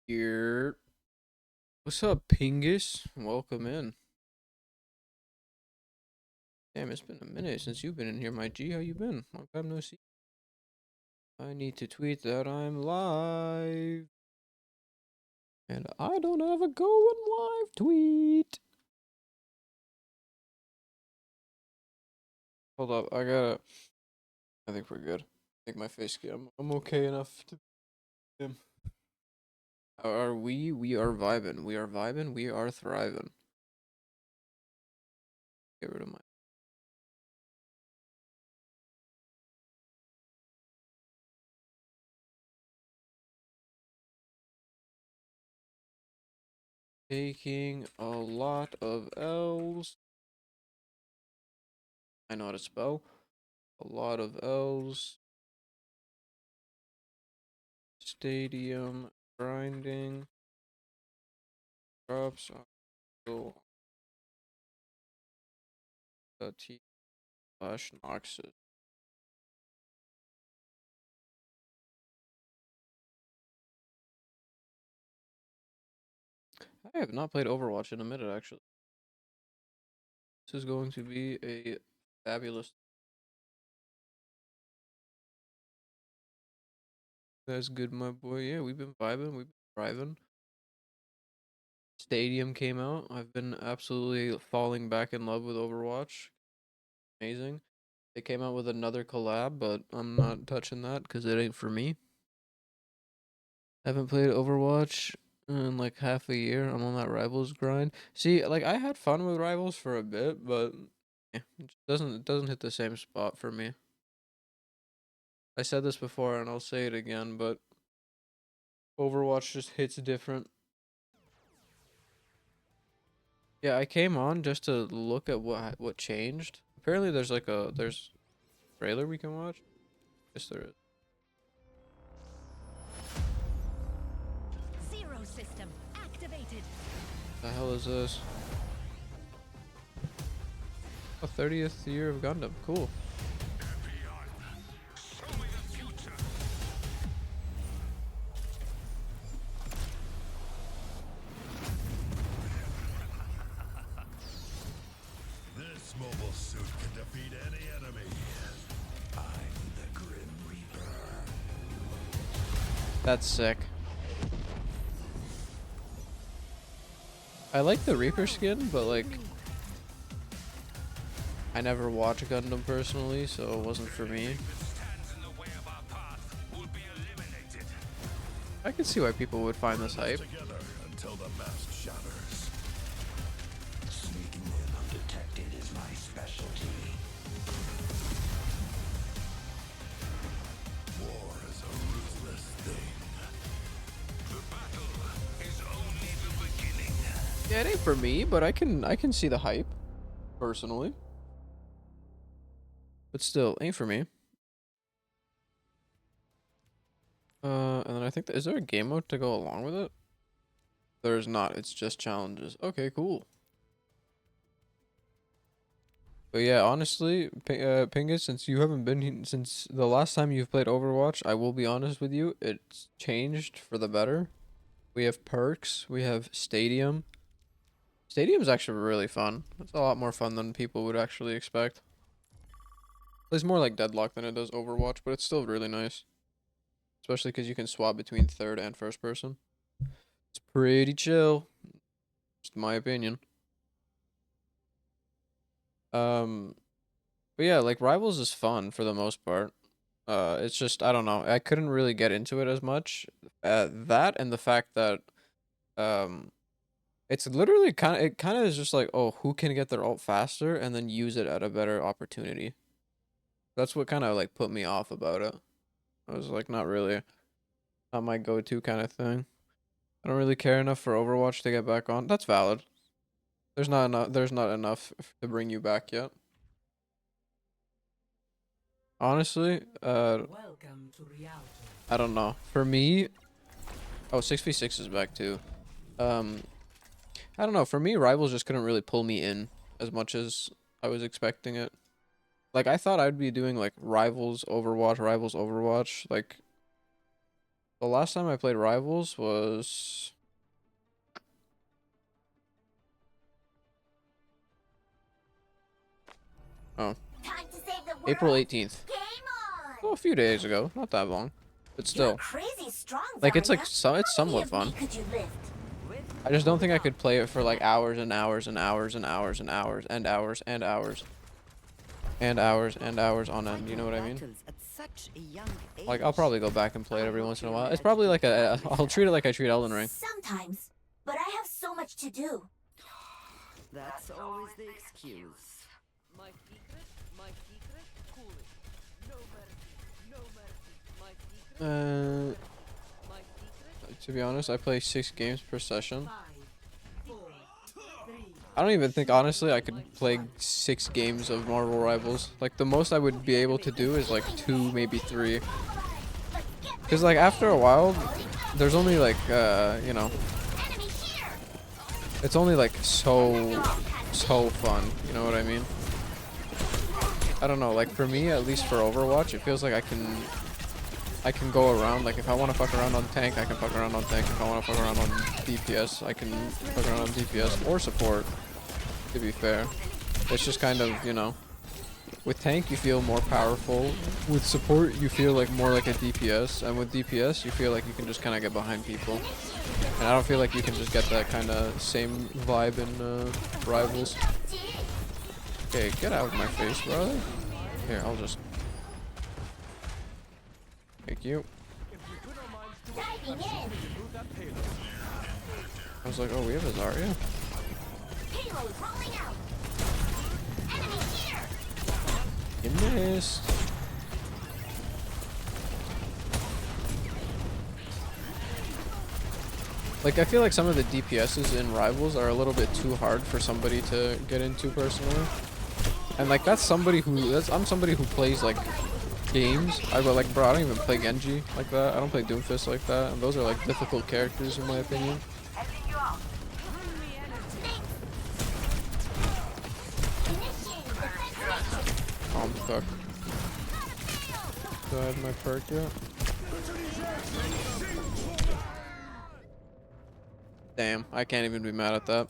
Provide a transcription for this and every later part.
Here. What's up, Pingus? Welcome in. Damn, it's been a minute since you've been in here, my G. How you been? Long time no see. I need to tweet that I'm live. And I don't have a going live tweet. Hold up, I think we're good. I think my face cam. I'm okay enough to him. How are we? We are vibing. We are vibing. We are thriving. Get rid of my taking a lot of L's. I know how to spell. A lot of L's. Stadium grinding. Drops on T slash Noxxusss. I have not played Overwatch in a minute, actually. This is going to be a fabulous. That's good, my boy. Yeah, we've been vibing. We've been thriving. Stadium came out. I've been absolutely falling back in love with Overwatch. Amazing. They came out with another collab, but I'm not touching that because it ain't for me. I haven't played Overwatch in like half a year. I'm on that Rivals grind. See, like I had fun with Rivals for a bit, but yeah, it doesn't hit the same spot for me. I said this before and I'll say it again, but Overwatch just hits different. Yeah, I came on just to look at what changed. Apparently there's a trailer we can watch. Yes there is. Zero system activated. The hell is this? Oh, 30th year of Gundam. Cool. This mobile suit can defeat any enemy. I'm the Grim Reaper. That's sick. I like the Reaper skin, but like I never watch Gundam personally, so it wasn't for me. I can see why people would find this hype. Together until the mask shatters. Sneaking in undetected is my specialty. War is a ruthless thing. The battle is only the beginning. Yeah, it ain't for me, but I can see the hype personally. But still, ain't for me. And then I think is there a game mode to go along with it? There's not. It's just challenges. Okay, cool. But yeah, honestly, Pingus, since you haven't been since the last time you've played Overwatch, I will be honest with you, it's changed for the better. We have perks. We have Stadium. Stadium's actually really fun. It's a lot more fun than people would actually expect. It's more like Deadlock than it does Overwatch, but it's still really nice. Especially because you can swap between third and first person. It's pretty chill. Just my opinion. But yeah, like Rivals is fun for the most part. It's just I don't know. I couldn't really get into it as much. That and the fact that um, it's literally kind of is just like, oh, who can get their ult faster and then use it at a better opportunity. That's what kind of like put me off about it. I was like, not really, not my go-to kind of thing. I don't really care enough for Overwatch to get back on. That's valid. There's not enough. There's not enough to bring you back yet. Honestly, Welcome to reality. I don't know. For me, oh, 6v6 is back too. Um, I don't know. For me, Rivals just couldn't really pull me in as much as I was expecting it. Like, I thought I'd be doing, like, Rivals, Overwatch, like, The last time I played Rivals was Time to save the world. April 18th. Game on. Oh, a few days ago, not that long, but You're still. crazy strong, Like it's Zarya. like it's How many somewhat of fun. me could you lift? I just don't think I could play it for like hours and hours and hours and hours and hours and hours and hours and hours and hours on end. You know what I mean? Like I'll probably go back and play it every once in a while. It's probably like I'll treat it like I treat Elden Ring. Sometimes, but I have so much to do. That's always the excuse. My secret, cool it. No mercy, no mercy. My secret, my secret. To be honest, I play 6 games per session. 5, 4, 3. I don't even think honestly I could play 6 games of Marvel Rivals. Like the most I would be able to do is like 2, maybe 3. Cause like after a while, there's only like you know, Enemy here. it's only like so fun. You know what I mean? I don't know. Like for me, at least for Overwatch, it feels like I can go around. Like if I want to fuck around on tank, I can fuck around on tank. If I want to fuck around on DPS, I can fuck around on DPS or support. To be fair, it's just kind of, you know, with tank you feel more powerful. With support you feel like more like a DPS, and with DPS you feel like you can just kind of get behind people. And I don't feel like you can just get that kind of same vibe in Rivals. Okay, get out of my face, brother. Here, I'll just. Thank you. Diving in. I was like, oh, we have a Zarya? Payload rolling out. Enemy here. You missed. Like, I feel like some of the DPSs in Rivals are a little bit too hard for somebody to get into personally. And like, I'm somebody who plays like games. I go like, bro, I don't even play Genji like that. I don't play Doomfist like that. And those are like difficult characters in my opinion. Oh, I'm stuck. Do I have my perk yet? Damn, I can't even be mad at that.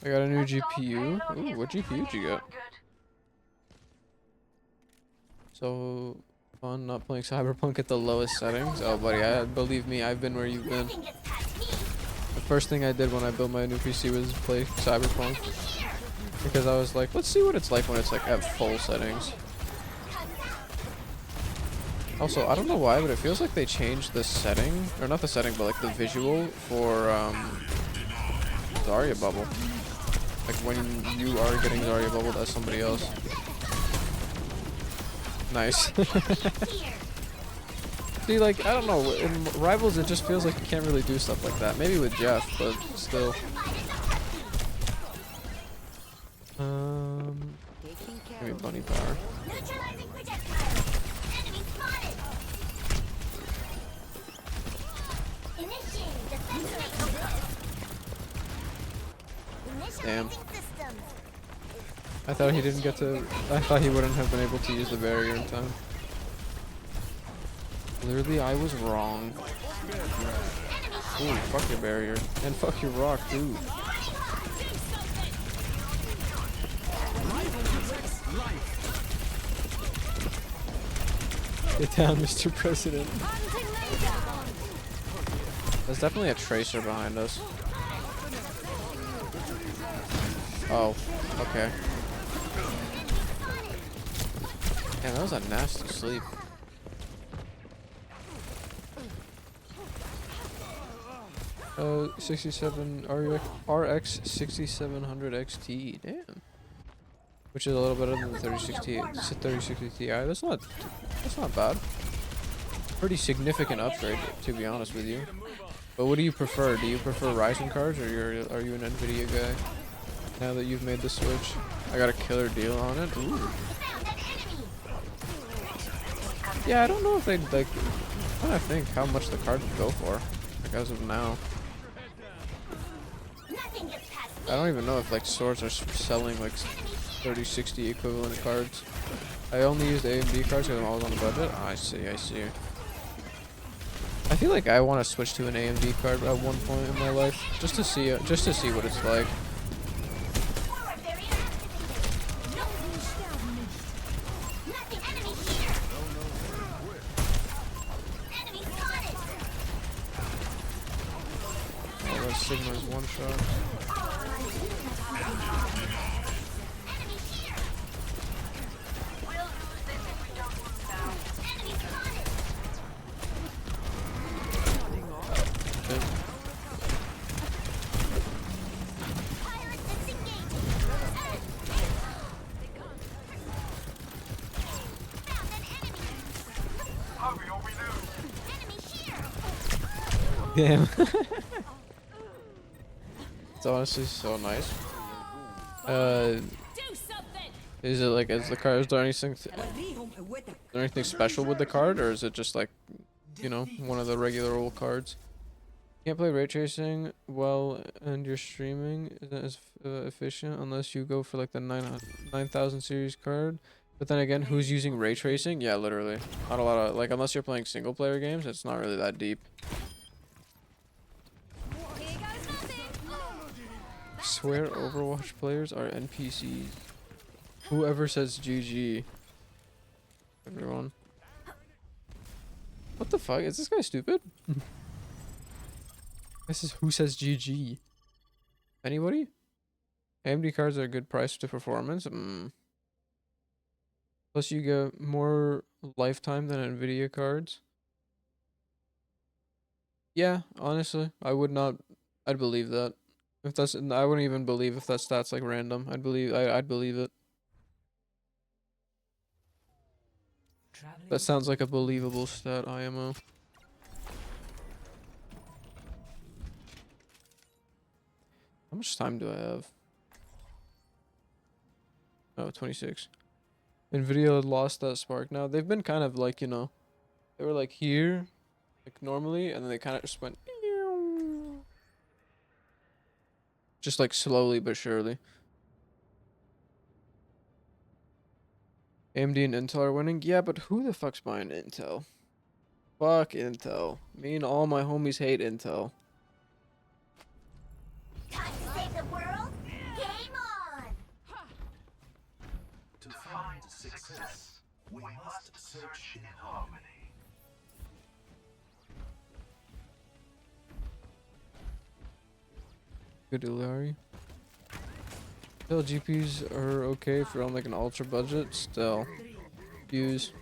I got a new GPU. Ooh, what GPU did you get? So fun not playing Cyberpunk at the lowest settings. Oh, buddy, believe me, I've been where you've been. Nothing gets past me. The first thing I did when I built my new PC was play Cyberpunk. Because I was like, let's see what it's like when it's like at full settings. Also, I don't know why, but it feels like they changed the setting, or not the setting, but like the visual for Zarya Bubble. Like when you are getting Zarya Bubbled as somebody else. Nice. See, like, I don't know, in Rivals it just feels like you can't really do stuff like that. Maybe with Jeff, but still. Give me bunny power. Neutralizing projectile. Enemy spotted. Initiating defense mechanism. Damn. Initializing systems. I thought he didn't get to. I thought he wouldn't have been able to use the barrier in time. Clearly, I was wrong. Ooh, fuck your barrier. And fuck your rock, too. Get down, Mr. President. There's definitely a tracer behind us. Oh, okay. Damn, that was a nasty sleep. 67 RX 6700 XT. Damn. Which is a little better than the 3060 Ti. That's not bad. Pretty significant upgrade, to be honest with you. But what do you prefer? Do you prefer Ryzen cards, or are you an Nvidia guy? Now that you've made the switch, I got a killer deal on it. Ooh. Yeah, I don't know if they'd like. I'm trying to think how much the card would go for, like as of now. I don't even know if like stores are selling like 3060 equivalent cards. I only used AMD cards because I'm always on a budget. Oh, I see. I feel like I want to switch to an AMD card at one point in my life, just to see what it's like. Forward barrier activated. Nothing enemy here. Enemy spotted. Oh, that Sigma's one shot. Enemy here. We'll lose this if we don't move now. Enemy spotted. Shit. Pilot disengaging. Found an enemy. Enemy here. Damn. It's honestly so nice. Do something. Is it like, is the card, is there anything special with the card, or is it just like, you know, one of the regular old cards? Can't play ray tracing well, and your streaming isn't as efficient unless you go for like the 9000 series card. But then again, who's using ray tracing? Yeah, literally. Not a lot of, like, unless you're playing single player games, it's not really that deep. Here goes nothing. Swear Overwatch players are NPCs. Whoever says GG. Everyone. What the fuck? Is this guy stupid? This is who says GG. Anybody? AMD cards are a good price to performance. Plus you get more lifetime than Nvidia cards. Yeah, honestly, I'd believe that. If that's, I wouldn't even believe if that stat's like random. I'd believe it. That sounds like a believable stat, IMO. How much time do I have? Oh, 26. Nvidia lost that spark now. They've been kind of like, you know, they were like here, like normally, and then they kind of just went just like slowly but surely. AMD and Intel are winning. Yeah, but who the fuck's buying Intel? Fuck Intel. Me and all my homies hate Intel. Time to save the world. Game on. To find success, we must search in harmony. Good Ilari. Still, GPUs are okay if you're on like an ultra budget. Still, use.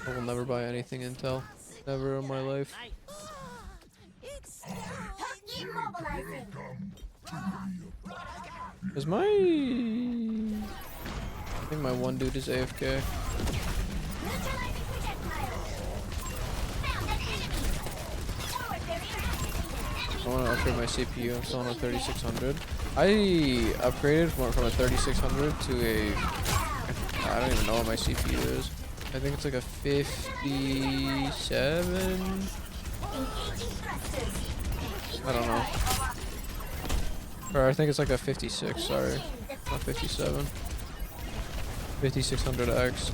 I will never buy anything Intel. Never in my life. Immobilizing. Is my... I think my one dude is AFK. Neutralizing projectile. Found an enemy. Forward barrier activated. I want to upgrade my CPU. I'm still on a 3600. I upgraded from a 3600 to a... I don't even know what my CPU is. I think it's like a 57. Engaging thrusters. I don't know. Or I think it's like a 56, sorry. Not 57. 5600X.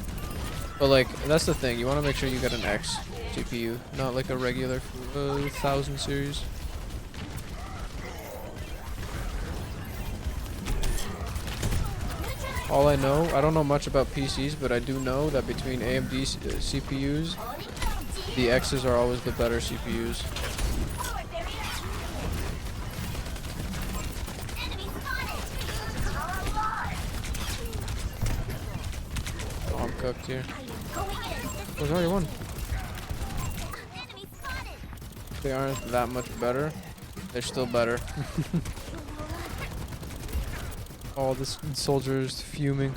But like, that's the thing. You want to make sure you get an X GPU, not like a regular 1000 series. All I know, I don't know much about PCs, but I do know that between AMD CPUs, the X's are always the better CPUs. Forward barrier. Enemy spotted. Oh, I'm cooked here. Going in. There's already one. Enemy spotted. They aren't that much better. They're still better. Oh, this soldier is fuming.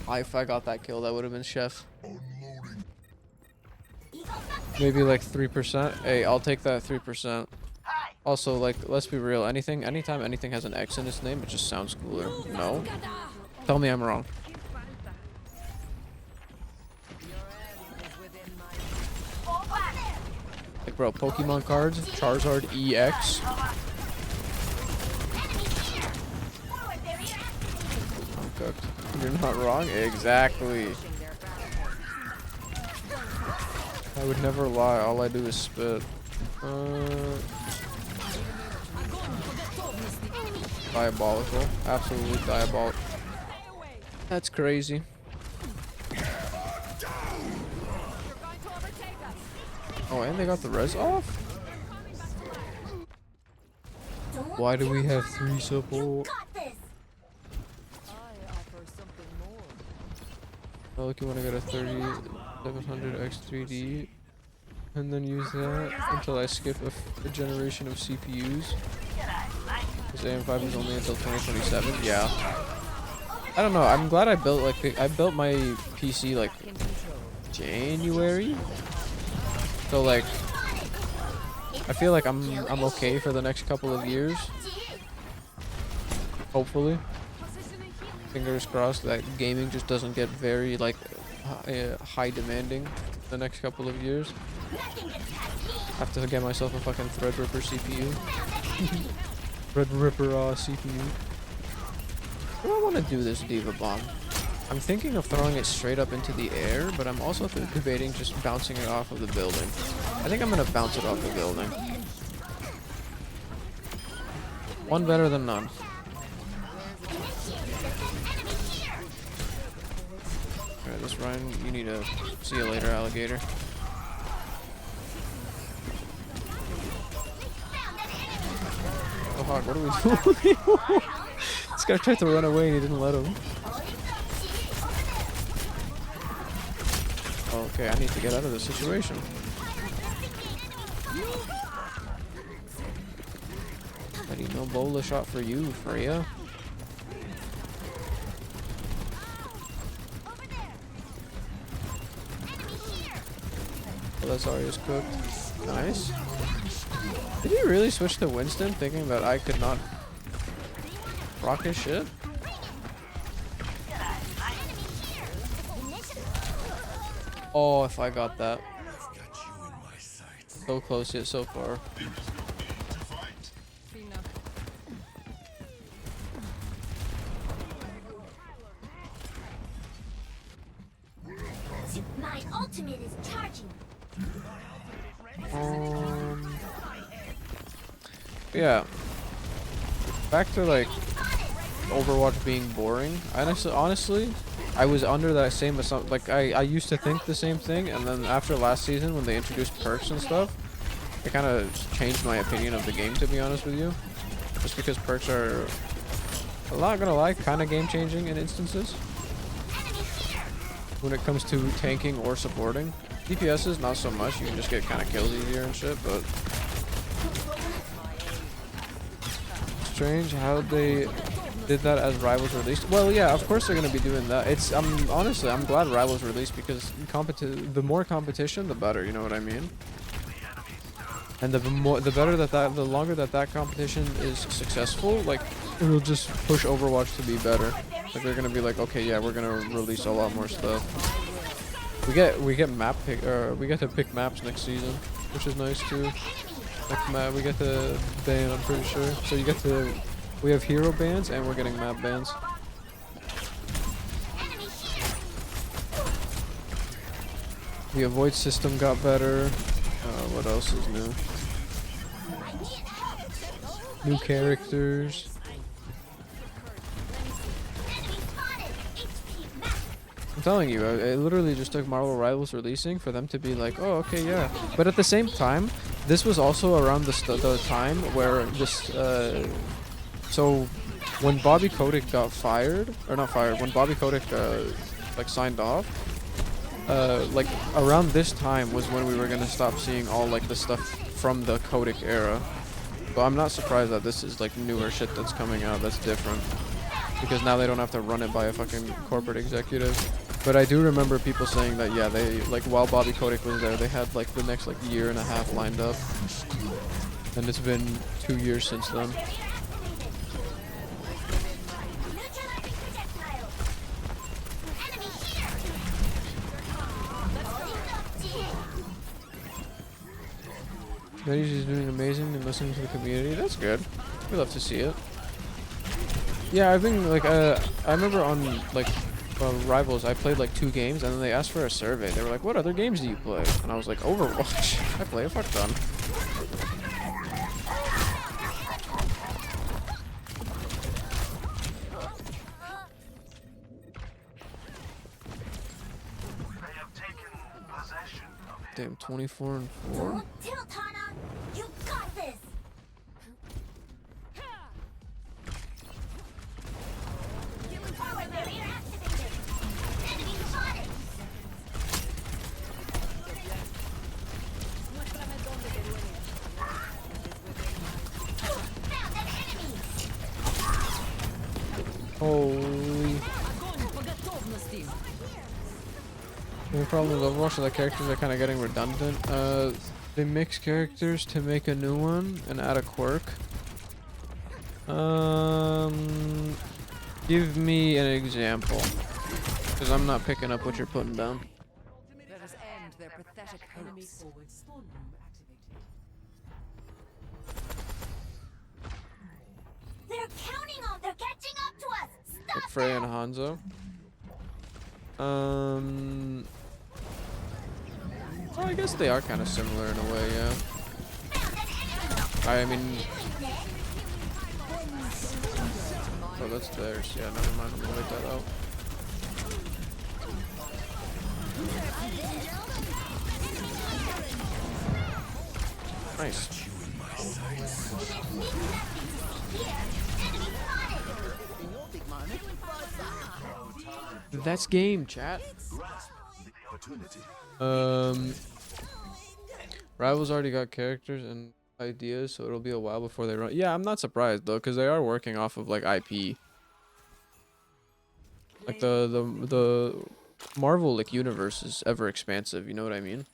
If I got that kill, that would have been chef. Maybe like 3%. Hey, I'll take that 3%. Also, like, let's be real. Anytime anything has an X in its name, it just sounds cooler. No? Tell me I'm wrong. Like, bro, Pokemon cards, Charizard EX. I'm cooked. You're not wrong? Exactly. I would never lie. All I do is spit. Diabolical. Absolutely diabolical. That's crazy. Oh, and they got the res off? Why do we have 3 support? Oh, look, you want to get a 3700 X3D and then use that until I skip a generation of CPUs. Because AM5 is only until 2027. Yeah. I don't know. I'm glad I built I built my PC like January. So like I feel like I'm okay for the next couple of years. Hopefully. Fingers crossed that gaming just doesn't get very like high demanding the next couple of years. Have to get myself a fucking Threadripper CPU. Threadripper CPU. What do I want to do this Diva Bomb? I'm thinking of throwing it straight up into the air, but I'm also debating just bouncing it off of the building. I think I'm gonna bounce it off the building. One better than none. Alright, this Ryan, you need to see you later, alligator. Oh, Hawk, what are we doing? This guy tried to run away and he didn't let him. Okay, I need to get out of this situation. Buddy, no bola shot for you, Freya. Well, that's Arya's cooked. Nice. Did he really switch to Winston thinking that I could not rock his shit? Oh, if I got that. So close yet so far. My ultimate is charging. Yeah. Back to like Overwatch being boring. Honestly, I was under that same assumption. Like I used to think the same thing, and then after last season when they introduced perks and stuff, it kind of changed my opinion of the game. To be honest with you, just because perks are, I'm not gonna lie, kind of game changing in instances. When it comes to tanking or supporting, DPS is not so much. You can just get kind of kills easier and shit, but strange how they did that as Rivals released. Well, yeah, of course they're gonna be doing that. Honestly, I'm glad Rivals released because the more competition, the better. You know what I mean? And the longer that competition is successful, like it'll just push Overwatch to be better. Like they're gonna be like, okay, yeah, we're gonna release a lot more stuff. We get map pick, we get to pick maps next season, which is nice too. Next map, we get to ban, I'm pretty sure. So you get to, we have hero bans and we're getting map bans. The avoid system got better. What else is new? New characters. I'm telling you, it literally just took Marvel Rivals releasing for them to be like, oh, okay, yeah. But at the same time, this was also around the time where this, so when Bobby Kotick got fired, or not fired, when Bobby Kotick, like signed off, like around this time was when we were gonna stop seeing all like the stuff from the Kotick era. So I'm not surprised that this is like newer shit that's coming out that's different. Because now they don't have to run it by a fucking corporate executive. But I do remember people saying that, yeah, they, like, while Bobby Kotick was there, they had, like, the next, like, year and a half lined up. And it's been 2 years since then. Betty's is doing amazing and listening to the community. That's good. We love to see it. Yeah, I've been like, I remember on like Rivals, I played like 2 games, and then they asked for a survey. They were like, "What other games do you play?" And I was like, "Overwatch." I play a fuck ton. Damn, 24 and 4. Don't tilt, Hana! You got this! Forward barrier activated! Enemy spotted! Muéstrame dónde te duele. Found an enemy! Holy. Огонь по готовности! The only problem with Overwatch is that characters are kind of getting redundant. They mix characters to make a new one and add a quirk. Give me an example, because I'm not picking up what you're putting down. Let us end their pathetic hopes. They're counting on! They're catching up to us! Stop Like Frey and them! Hanzo. Well, I guess they are kind of similar in a way, yeah. Found an enemy! I mean, oh, that's theirs. Yeah, never mind. I'm gonna wait that out. Nice. That's game, chat. Rivals already got characters and ideas, so it'll be a while before they run. Yeah, I'm not surprised though, because they are working off of like IP. Like the Marvel like universe is ever expansive. You know what I mean?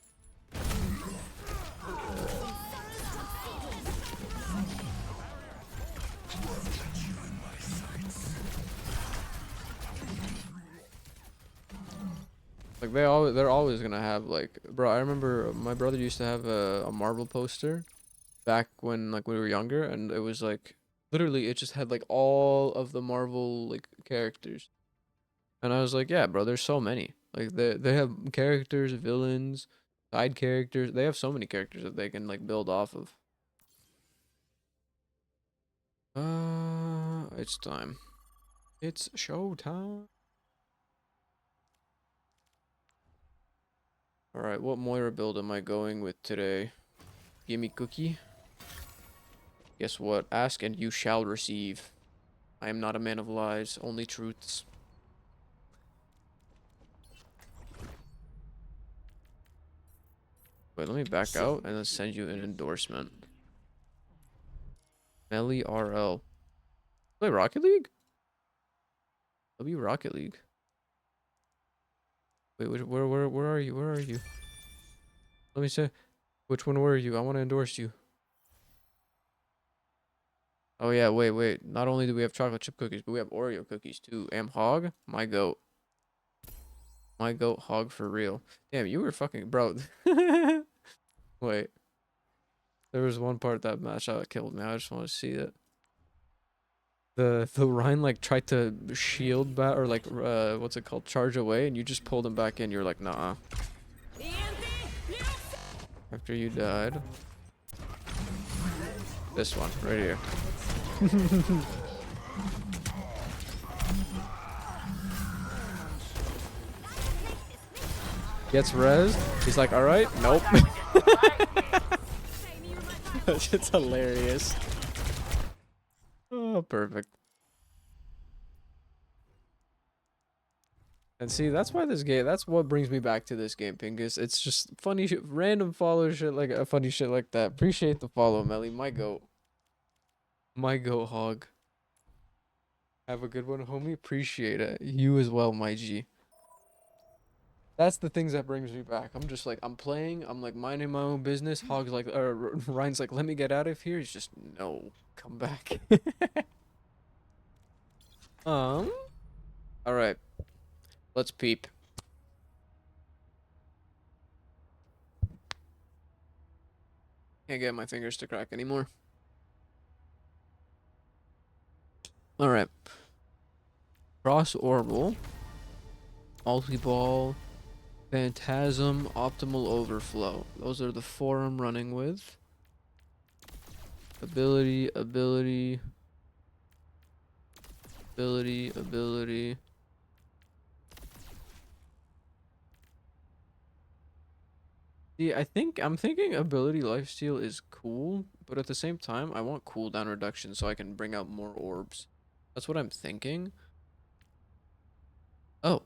Like they're always gonna have like, bro. I remember my brother used to have a Marvel poster back when like we were younger, and it was like literally it just had like all of the Marvel like characters, and I was like, yeah, bro. There's so many. Like they have characters, villains, side characters. They have so many characters that they can like build off of. It's time. It's show time. Alright, what Moira build am I going with today? Gimme cookie. Guess what? Ask and you shall receive. I am not a man of lies, only truths. Wait, let me back out and then send you an endorsement. Melly RL. Play Rocket League? W Rocket League. Wait, where are you? Where are you? Let me say, which one were you? I want to endorse you. Oh yeah, wait. Not only do we have chocolate chip cookies, but we have Oreo cookies too. Am Hog, my goat. My goat Hog for real. Damn, you were fucking bro. Wait. There was one part that match that killed me. I just want to see it. The Ryan like tried to shield back or like what's it called? Charge away, and you just pulled him back in. You're like, nah. After you died. This one, right here. Gets rezzed. He's like, alright, nope. That shit's hilarious. Oh, perfect. And see, that's why this game, that's what brings me back to this game, Pingus. It's just funny shit, random follow shit, like a funny shit like that. Appreciate the follow, Melly. My goat. My goat Hog. Have a good one, homie. Appreciate it. You as well, my G. That's the things that brings me back. I'm just like, I'm playing, I'm like minding my own business. Hog's like, Ryan's like, let me get out of here. He's just, no, come back. All right, let's peep. Can't get my fingers to crack anymore. All right, cross orbital. Multi-ball, Phantasm, Optimal Overflow. Those are the 4 I'm running with. Ability, ability, ability, ability. See, I'm thinking ability lifesteal is cool, but at the same time, I want cooldown reduction so I can bring out more orbs. That's what I'm thinking. Oh,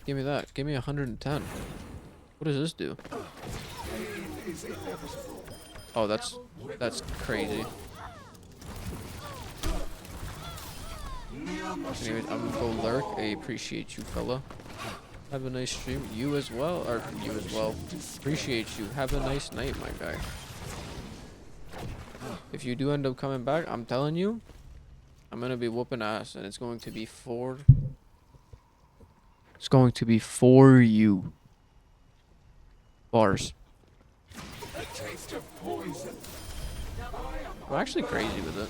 give me that. Give me 110. What does this do? Oh, that's crazy. Anyways, I'm gonna go lurk. I appreciate you, fella. Have a nice stream. You as well, or you as well. Appreciate you. Have a nice night, my guy. If you do end up coming back, I'm telling you, I'm gonna be whooping ass, and it's going to be for. It's going to be for you. Bars. I'm actually crazy with it.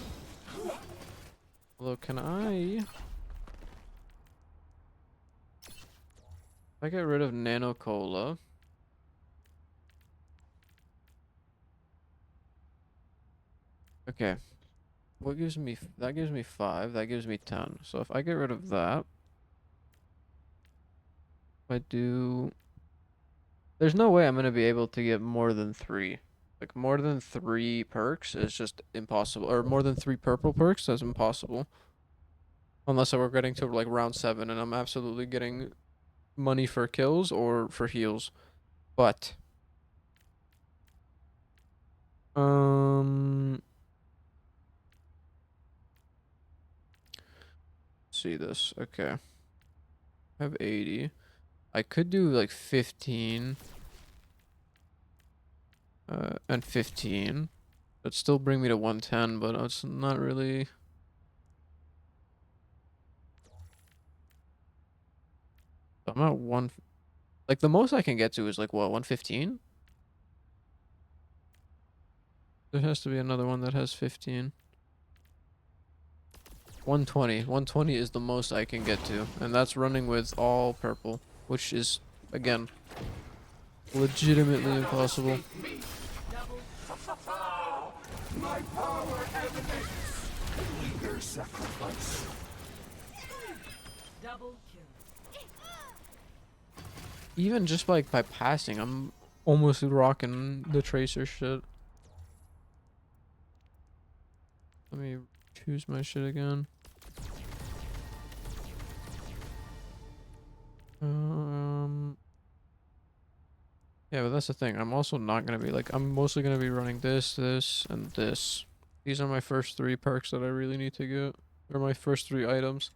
Although, can I? If I get rid of Nano Cola. Okay. What gives me, that gives me 5, that gives me 10. So if I get rid of that, if I do, there's no way I'm going to be able to get more than 3. Like more than 3 perks is just impossible, or more than 3 purple perks, that's impossible. Unless we're getting to like round 7 and I'm absolutely getting money for kills or for heals. But see this. Okay. I have 80. I could do like 15 and 15. That'd still bring me to 110, but it's not really. I'm at 1, like the most I can get to is like what, 115? There has to be another one that has 15. 120. 120 is the most I can get to, and that's running with all purple, which is again legitimately impossible. My power emanates. Their sacrifice. Double kill. Even just like by passing, I'm almost rocking the tracer shit. Let me choose my shit again. Yeah, but that's the thing. I'm also not gonna be like, I'm mostly gonna be running this, this, and this. These are my first 3 perks that I really need to get, or my first 3 items.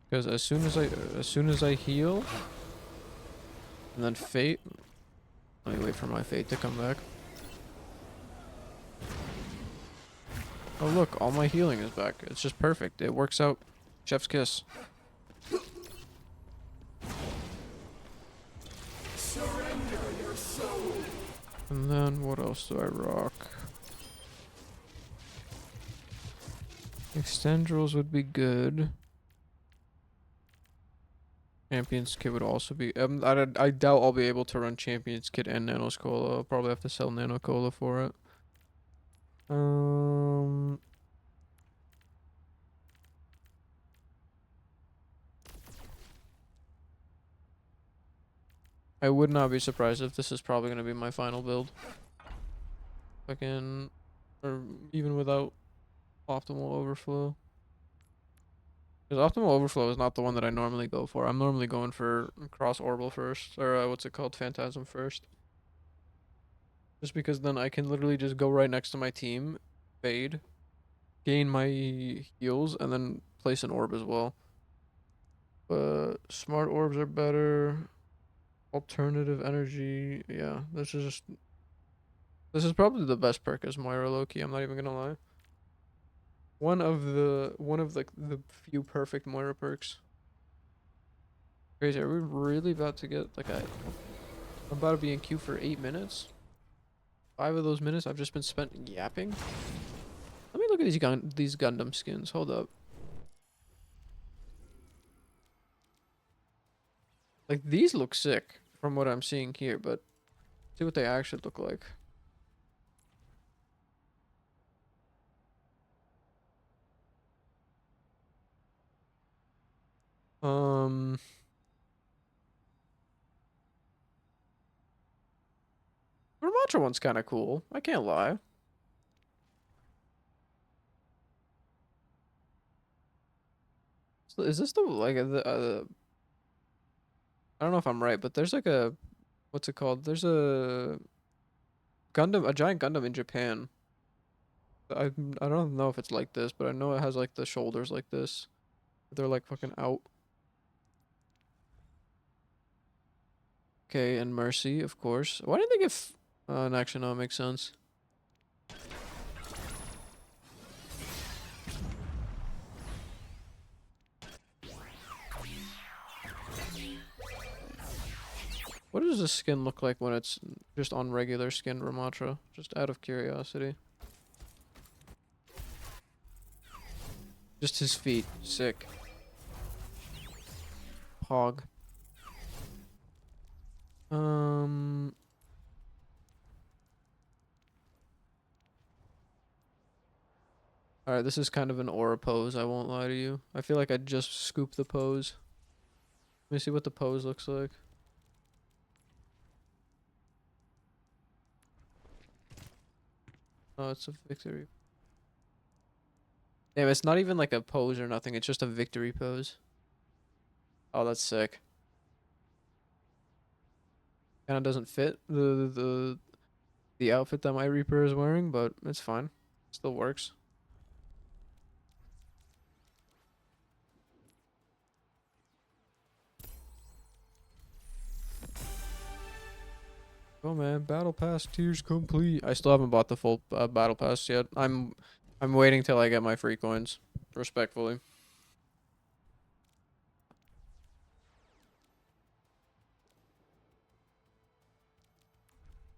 Because as soon as I heal, and then fate. Let me wait for my fate to come back. Oh look, all my healing is back. It's just perfect. It works out. Chef's kiss. Surrender your soul. And then what else do I rock? Extendrils would be good. Champions Kit would also be. I doubt I'll be able to run Champions Kit and Nanos Cola. I'll probably have to sell Nano Cola for it. I would not be surprised if this is probably gonna be my final build. Fucking, or even without Optimal Overflow. Because Optimal Overflow is not the one that I normally go for. I'm normally going for Cross Orbital first, or what's it called, Phantasm first. Just because then I can literally just go right next to my team, fade, gain my heals, and then place an orb as well. But smart orbs are better. Alternative energy, yeah. This is probably the best perk as Moira Loki. I'm not even gonna lie. One of like the few perfect Moira perks. Crazy. Are we really about to get like I'm about to be in queue for 8 minutes? 5 of those minutes I've just been spent yapping. Let me look at these Gundam skins. Hold up. Like, these look sick from what I'm seeing here, but see what they actually look like. Um, the Ramatra one's kind of cool. I can't lie. So is this the like I don't know if I'm right, but there's like a what's it called? There's a Gundam, a giant Gundam in Japan. I don't know if it's like this, but I know it has like the shoulders like this. They're like fucking out. Okay, and Mercy, of course. Why didn't they give? Actually, no, it makes sense. What does the skin look like when it's just on regular skin Ramatra? Just out of curiosity. Just his feet. Sick. Pog. Alright, this is kind of an aura pose, I won't lie to you. I feel like I just scooped the pose. Let me see what the pose looks like. Oh, it's a victory. Damn, it's not even like a pose or nothing. It's just a victory pose. Oh, that's sick. Kind of doesn't fit the outfit that my Reaper is wearing, but it's fine. Still works. Oh man, battle pass tiers complete. I still haven't bought the full battle pass yet. I'm waiting till I get my free coins, respectfully.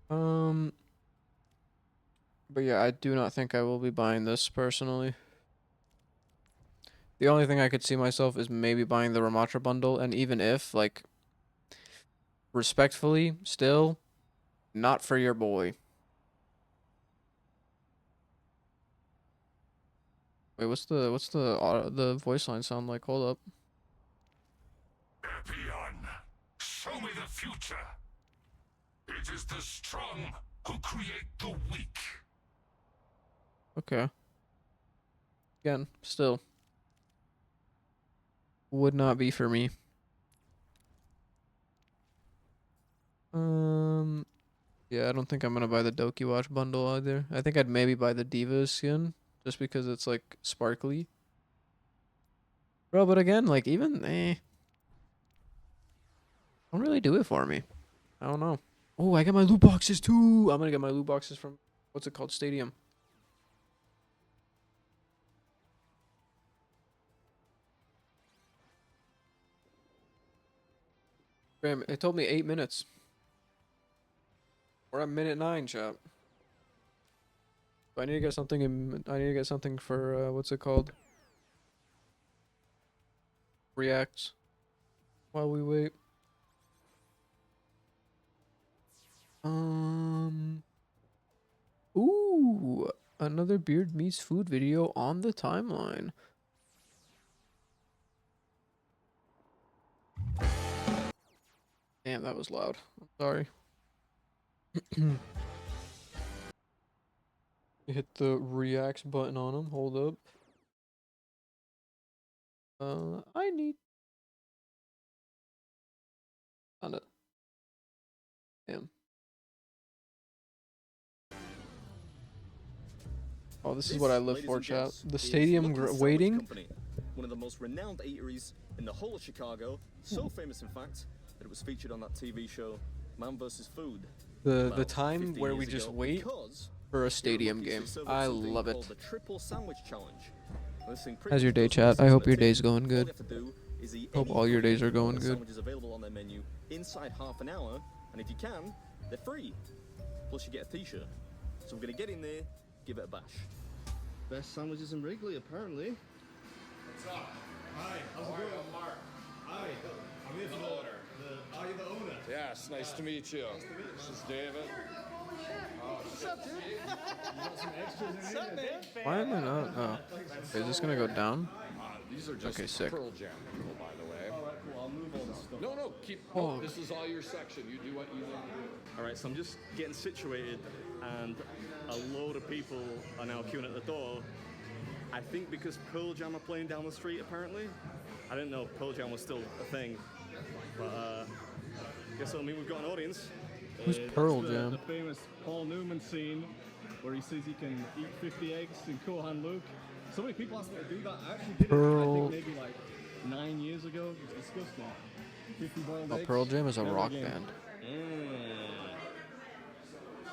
Um, but yeah, I do not think I will be buying this personally. The only thing I could see myself is maybe buying the Ramatra bundle, and even if, like, respectfully, still, not for your boy. Wait, what's the voice line sound like? Hold up. Epion, show me the future. It is the strong who create the weak. Okay. Again, still would not be for me. Yeah, I don't think I'm gonna buy the Doki Watch bundle either. I think I'd maybe buy the Diva skin just because it's like sparkly. Bro, but again, like even don't really do it for me. I don't know. Oh, I got my loot boxes too. I'm gonna get my loot boxes from what's it called? Stadium. Bam, it told me 8 minutes. We're at minute 9, chat. I need to get something in. I need to get something for what's it called? Reacts. While we wait. Ooh, another Beard Meets Food video on the timeline. Damn, that was loud. I'm sorry. You hit the reacts button on him. Hold up. I need. Found it. Damn. Oh, this is what I live for, chat. The stadium waiting. One of the most renowned eateries in the whole of Chicago. So famous, in fact, that it was featured on that TV show, Man vs. Food. The time where we just wait for a stadium game. I love it. The Triple Sandwich Challenge. How's your day, chat? I hope your day's going good. Hope all your days are going good. Sandwiches available on their menu inside half an hour, and if you can, they're free. Plus, you get a T-shirt. So we're gonna get in there, give it a bash. Best sandwiches in Wrigley, apparently. What's up? Hi, how's it going? Mark. Hi, I'm here for the order. Are you the owner? Yes, nice to meet you. This is David. What's up, dude? You got some extras in here? Why am I not? Oh. Wait, is this gonna go down? These are just Okay, sick. Pearl Jam people, by the way. Alright, cool. I'll move all this stuff. No, keep. Oh. This is all your section. You do what you need to do. All right, so I'm just getting situated, and a load of people are now queuing at the door. I think because Pearl Jam are playing down the street, apparently. I didn't know Pearl Jam was still a thing, but guess what I mean. We've got an audience. Who's Pearl Jam? The famous Paul Newman scene where he says he can eat 50 eggs in Kohan Luke. So many people asked me to do that. I actually did it, Pearl. I think maybe like 9 years ago. It's disgusting. 50 boiled Oh, eggs. Pearl Jam is a Never rock again. band.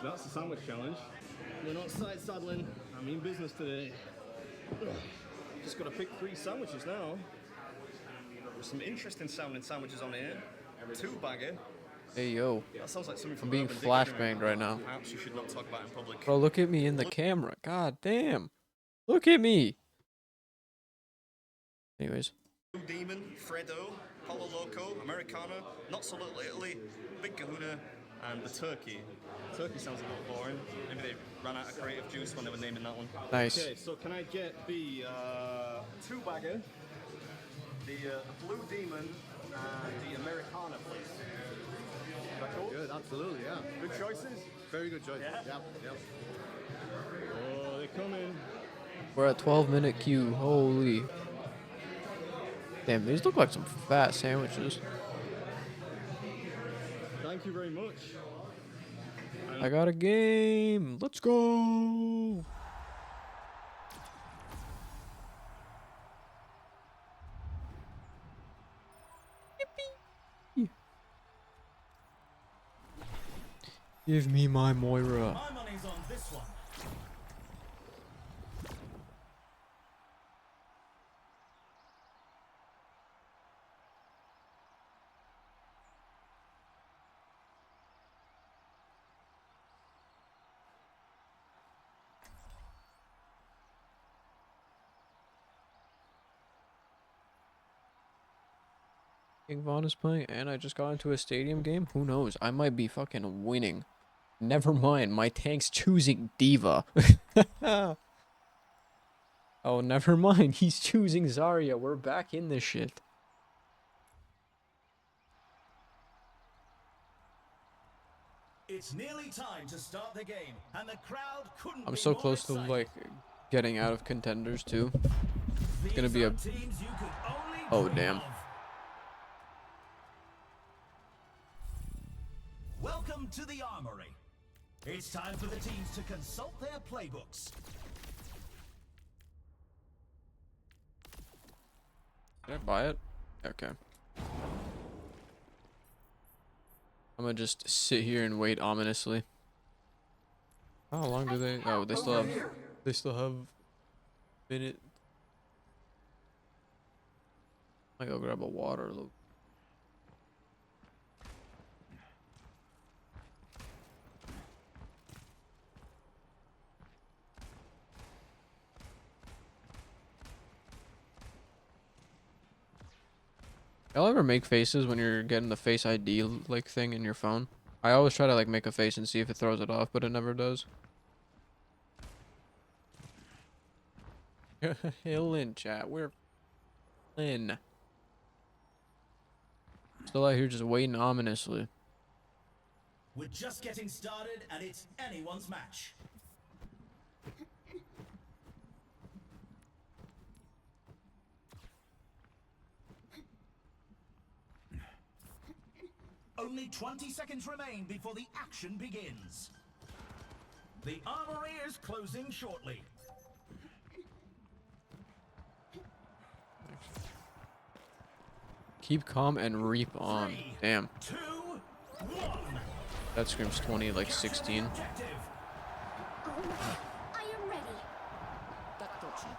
So that's the sandwich challenge. We're not side saddling. I mean business today. Just got to pick 3 sandwiches now. There's some interesting sounding sandwiches on here. 2-bagger. Hey yo, That sounds like something from I'm being Urban Dictionary. flashbanged right now. Perhaps you should not talk about in public. Bro, look at me in the camera. God damn. Look at me. Anyways, Blue Demon, Freddo, Polo Loco, Americana, Not So Little Italy, Big Kahuna, and the Turkey. Turkey sounds a little boring. Maybe they ran out of creative juice when they were naming that one. nice. Okay, so can I get the 2-bagger, the Blue Demon, and the Americana, please? Is that cool? Good, absolutely, yeah. Good choices? Very good choice. Yeah? Yep. Oh, they're coming. We're at 12-minute queue. Holy. Damn, these look like some fat sandwiches. Thank you very much. I got a game. Let's go. Yippee. Give me my Moira. My money's on this one. King Von is playing, and I just got into a stadium game. Who knows? I might be fucking winning. Never mind, my tank's choosing Diva. Oh, never mind. He's choosing Zarya. We're back in this shit. It's nearly time to start the game, and the crowd couldn't I'm be so more close to excited. like getting out of contenders too. These gonna be are a- teams you could only Oh, dream damn. of. Welcome to the Armory. It's time for the teams to consult their playbooks. Can I buy it? Okay. I'm gonna just sit here and wait ominously. How long do they? Oh, they still have. They still have. Minute. I go grab a water. Look. Y'all ever make faces when you're getting the Face ID like thing in your phone? I always try to like make a face and see if it throws it off, but it never does. Hill in chat. We're in. Still out here just waiting ominously. We're just getting started, and it's anyone's match. Only 20 seconds remain before the action begins. The armory is closing shortly. Keep calm and reap on. 3, Damn. 2, 1. That screams 20, like 16. Objective. I am ready. Так точно.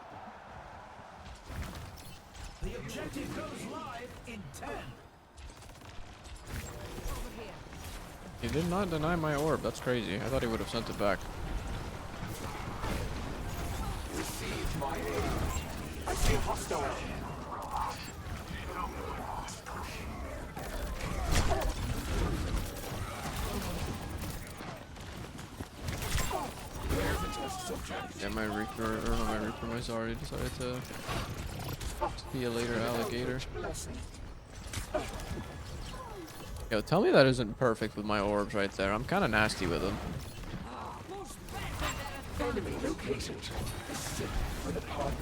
The objective goes live in 10. Over here. He did not deny my orb. That's crazy. I thought he would have sent it back. Yeah, my Reaper, or not my Reaper, my Zarya decided to see you later, alligator. Yo, tell me that isn't perfect with my orbs right there. I'm kind of nasty with them. Enemy located. Sit for the punch.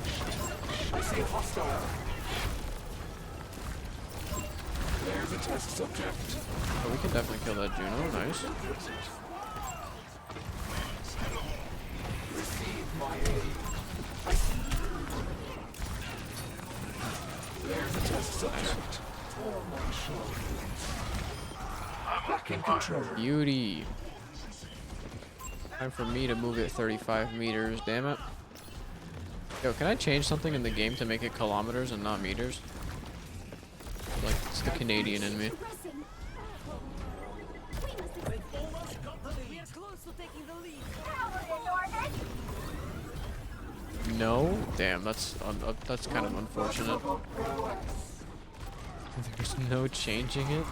I see a hostile. There's a test subject. Oh, we can definitely kill that Juno. Nice. Receive my aid. There's a test subject. For my shoulders. I'm back in control. Beauty. Time for me to move it 35 meters. Damn it. Yo, can I change something in the game to make it kilometers and not meters? Like, it's the Canadian in me. We are close to taking the lead. No? Damn, that's kind of unfortunate. There's no changing it.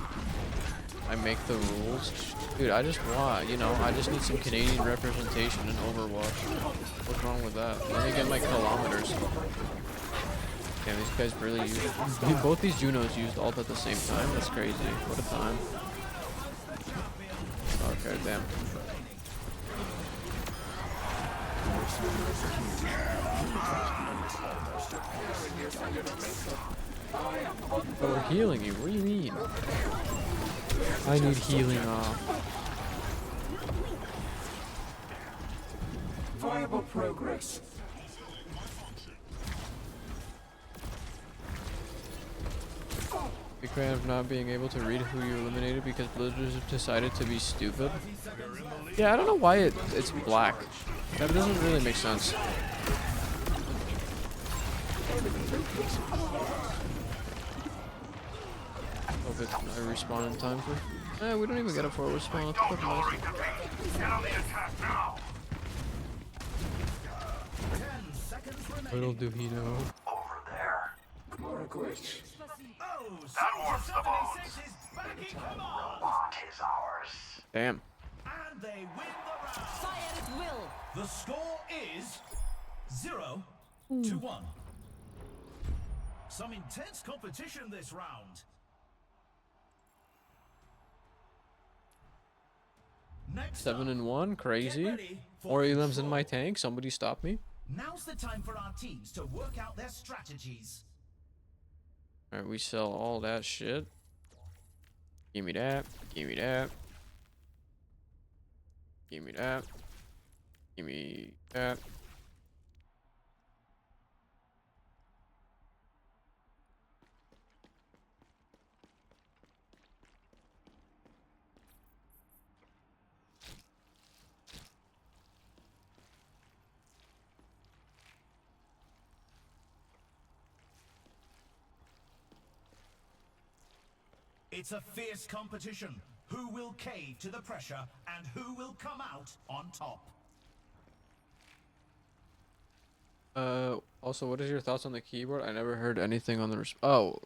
I make the rules. Dude, I just want, you know, I just need some Canadian representation in Overwatch. What's wrong with that? Let me get my kilometers. Damn, these guys really used... Both these Junos used ult at the same time? That's crazy. What a time. Okay, damn. Oh, we're healing you. What do you mean? I need healing off. Viable progress. Big fan of not being able to read who you eliminated because Blizzard decided to be stupid. Yeah, I don't know why it's black. That doesn't really make sense. Hope it's I respawn in time for. We don't even get a forward spawn. That's fucking nice. Little do he know. Over there. Moragwitch. That warms the bones. Robot is ours. Damn. And they win the round. Fire at will. The score is 0-1. Some intense competition this round. Next 7-1, crazy. ready for More elims in control. my tank. Somebody stop me. Now's the time for our teams to work out their strategies. Alright, we sell all that shit. Give me that. Give me that. Give me that. Give me that. It's a fierce competition. Who will cave to the pressure and who will come out on top? Also, what is your thoughts on the keyboard? I never heard anything on the oh,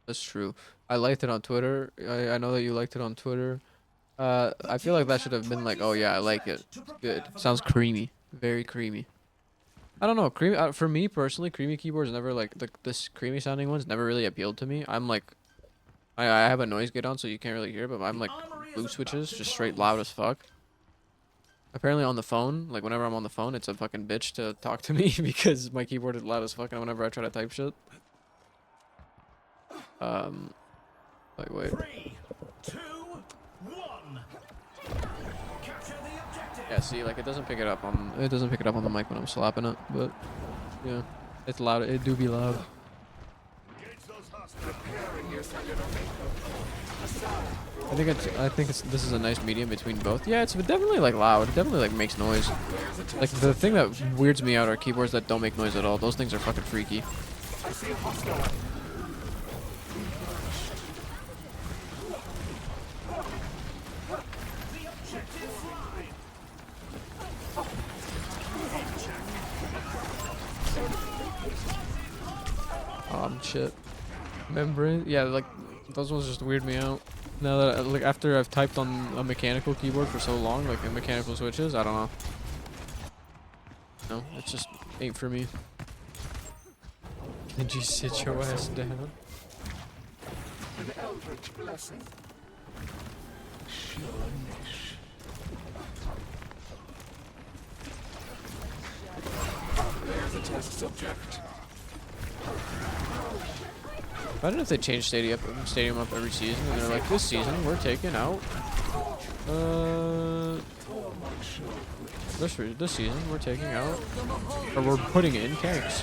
that's true. I liked it on Twitter. I know that you liked it on Twitter. I feel like that should have been like, oh yeah, I like it. It's good. Sounds creamy. Very creamy. I don't know. Creamy, for me personally, creamy keyboards never like, this creamy sounding ones never really appealed to me. I'm like, I have a noise gate on so you can't really hear, but I'm like blue switches, just straight loud as fuck. Apparently on the phone, like whenever I'm on the phone, it's a fucking bitch to talk to me because my keyboard is loud as fuck and whenever I try to type shit. Like wait. 3, 2, 1. Capture the objective. Yeah, see, like it doesn't pick it up on the mic when I'm slapping it, but yeah, it's loud. It do be loud. I think this is a nice medium between both. Yeah, it's definitely like loud. It definitely like makes noise. Like the thing that weirds me out are keyboards that don't make noise at all. Those things are fucking freaky. I see a hostile. Shit. Membrane. Yeah, like those ones just weird me out. Now that like after I've typed on a mechanical keyboard for so long, like in mechanical switches, I don't know. No, it's just 8 for me. Did you sit your ass down? An eldritch blessing. There's a test subject. Imagine if they change stadium up every season, and they're like, this season we're taking out. This season we're taking out, or we're putting in tanks.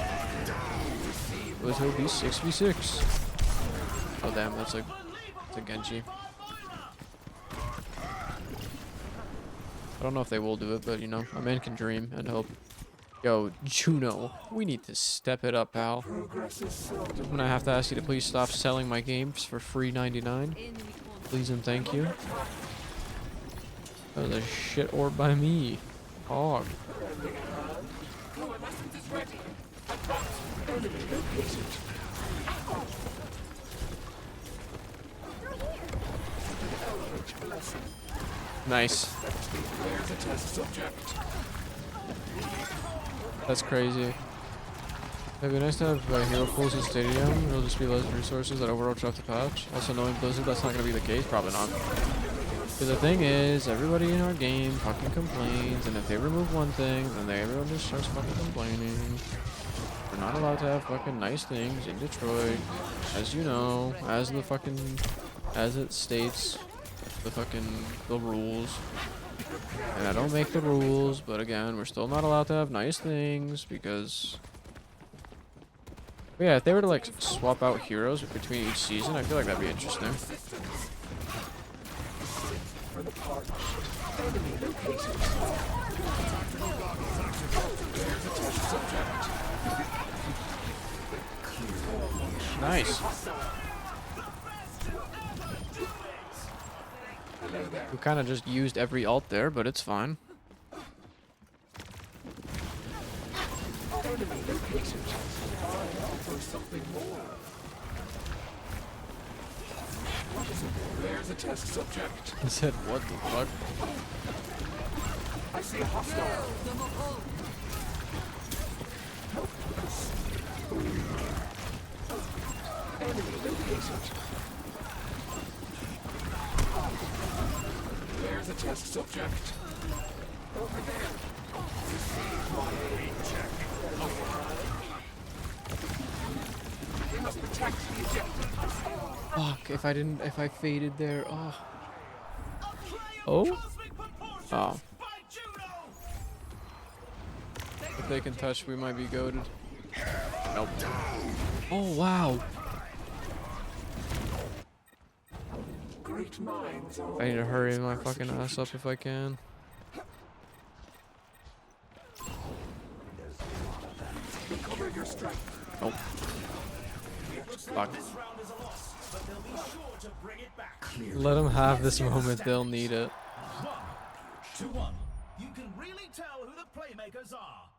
It will be 6v6. Oh damn, that's a Genji. I don't know if they will do it, but you know, a man can dream and hope. Yo, Juno, we need to step it up, pal. I'm gonna have to ask you to please stop selling my games for free 99. Please and thank you. That was a shit orb by me. Hog. Nice. That's crazy. It'd be nice to have hero pools in Stadium. It'll just be less resources that Overwatch will have to patch. Also, knowing Blizzard, that's not going to be the case. Probably not. Because the thing is, everybody in our game fucking complains, and if they remove one thing, then everyone just starts fucking complaining. We're not allowed to have fucking nice things in Detroit, as you know, as it states, the rules. And I don't make the rules, but again, we're still not allowed to have nice things because... But yeah, if they were to like swap out heroes between each season, I feel like that'd be interesting. Nice. We kind of just used every ult there, but it's fine. There's a test subject. He said, what the fuck? I see a hostile. Enemy located. There's a test subject. Over there. Receive my aid check. We must protect the objective. Fuck, if I faded there, oh. Oh? Oh. If they can touch, we might be goated. Nope. Oh, wow. Great minds. I need to hurry my fucking ass up if I can. Recover your strength. Nope. Fuck. Let them have this moment, they'll need it. 1-1. You can really tell who the playmakers are.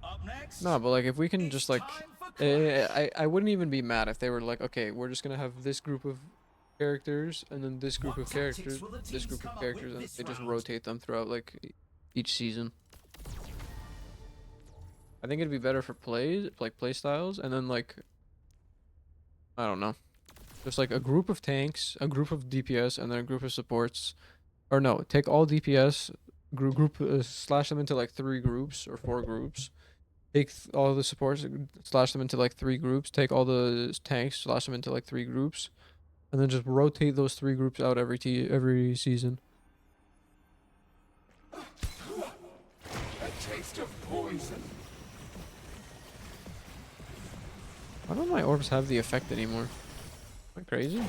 Up next. No, but like if we can just like, I wouldn't even be mad if they were like, okay, we're just gonna have this group of characters and then this group of characters, this group of characters, and they just rotate them throughout like each season. I think it'd be better for play styles, and then like, I don't know, just like a group of tanks, a group of DPS, and then a group of supports. Or no, take all DPS, slash them into like 3 groups or 4 groups. Take all the supports, slash them into like 3 groups. Take all the tanks, slash them into like 3 groups, and then just rotate those 3 groups out every season. A taste of poison. Why don't my orbs have the effect anymore? Am I crazy?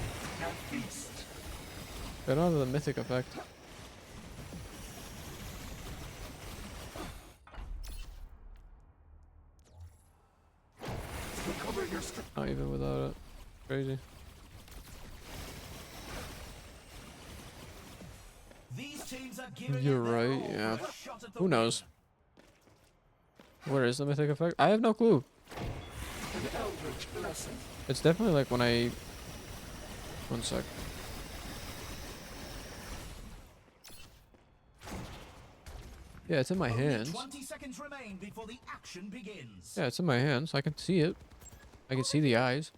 They don't have the mythic effect. Not even without it. Crazy. These teams are giving You're it their right, all yeah. for a shot at the Who knows? Where is the mythic effect? I have no clue. It's definitely like when I... One sec. Yeah, it's in my Only hands. 20 seconds remain before the action begins. Yeah, it's in my hands. I can see it. I can see the eyes.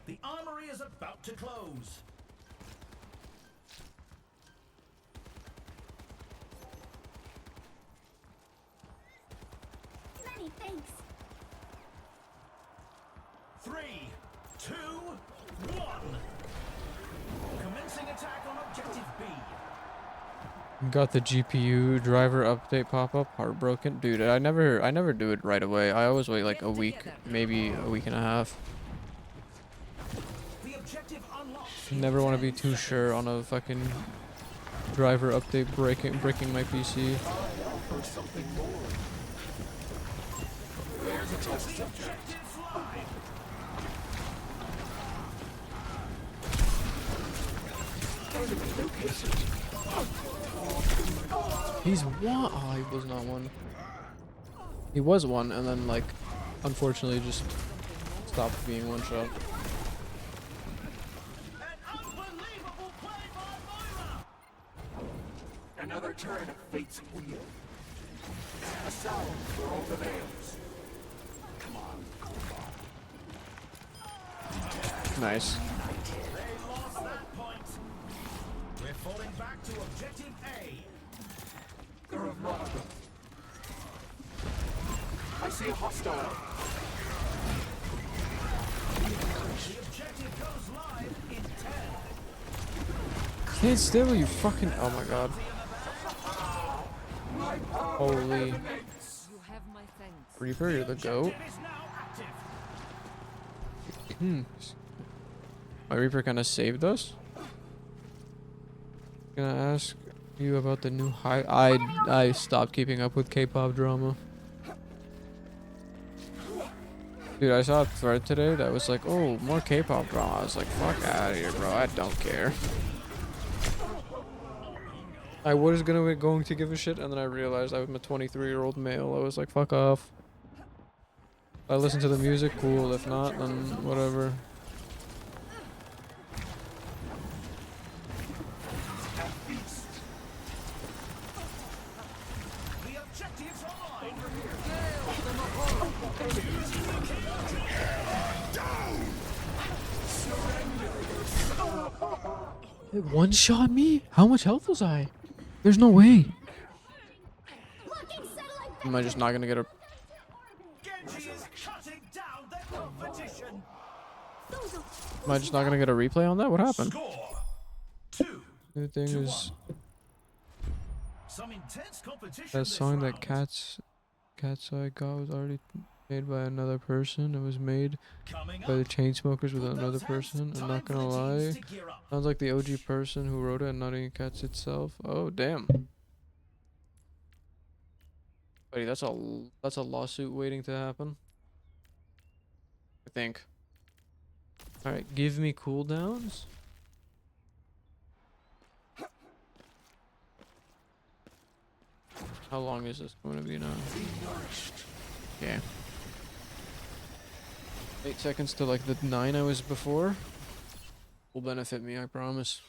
The armory is about to close. Many thanks. 3, 2, 1. Commencing attack on objective B. Got the GPU driver update pop up. Heartbroken, dude. I never do it right away. I always wait like a week, maybe a week and a half. The objective unlocks. Never want to be too sure on a fucking driver update breaking my PC. He's one. Oh, he was not one. He was one, and then like, unfortunately, just stopped being one shot. Another turn of fate's wheel. A sound for all the nails. Come on, Cobalt. Nice. They lost that point. We're falling back to objective A. There are more of them. I see a hostile. The objective goes live in 10. Stand still, you fucking. Oh my god. Holy. You have my thanks. Reaper, you're the goat. Objective is now active. My Reaper kind of saved us. Gonna ask you about the new I stopped keeping up with K-pop drama. Dude, I saw a thread today that was like, oh, more K-pop drama. I was like, fuck out of here, bro. I don't care. I was going to give a shit, and then I realized I'm a 23-year-old male. I was like, fuck off. If I listen to the music, cool. If not, then whatever. The objectives online. It one-shot me? How much health was I? There's no way. Am I just not gonna get a... Genji is cutting down the competition. Am I just not gonna get a replay on that? What happened? Score 2. The thing is, Some intense competition. that this song that round. Cat's Eye got was already made by another person. It was made Coming by the up, Chainsmokers with put another those hands person. I'm time not for gonna the lie. teams to gear up. Sounds like the OG person who wrote it and not even Cats itself. Oh, damn. Buddy, that's a lawsuit waiting to happen. I think. Alright, give me cooldowns. How long is this going to be now? Okay. 8 seconds to like the 9 I was before. Will benefit me, I promise.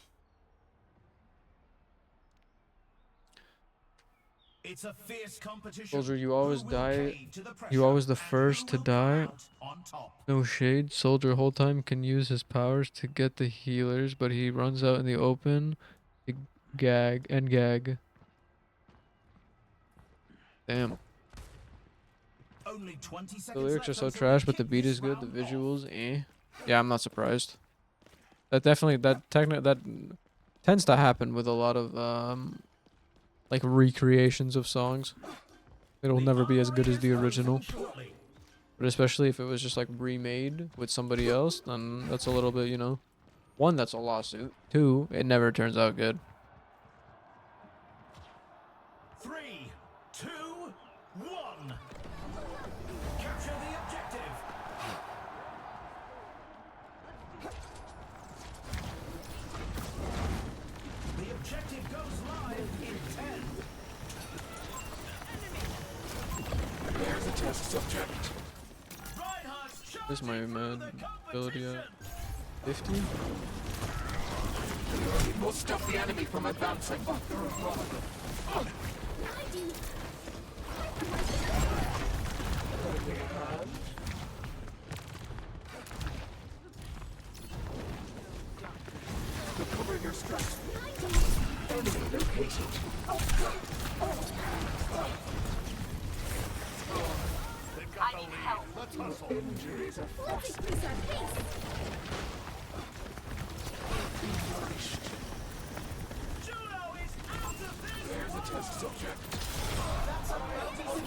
It's a fierce competition. Soldier, you always Who will die. cave to the You pressure always the and first who to will come die. out on top? No shade. Soldier whole time can use his powers to get the healers, but he runs out in the open to gag. Damn. Only 20 The seconds lyrics are left so until trash, we but the kick beat this is good. The round off. visuals, eh? Yeah, I'm not surprised. That tends to happen with a lot of like recreations of songs. It'll never be as good as the original. Shortly. But especially if it was just like remade with somebody else, then that's a little bit, you know. 1, that's a lawsuit. 2, it never turns out good. 3, 2, 1. Capture the objective. The objective goes live in 10. There's a test subject. Reinhardt's This is my charging through mad the ability. competition. 50? We'll stop the enemy from advancing. Recover your strength. Enemy located. They've got the lead. Let's hustle. Injuries are fast. Juno is out of this. There's a test subject.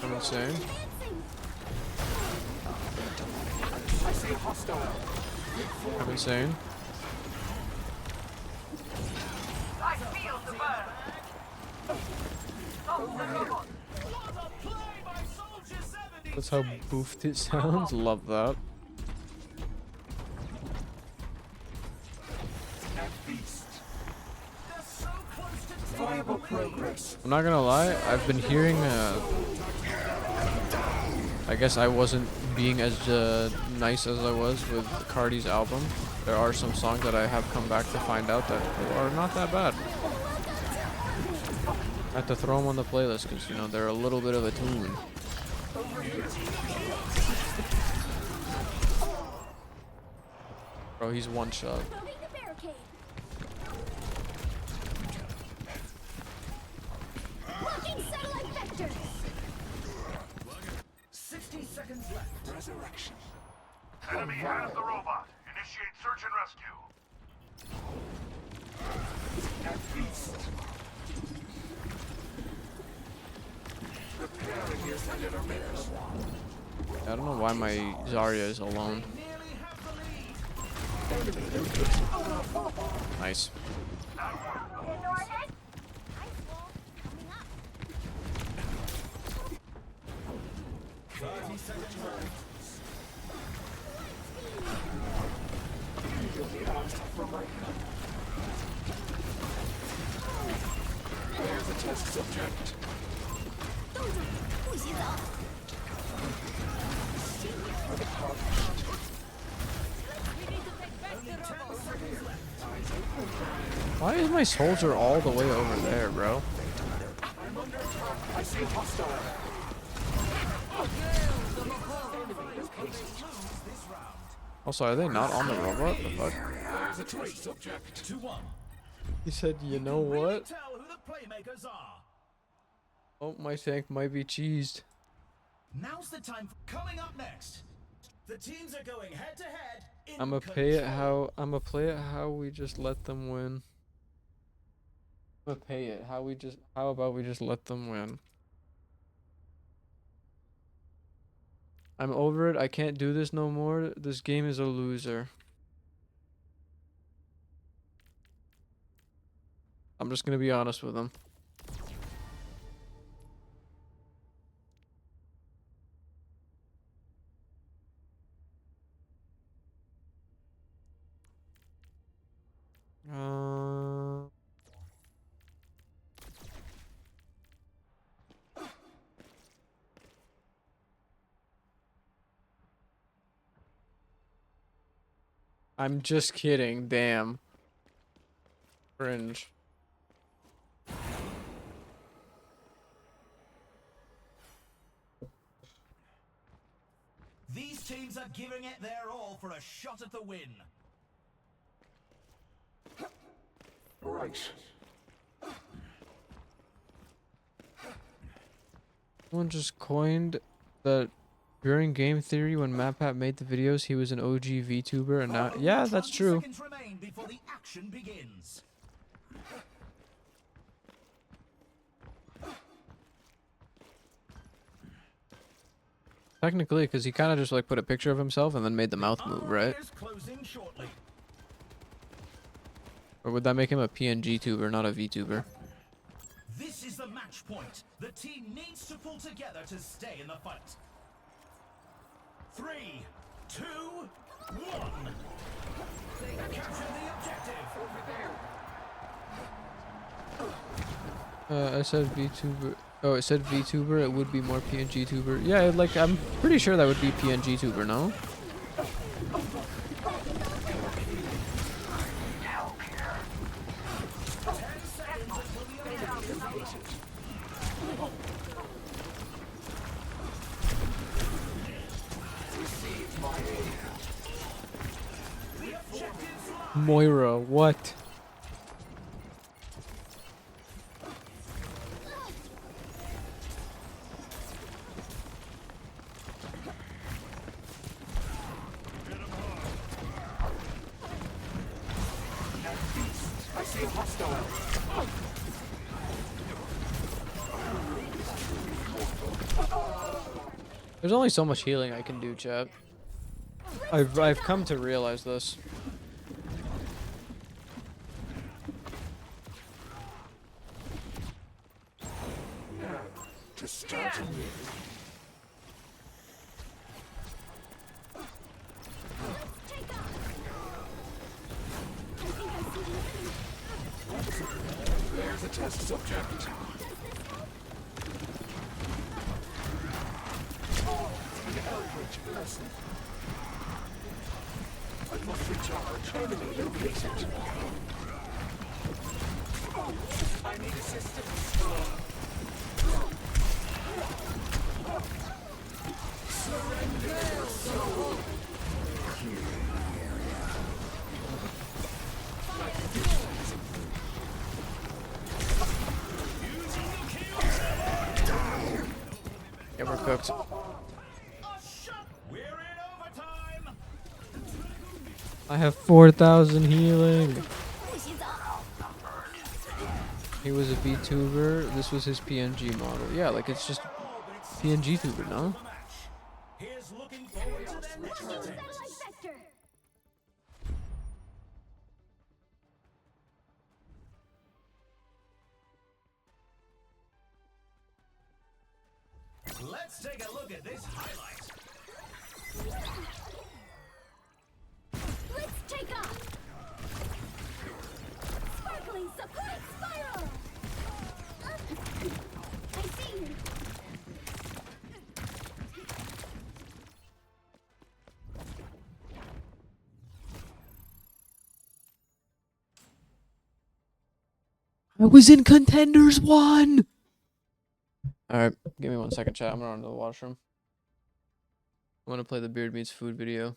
I'm insane. I see a hostile. I'm insane. I feel the burn. Stop the robot. What a play by Soldier 76. That's how boofed it sounds. Love that. At feast. They're so close to taking Viable progress. I'm not gonna lie, I've been hearing, I guess I wasn't being as nice as I was with Cardi's album. There are some songs that I have come back to find out that are not that bad. I have to throw them on the playlist because, you know, they're a little bit of a tune. Bro, he's one shot. Moving the barricade. Blocking satellite vectors. 60 seconds left. Resurrection. Enemy has the robot. Initiate search and rescue. At feast. Preparing your cellular mirrors. I don't know why my Zarya is alone. Nearly have the lead. Enemy located. Nice. Indoor ahead. Ice wall coming up. 30 seconds left. There's a test subject. 动住，不许走。 Why is my soldier all the way over there, bro? I see a hostile. Also, are they not on the robot? The fuck? There's a test subject. 2-1. He said, you know Really what? tell who the playmakers are. Oh, my tank might be cheesed. Now's the time. Coming up next, the teams are going head to head. I'ma play it how we just let them win. I'ma pay it how about we just let them win? I'm over it. I can't do this no more. This game is a loser. I'm just gonna be honest with them. I'm just kidding. Damn. Cringe. These teams are giving it their all for a shot at the win. Right. Someone just coined that during game theory when MatPat made the videos he was an OG VTuber and now yeah, that's 20 true. seconds remain before the action begins. Technically, because he kind of just like put a picture of himself and then made the mouth move, right? Is closing shortly. Or would that make him a PNG tuber, not a VTuber? This is the match point. The team needs to pull together to stay in the fight. 3, 2, 1. Capture the objective. I said VTuber. Oh, it said VTuber. It would be more PNG tuber. Yeah, like I'm pretty sure that would be PNG tuber, no? Moira, what? There's only so much healing I can do, chat. I've come to realize this. There's a test subject. An eldritch lesson. I must recharge. Enemy located. I need assistance. Surrender your soul. Yeah, we're cooked. We're in overtime. I have 4,000 healing. He was a VTuber. This was his PNG model. Yeah, like it's just PNG tuber, no? Here's looking forward to their next attempt. Let's take a look at this highlight. Let's take off! Sparkling surprise spiral! I see you! I was in Contenders 1! Alright, give me 1 second, chat. I'm gonna run to the washroom. I'm gonna play the Beard Meets Food video.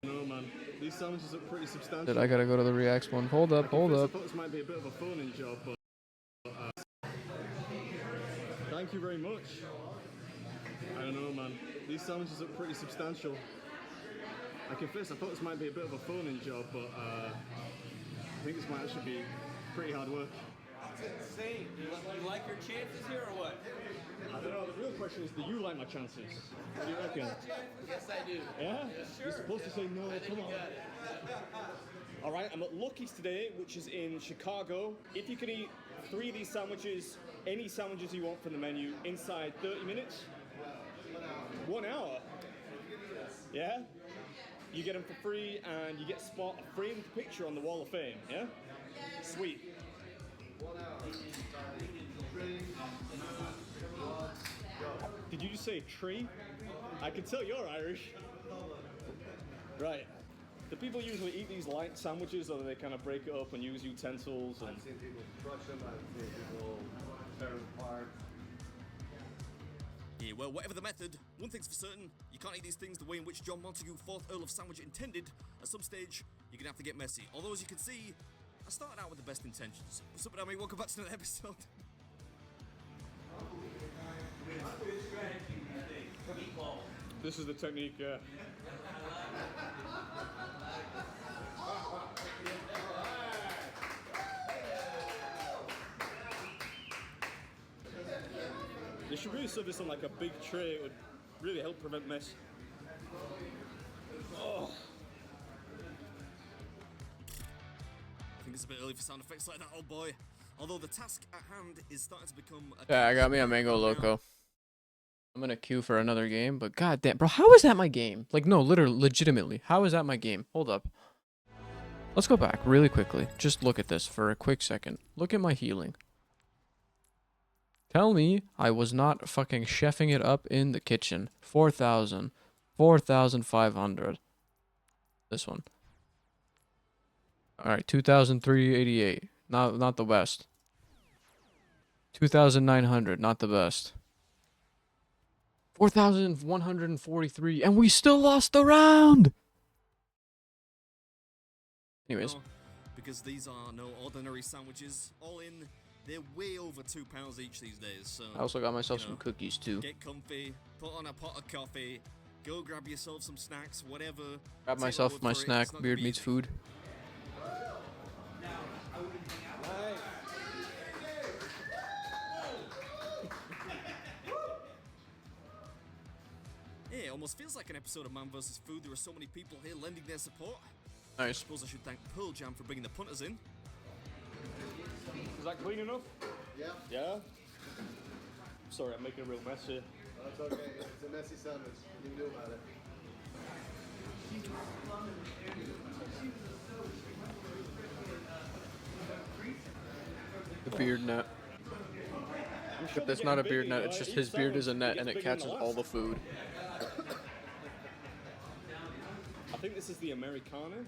No, man. These sandwiches are pretty substantial. Dude, I gotta go to the Reacts one. Hold up, hold I up. thought this might be a bit of a phoning job, but thank you very much. I don't know, man. These sandwiches are pretty substantial. I confess, I thought this might be a bit of a phoning job, but I think this might actually be pretty hard work. That's insane. You like your chances here or what? I don't know. The real question is, do you like my chances? What do you reckon? Yes, I do. Yeah? Sure. You're supposed to say no. Come on. All right, I'm at Lucky's today, which is in Chicago. If you can eat 3 of these sandwiches, any sandwiches you want from the menu, inside 30 minutes, 1 hour. Yeah? You get them for free, and you get spot a framed picture on the Wall of Fame. Yeah? Sweet. Did you just say tree? I can tell you're Irish. Right. Do people usually eat these light sandwiches, or do they kind of break it up and use utensils? And... I've seen people crush them, I've seen people tear them apart. Yeah, well, whatever the method, one thing's for certain, you can't eat these things the way in which John Montagu, 4th Earl of Sandwich, intended. At some stage, you're gonna have to get messy. Although, as you can see, I started out with the best intentions. What's up, Dami? Welcome back to another episode. This is the technique, yeah. They should really serve this on like a big tray. It would really help prevent mess. Oh. I think it's a bit early for sound effects like that, old boy. Although the task at hand is starting to become a... Yeah, I got me a Mango Loco. I'm gonna queue for another game, but goddamn, bro, how is that my game? Like, no, literally, legitimately, how is that my game? Hold up. Let's go back really quickly. Just look at this for a quick second. Look at my healing. Tell me I was not fucking chefing it up in the kitchen. 4,000. 4,500. This one. All right, 2,388. Not the best. 2,900. Not the best. 4,143, and we still lost the round. Anyways, because these are no ordinary sandwiches. All in, they're way over £2 each these days. So I also got myself some cookies too. Get comfy, put on a pot of coffee, go grab yourself some snacks, whatever. Grab myself my snack. Beard meets food. Yeah, it almost feels like an episode of Man vs. Food. There are so many people here lending their support. Nice. I suppose I should thank Pearl Jam for bringing the punters in. Is that clean enough? Yeah. Yeah? Sorry, I'm making a real mess here. That's okay. It's a messy sandwich. You can do about it. The beard net. Except it's not a beard net, it's just his beard is a net and it catches all the food. I think this is the Americana.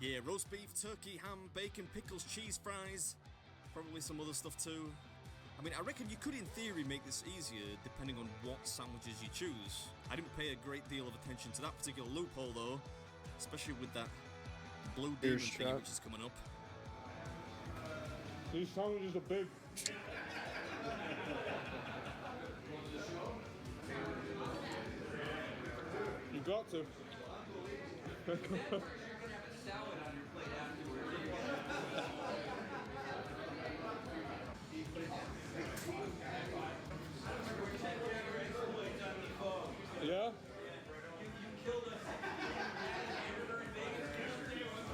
Yeah, roast beef, turkey, ham, bacon, pickles, cheese, fries. Probably some other stuff too. I mean, I reckon you could in theory make this easier depending on what sandwiches you choose. I didn't pay a great deal of attention to that particular loophole though, especially with that blue demon thing which is coming up. These sandwiches are big. You got to. Yeah?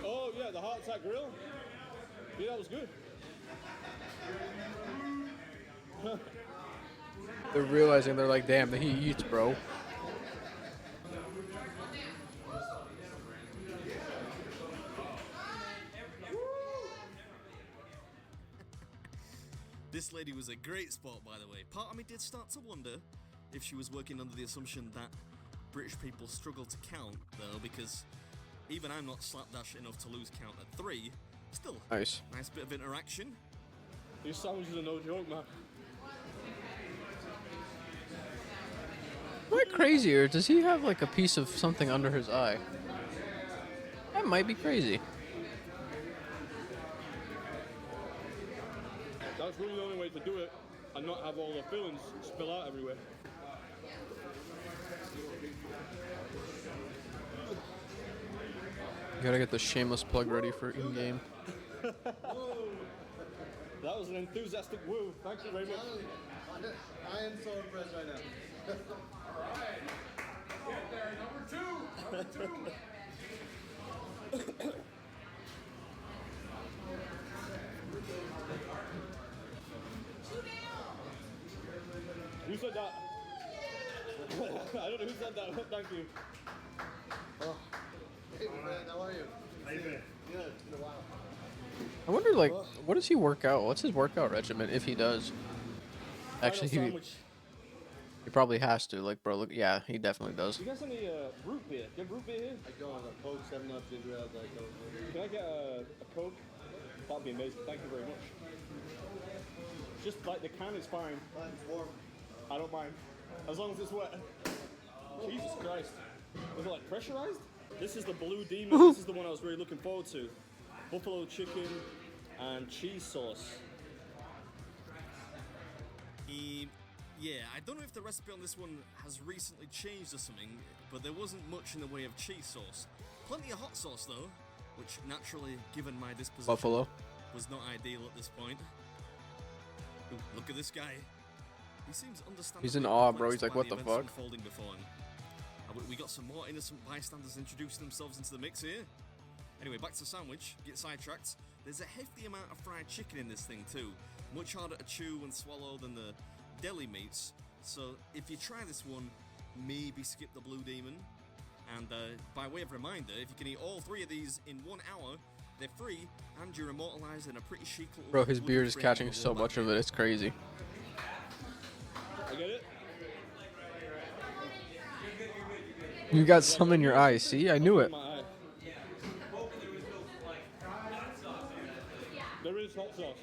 Oh yeah, the heart attack grill. Yeah, that was good. They're realizing, they're like, damn, he eats, bro. This lady was a great sport, by the way. Part of me did start to wonder if she was working under the assumption that British people struggle to count, though, because even I'm not slapdash enough to lose count at 3. Still, nice bit of interaction. These sandwiches are no joke, man. Am I crazy, or does he have like a piece of something under his eye? That might be crazy. That's really the only way to do it and not have all the fillings spill out everywhere. You gotta get the shameless plug ready for in-game. That was an enthusiastic woo. Thank you very much. I am so impressed right now. Alright. Get there, number two. Who said that? I don't know who said that. Thank you. Oh. Hey, man, how are you? How you been? Good. It's been a while. I wonder, like, what does he work out? What's his workout regimen, if he does? Actually, he probably has to. Like, bro, look, yeah, he definitely does. You guys any root beer? Get root beer here? I don't have a Coke, 7-Up, ginger ale, Diet Coke. Can I get a Coke? That'd be amazing. Thank you very much. Just like the can is fine. It's warm. I don't mind. As long as it's wet. Jesus Christ. Was it like pressurized? This is the Blue Demon. This is the one I was really looking forward to. Buffalo chicken and cheese sauce. Yeah, I don't know if the recipe on this one has recently changed or something, but there wasn't much in the way of cheese sauce. Plenty of hot sauce though, which naturally, given my disposition, Buffalo was not ideal at this point. Ooh, look at this guy. He seems understandably He's in awe, bro. perplexed He's like, by what the the events fuck? unfolding before him. We got some more innocent bystanders introducing themselves into the mix here. Anyway, back to the sandwich. Get sidetracked. There's a hefty amount of fried chicken in this thing too. Much harder to chew and swallow than the deli meats. So if you try this one, maybe skip the Blue Demon. And by way of reminder, if you can eat all 3 of these in 1 hour, they're free and you're immortalized in a pretty chic little... Bro, his beard is catching so much of it. It's crazy. I get it? You got some in your eye. See, I knew it. My eye. There is hot sauce.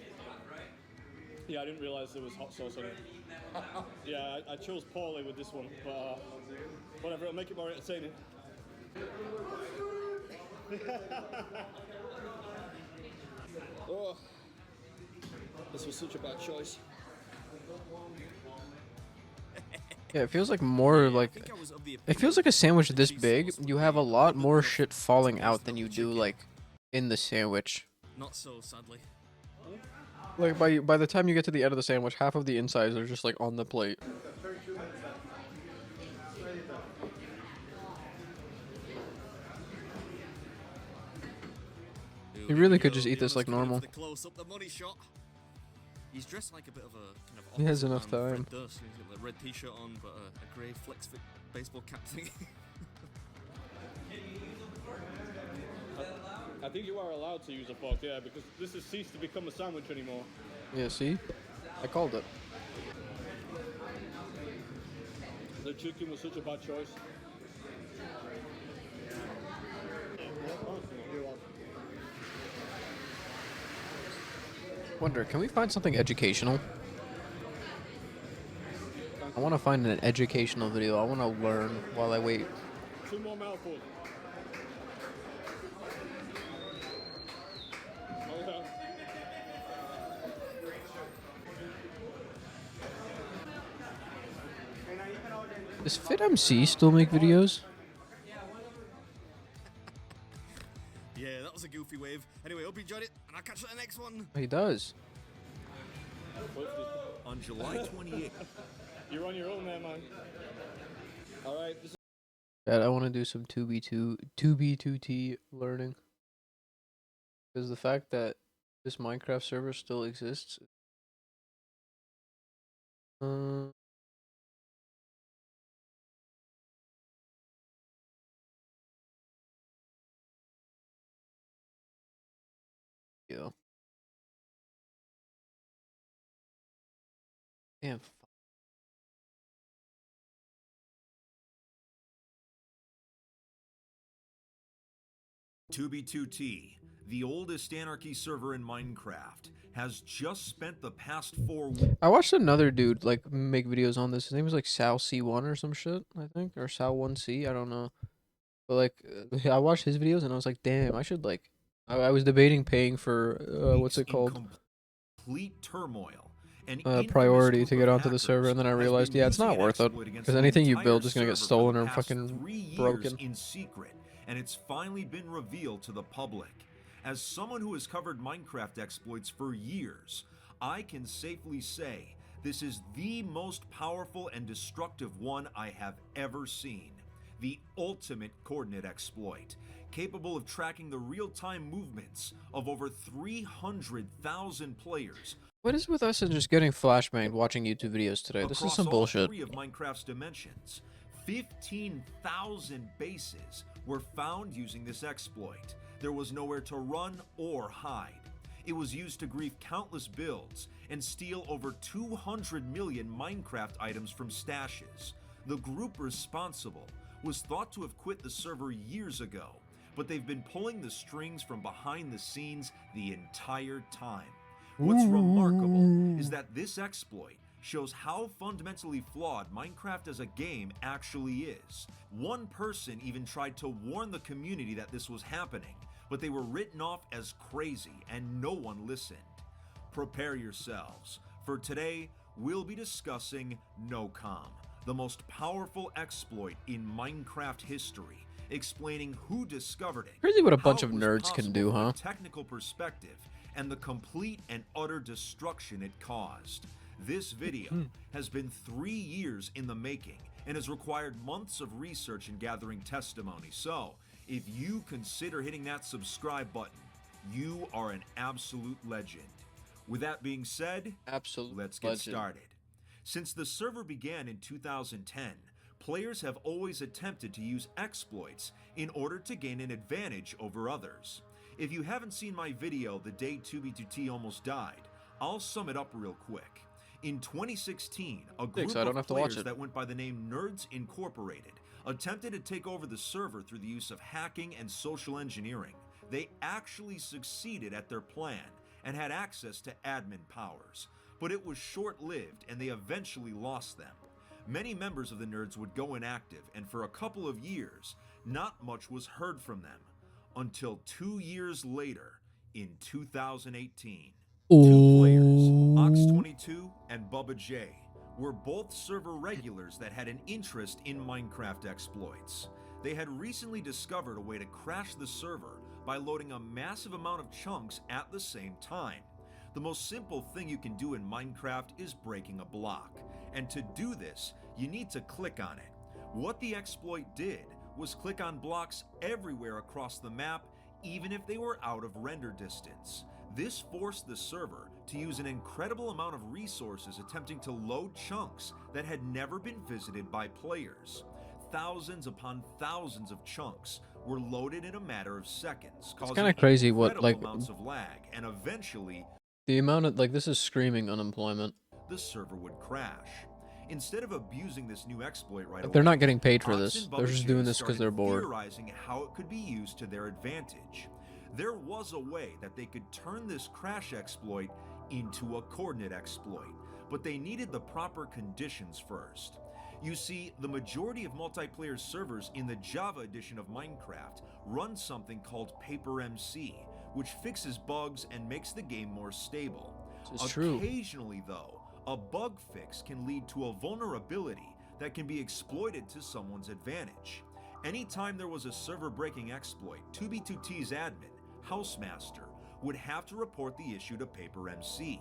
Yeah, I didn't realize there was hot sauce on it. Yeah, I chose poorly with this one, but whatever, it'll make it more entertaining. Oh, this was such a bad choice. Yeah, it feels like more like it feels like a sandwich this big. You have a lot more shit falling out than you do like in the sandwich. Not so, sadly. Like by the time you get to the end of the sandwich, half of the insides are just like on the plate. You really could just eat this like normal. The money shot. He's dressed like a bit of a kind of. He has enough time. Fred Durst. He's got a red t-shirt on, but a grey flex fit baseball cap thing. I think you are allowed to use a fork, yeah, because this has ceased to become a sandwich anymore. Yeah, see? I called it. The chicken was such a bad choice. Wonder, can we find something educational? I want to find an educational video. I want to learn while I wait. 2 more mouthfuls. Okay. Does FitMC still make videos? Yeah, that was a goofy wave. Anyway, hope you enjoyed it, and I'll catch you in the next one. He does. On July 28th. You're on your own there, man. Alright. Dad, I want to do some 2B2T learning. Because the fact that this Minecraft server still exists. Yeah. Damn. 2B2T, the oldest anarchy server in Minecraft, has just spent the past 4 weeks. I watched another dude like make videos on this. His name was like Sal C1 or some shit, I think, or Sal1C. I don't know. But like, I watched his videos and I was like, damn, I should like. I was debating paying for what's it called? Complete turmoil. Priority to get onto the server, and then I realized, yeah, it's not worth it because anything you build is gonna get stolen or fucking broken. In secret, and it's finally been revealed to the public. As someone who has covered Minecraft exploits for years, I can safely say this is the most powerful and destructive one I have ever seen. The ultimate coordinate exploit, capable of tracking the real-time movements of over 300,000 players. What is with us and just getting flashbanged watching YouTube videos today? This is some bullshit. Across all 3 of Minecraft's dimensions, 15,000 bases were found using this exploit. There was nowhere to run or hide. It was used to grief countless builds and steal over 200 million Minecraft items from stashes. The group responsible was thought to have quit the server years ago, but they've been pulling the strings from behind the scenes the entire time. What's remarkable is that this exploit shows how fundamentally flawed Minecraft as a game actually is. One person even tried to warn the community that this was happening, but they were written off as crazy and no one listened. Prepare yourselves, for today we'll be discussing Noxxusss, the most powerful exploit in Minecraft history, explaining who discovered it, Crazy what a bunch how of it was nerds can do, possible from huh? a technical perspective, and the complete and utter destruction it caused. This video has been 3 years in the making and has required months of research and gathering testimony. So, if you consider hitting that subscribe button, you are an absolute legend. With that being said, let's get started. Since the server began in 2010, players have always attempted to use exploits in order to gain an advantage over others. If you haven't seen my video the day 2B2T almost died, I'll sum it up real quick. In 2016, a Thanks, group I don't of have to watch players it. that went by the name Nerds Incorporated attempted to take over the server through the use of hacking and social engineering. They actually succeeded at their plan and had access to admin powers, but it was short-lived and they eventually lost them. Many members of the Nerds would go inactive, and for a couple of years, not much was heard from them, until 2 years later, in 2018. Two players, Ox22 and Bubba J, were both server regulars that had an interest in Minecraft exploits. They had recently discovered a way to crash the server by loading a massive amount of chunks at the same time. The most simple thing you can do in Minecraft is breaking a block, and to do this, you need to click on it. What the exploit did was click on blocks everywhere across the map, even if they were out of render distance. This forced the server to use an incredible amount of resources attempting to load chunks that had never been visited by players. Thousands upon thousands of chunks were loaded in a matter of seconds, causing kind of crazy what, incredible like, amounts of lag, and eventually the amount of, like, this is screaming unemployment. the server would crash. Instead of abusing this new exploit right away, They're not getting paid for Ox this. and They're Bubba just J doing this because started they're bored. theorizing how it could be used to their advantage. There was a way that they could turn this crash exploit into a coordinate exploit, but they needed the proper conditions first. You see, the majority of multiplayer servers in the Java edition of Minecraft run something called PaperMC, which fixes bugs and makes the game more stable. This is true. Occasionally, though, a bug fix can lead to a vulnerability that can be exploited to someone's advantage. Anytime there was a server-breaking exploit, 2B2T's admin, Housemaster, would have to report the issue to PaperMC.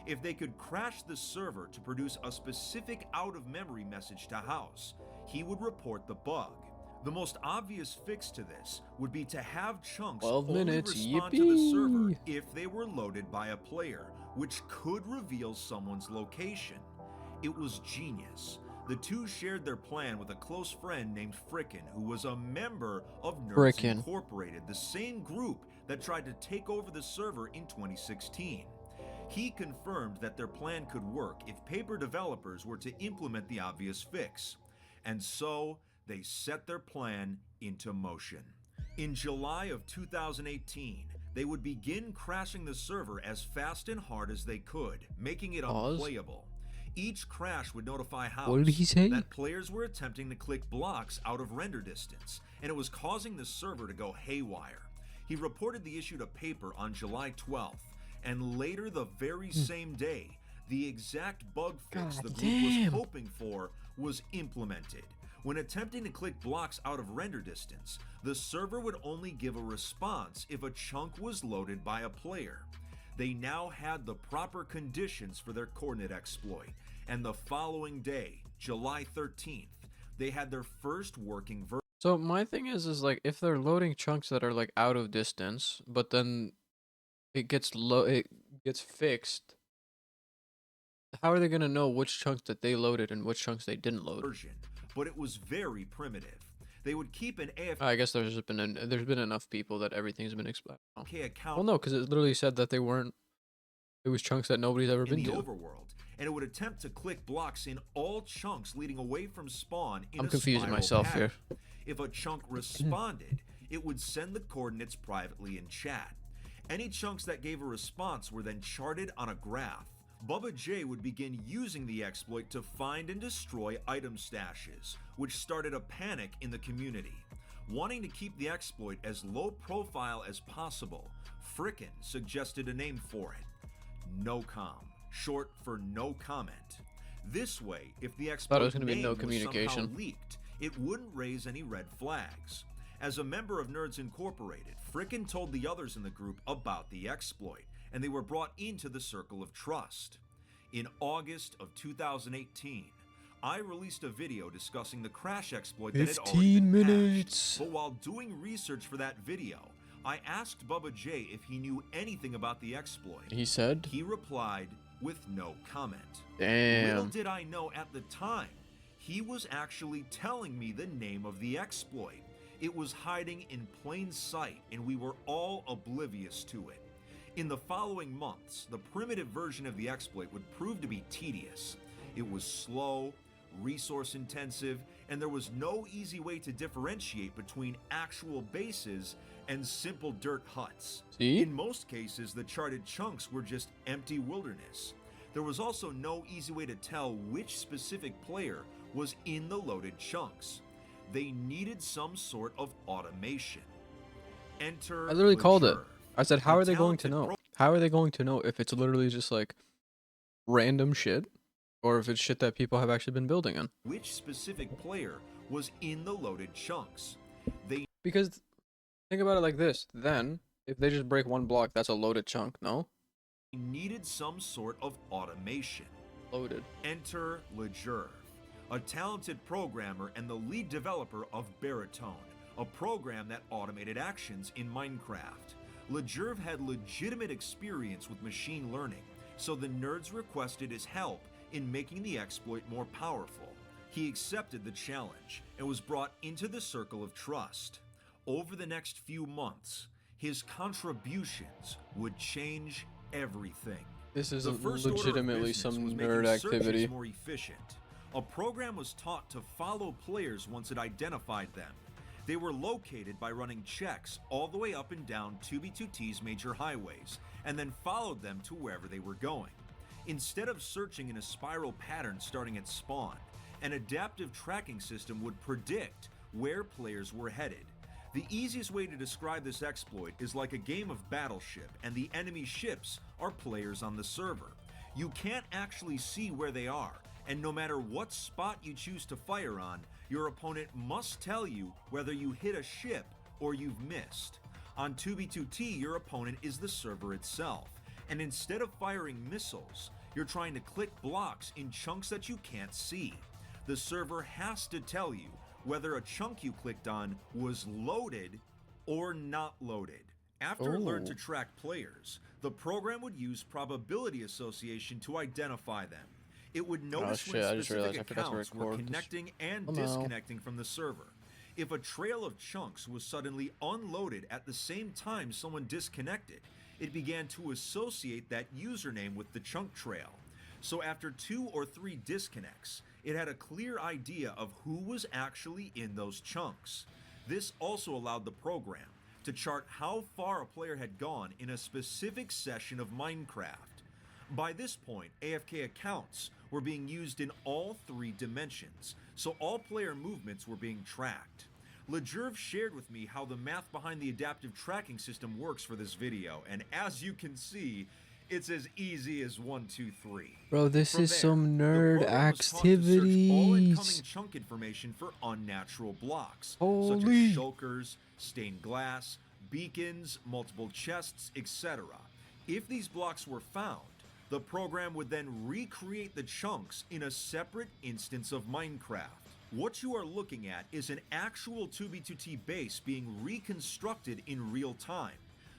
If they could crash the server to produce a specific out-of-memory message to House, he would report the bug. The most obvious fix to this would be to have chunks 12 only minutes, respond to the server yippee. if they were loaded by a player, which could reveal someone's location. It was genius. The two shared their plan with a close friend named Frickin, who was a member of Nerds Frickin. Incorporated, the same group that tried to take over the server in 2016. He confirmed that their plan could work if paper developers were to implement the obvious fix. And so, they set their plan into motion. In July of 2018, they would begin crashing the server as fast and hard as they could, making it Pause. unplayable. Each crash would notify House What did he say? that players were attempting to click blocks out of render distance, and it was causing the server to go haywire. He reported the issue to Paper on July 12th, and later the very same day, the exact bug fix God the group damn. was hoping for was implemented. When attempting to click blocks out of render distance, the server would only give a response if a chunk was loaded by a player. They now had the proper conditions for their coordinate exploit, and the following day, July 13th, they had their first working version. So my thing is like, if they're loading chunks that are like out of distance, but then it gets fixed, how are they gonna know which chunks that they loaded and which chunks they didn't load? But it was very primitive. They would keep an AFK I guess there's been enough people that everything's been explained. account Well, no, because it literally said that they weren't. It was chunks that nobody's ever in been the to. overworld, and it would attempt to click blocks in all chunks leading away from spawn in I'm a confusing spiral myself pattern. here. If a chunk responded, it would send the coordinates privately in chat. Any chunks that gave a response were then charted on a graph. Bubba J would begin using the exploit to find and destroy item stashes, which started a panic in the community. Wanting to keep the exploit as low profile as possible, Frickin suggested a name for it: NoCom, short for no comment. This way, if the Thought it exploit was gonna be name no was communication. somehow leaked, it wouldn't raise any red flags. As a member of Nerds Incorporated, Frickin told the others in the group about the exploit, and they were brought into the circle of trust. In August of 2018, I released a video discussing the crash exploit that had already 15 been minutes. patched. But while doing research for that video, I asked Bubba J if he knew anything about the exploit. He said? He replied with no comment. Damn. Little did I know at the time, he was actually telling me the name of the exploit. It was hiding in plain sight, and we were all oblivious to it. In the following months, the primitive version of the exploit would prove to be tedious. It was slow, resource intensive, and there was no easy way to differentiate between actual bases and simple dirt huts. See? In most cases, the charted chunks were just empty wilderness. There was also no easy way to tell which specific player was in the loaded chunks. They needed some sort of automation. Enter I literally called it. Leger, I said, how a are they going to talented know? How are they going to know if it's literally just like random shit or if it's shit that people have actually been building in? which specific player was in the loaded chunks. They Because think about it like this. Then, if they just break one block, that's a loaded chunk, no? needed some sort of automation. Loaded. Enter Leger, a talented programmer and the lead developer of Baritone, a program that automated actions in Minecraft. Leger had legitimate experience with machine learning, so the nerds requested his help in making the exploit more powerful. He accepted the challenge and was brought into the circle of trust. Over the next few months, his contributions would change everything. This is The first order of legitimately business some was making nerd searches activity. more efficient. A program was taught to follow players once it identified them. They were located by running checks all the way up and down 2B2T's major highways, and then followed them to wherever they were going. Instead of searching in a spiral pattern starting at spawn, an adaptive tracking system would predict where players were headed. The easiest way to describe this exploit is like a game of Battleship, and the enemy ships are players on the server. You can't actually see where they are, and no matter what spot you choose to fire on, your opponent must tell you whether you hit a ship or you've missed. On 2B2T, your opponent is the server itself, and instead of firing missiles, you're trying to click blocks in chunks that you can't see. The server has to tell you whether a chunk you clicked on was loaded or not loaded. After it learned to track players, the program would use probability association to identify them. It would notice shit, I when just realized I specific forgot to accounts were record this. connecting and Oh, no. disconnecting from the server. If a trail of chunks was suddenly unloaded at the same time someone disconnected, it began to associate that username with the chunk trail. So after 2 or 3 disconnects, it had a clear idea of who was actually in those chunks. This also allowed the program to chart how far a player had gone in a specific session of Minecraft. By this point, AFK accounts were being used in all 3 dimensions, so all player movements were being tracked. Legerv shared with me how the math behind the adaptive tracking system works for this video, and as you can see, it's as easy as 1, 2, 3. Bro, this From is there, some the nerd program was taught to search all incoming activities. chunk information for unnatural blocks, such Holy. as shulkers, stained glass, beacons, multiple chests, etc. If these blocks were found, the program would then recreate the chunks in a separate instance of Minecraft. What you are looking at is an actual 2B2T base being reconstructed in real time.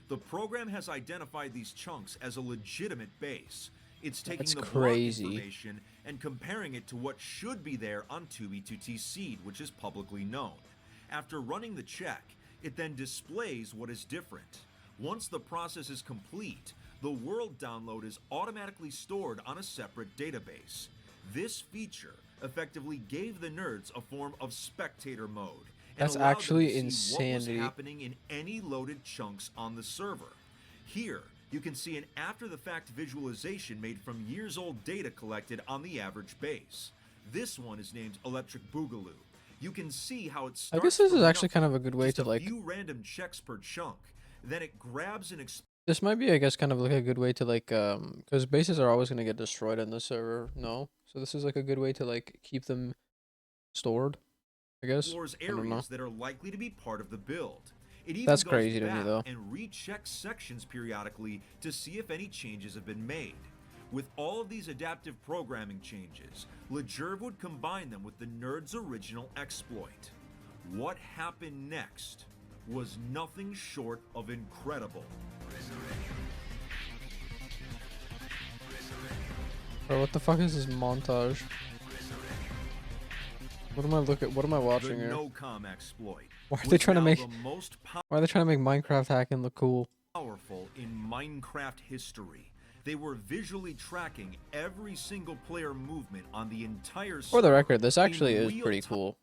The program has identified these chunks as a legitimate base. It's taking That's the block crazy. information and comparing it to what should be there on 2B2T Seed, which is publicly known. After running the check, it then displays what is different. Once the process is complete, the world download is automatically stored on a separate database. This feature effectively gave the nerds a form of spectator mode. And That's allowed them actually to see what insanity. was happening in any loaded chunks on the server. Here, you can see an after-the-fact visualization made from years-old data collected on the average base. This one is named Electric Boogaloo. You can see how it I starts guess this from is actually nothing, kind of a good way just to a like. few random checks per chunk. Then it grabs and This might be, I guess, kind of like a good way to like, because bases are always gonna get destroyed on the server. No, so this is like a good way to like keep them stored, I guess. explores I don't know. areas that are likely to be part of the build. It even That's goes crazy to me, back though. and rechecks sections periodically to see if any changes have been made. With all of these adaptive programming changes, Legerv would combine them with the nerd's original exploit. What happened next was nothing short of incredible. Bro, what the fuck is this montage? What am I looking? What am I The watching here? NoCom exploit. Why are they was trying to now make? the most Why are they trying to make Minecraft hacking look cool? powerful in Minecraft history. They were visually tracking every single player movement on the entire For the server record, this actually in is real pretty cool.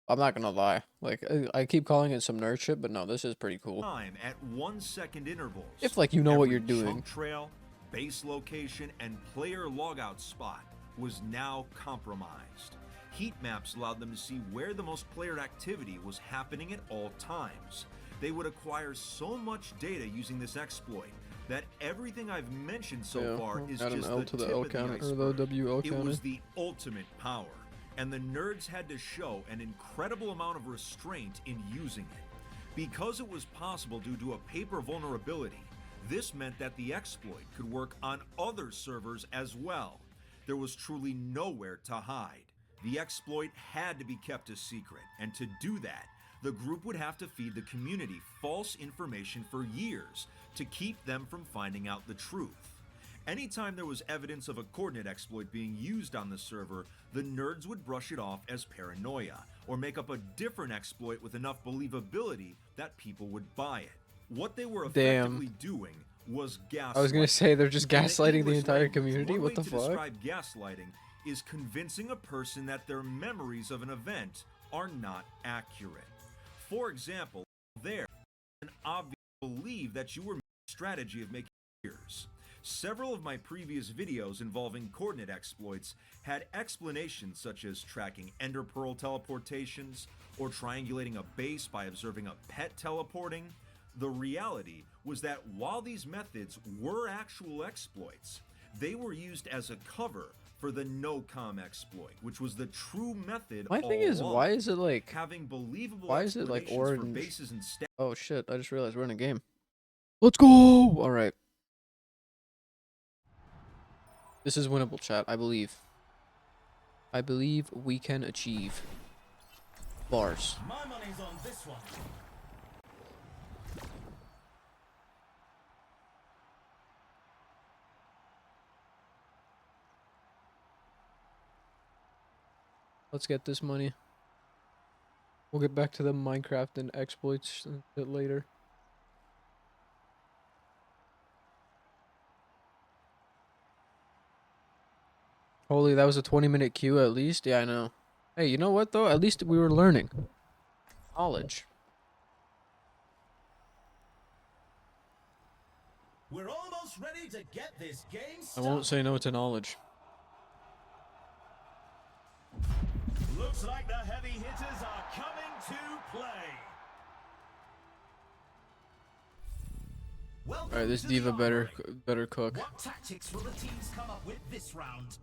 I'm not gonna lie. Like, I keep calling it some nerd shit, but no, this is pretty cool. time at 1 second intervals. If, like, you know what Every you're doing. chunk trail, base location, and player logout spot was now compromised. Heat maps allowed them to see where the most player activity was happening at all times. They would acquire so much data using this exploit that everything I've mentioned so far is add an just L the to the tip L of the counter, or iceberg. the WL It counter. was the ultimate power, and the nerds had to show an incredible amount of restraint in using it. Because it was possible due to a paper vulnerability, this meant that the exploit could work on other servers as well. There was truly nowhere to hide. The exploit had to be kept a secret, and to do that, the group would have to feed the community false information for years to keep them from finding out the truth. Anytime there was evidence of a coordinate exploit being used on the server, the nerds would brush it off as paranoia, or make up a different exploit with enough believability that people would buy it. What they were effectively doing was gaslighting. I was gonna say they're just In the gaslighting the English entire language, community. one What way the to fuck? describe gaslighting is convincing a person that their memories of an event are not accurate. For example, there an obvious belief that you were making a strategy of making years. Several of my previous videos involving coordinate exploits had explanations such as tracking ender pearl teleportations or triangulating a base by observing a pet teleporting. The reality was that while these methods were actual exploits, they were used as a cover for the no-com exploit, which was the true method. My thing is, why is it like, having believable why is it like explanations for orange? bases and stats? Oh shit, I just realized we're in a game. Let's go! Alright. This is winnable, chat, I believe. I believe we can achieve. Bars. My money's on this one. Let's get this money. We'll get back to the Minecraft and exploits a bit later. Holy, that was a 20-minute queue at least? Yeah, I know. Hey, you know what though? At least we were learning. Knowledge. We're almost ready to get this game I started. won't say no to knowledge. Looks like the heavy hitters are coming to play. Welcome Alright, this to the diva better armory. cook. What tactics will the teams come up with this round?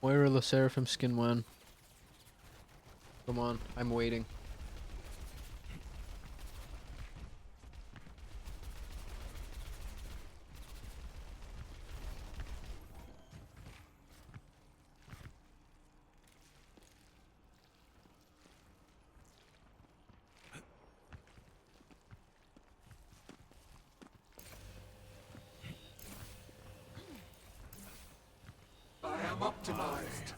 Moira the Seraphim skin when? Come on, I'm waiting. Optimized.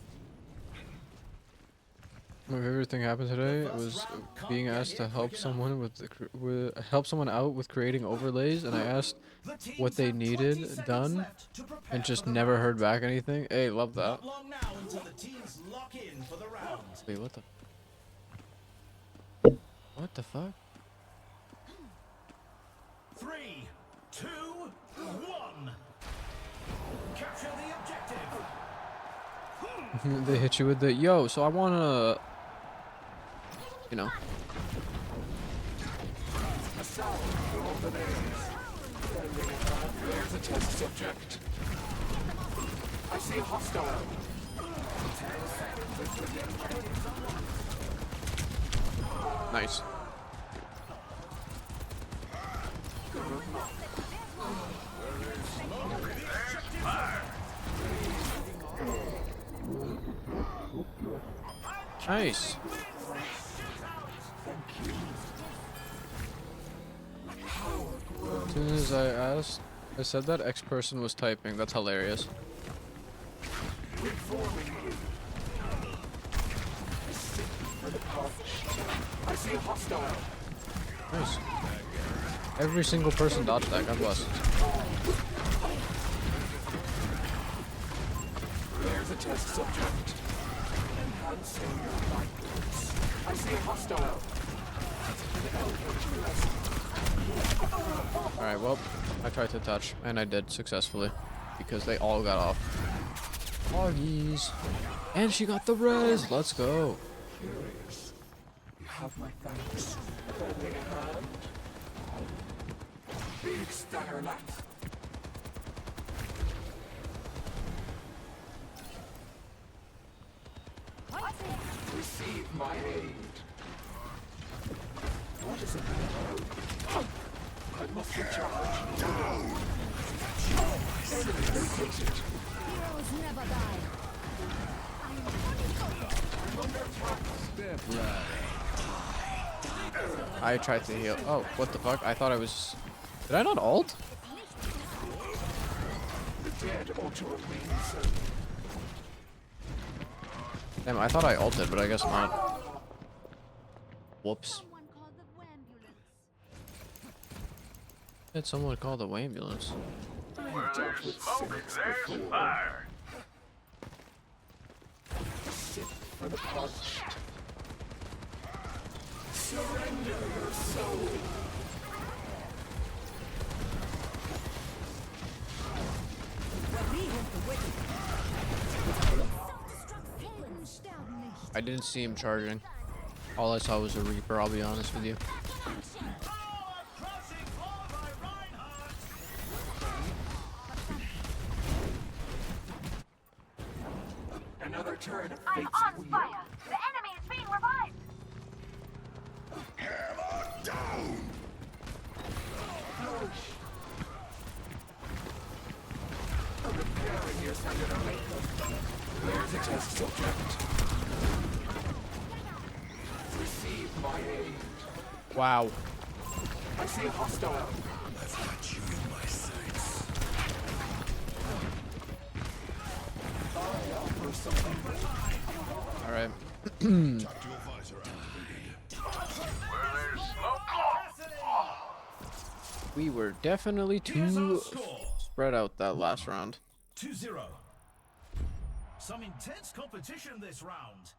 My favorite thing happened today was being asked to help someone help someone out with creating overlays, and I asked what they needed done, and just never heard back anything. Hey, love that. Not long now until the teams lock in for the round. Wait, what the? What the fuck? 3, 2, 1. Capture the objective. They hit you with the yo. So I wanna, you know. There's a test subject. I see a hostile. Nice. Nice. As soon as I asked I said that X person was typing. That's hilarious. I see a hostile. Nice. Every single person dodged that. God bless. There's a test subject. Enhancing your light boots. I see a hostile. Alright, well, I tried to touch, and I did successfully. Because they all got off. Hoggies. And she got the res! Let's go. Curious. You have my thanks. Holding a hand. Big Staggerlat. Receive my aid. What is it now? I must recharge. Down. Enemy located. Heroes never die. I tried to heal. Oh, what the fuck? I thought I was... Did I not ult? The dead ought to remain so. Damn, I thought I ulted, but I guess not. Whoops. Did someone call the ambulance? Where there's smoke, there's fire. Sit for the parched. Surrender your soul. I didn't see him charging. All I saw was a Reaper, I'll be honest with you. Another turn of I'm fate's on wheel. fire. The enemy is being revived. Hammer down. Flourish. I'm repairing your secondary. There's a test subject. Receive my aid. Wow. I see a hostile. I've got you in my sights. I offer something. Alright. Tactical visor We were definitely too spread out that last round. 2-0. Some intense competition this round.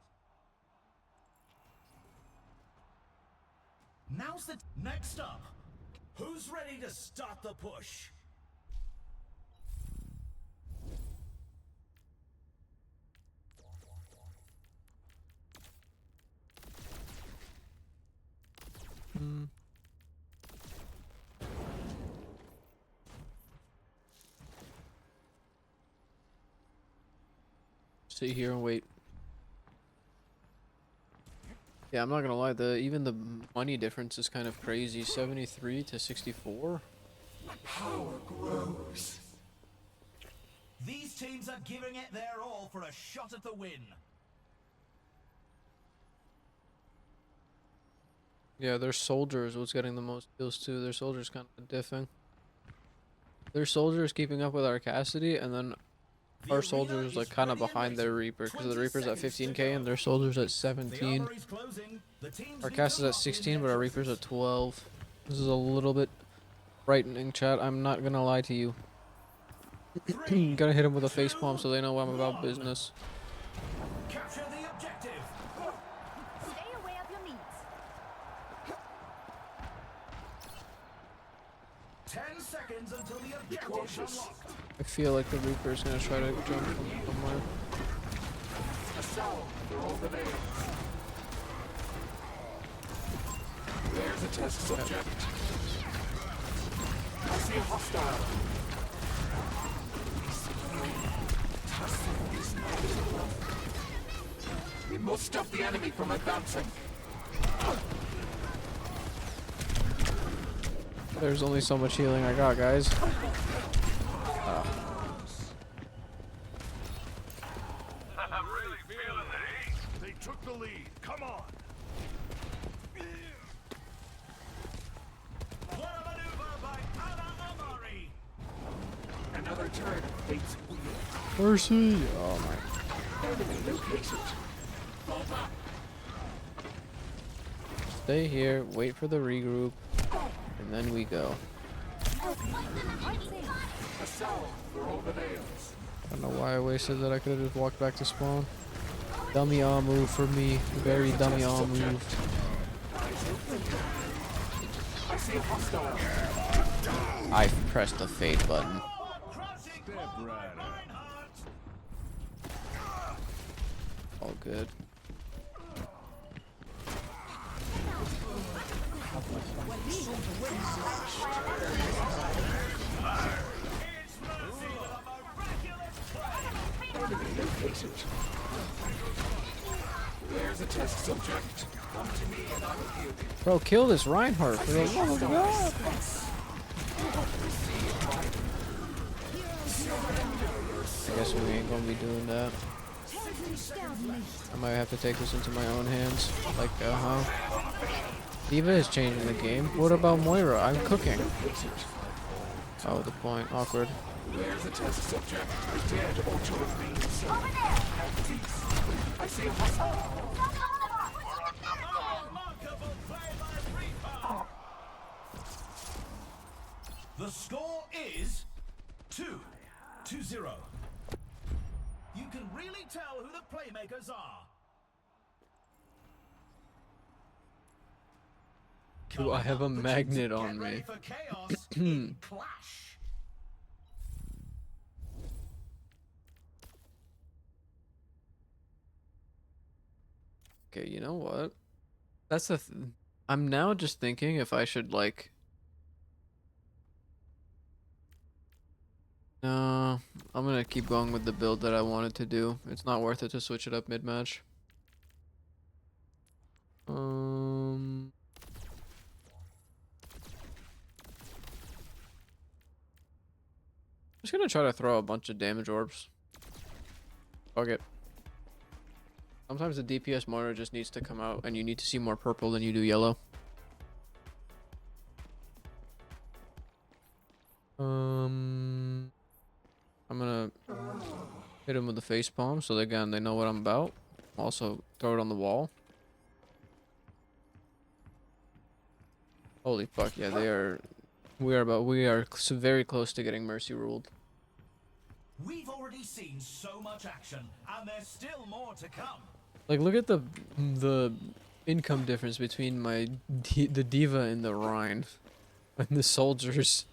Now's the next up. Who's ready to start the push? Sit here and wait. Yeah, I'm not gonna lie, even the money difference is kind of crazy. 73 to 64. Power grows. These teams are giving it their all for a shot at the win. Yeah, their soldiers was getting the most kills too. Their soldiers kind of diffing. Their soldiers keeping up with our Cassidy, and then our soldiers like kind of behind their Reaper, because the Reaper's at 15k and their soldiers at 17. Our cast is at 16, but our Reaper's at 12. This is a little bit frightening, chat. I'm not gonna lie to you. Gotta hit him with a facepalm so they know I'm about business. Capture the objective. Stay aware of your needs. 10 seconds until the objective's unlocked. I feel like the Reaper's gonna try to jump from somewhere. A sound for all the names. There's a test subject. I see a hostile. We must stop the enemy from advancing. There's only so much healing I got, guys. I'm really feeling the heat. They took the lead. Come on. What a maneuver by Ana Amari. turn of fate's wheel. Mercy! Oh my. Enemy located. Stay here, wait for the regroup, and then we go. A salve for all the nails. I don't know why I wasted that. I could have just walked back to spawn. Dummy all move for me. Very dummy all move. I see a hostile. I pressed the fade button. All good. Enemy located. There's a test subject. Come to me and I will heal you. Bro, kill this Reinhardt for the love of God. I guess we ain't gonna be doing that. I might have to take this into my own hands. Like, Diva is changing the game. What about Moira? I'm cooking. Oh, the point. Awkward. There's a test subject. Dead or to remain so. Have peace. I see a hostile. The score is 2-0. You can really tell who the playmakers are. Do I have a magnet on Get ready me? for chaos in Clash. Okay, you know what? That's the I'm now just thinking if I should, like... No, I'm gonna keep going with the build that I wanted to do. It's not worth it to switch it up mid-match. Just gonna try to throw a bunch of damage orbs. Fuck it. Sometimes the DPS motor just needs to come out and you need to see more purple than you do yellow. I'm gonna hit him with the face palm so again they know what I'm about. Also throw it on the wall. Holy fuck, yeah, we are very close to getting Mercy ruled. We've already seen so much action, and there's still more to come. Like, look at the income difference between the Diva and the Rhine and the soldiers.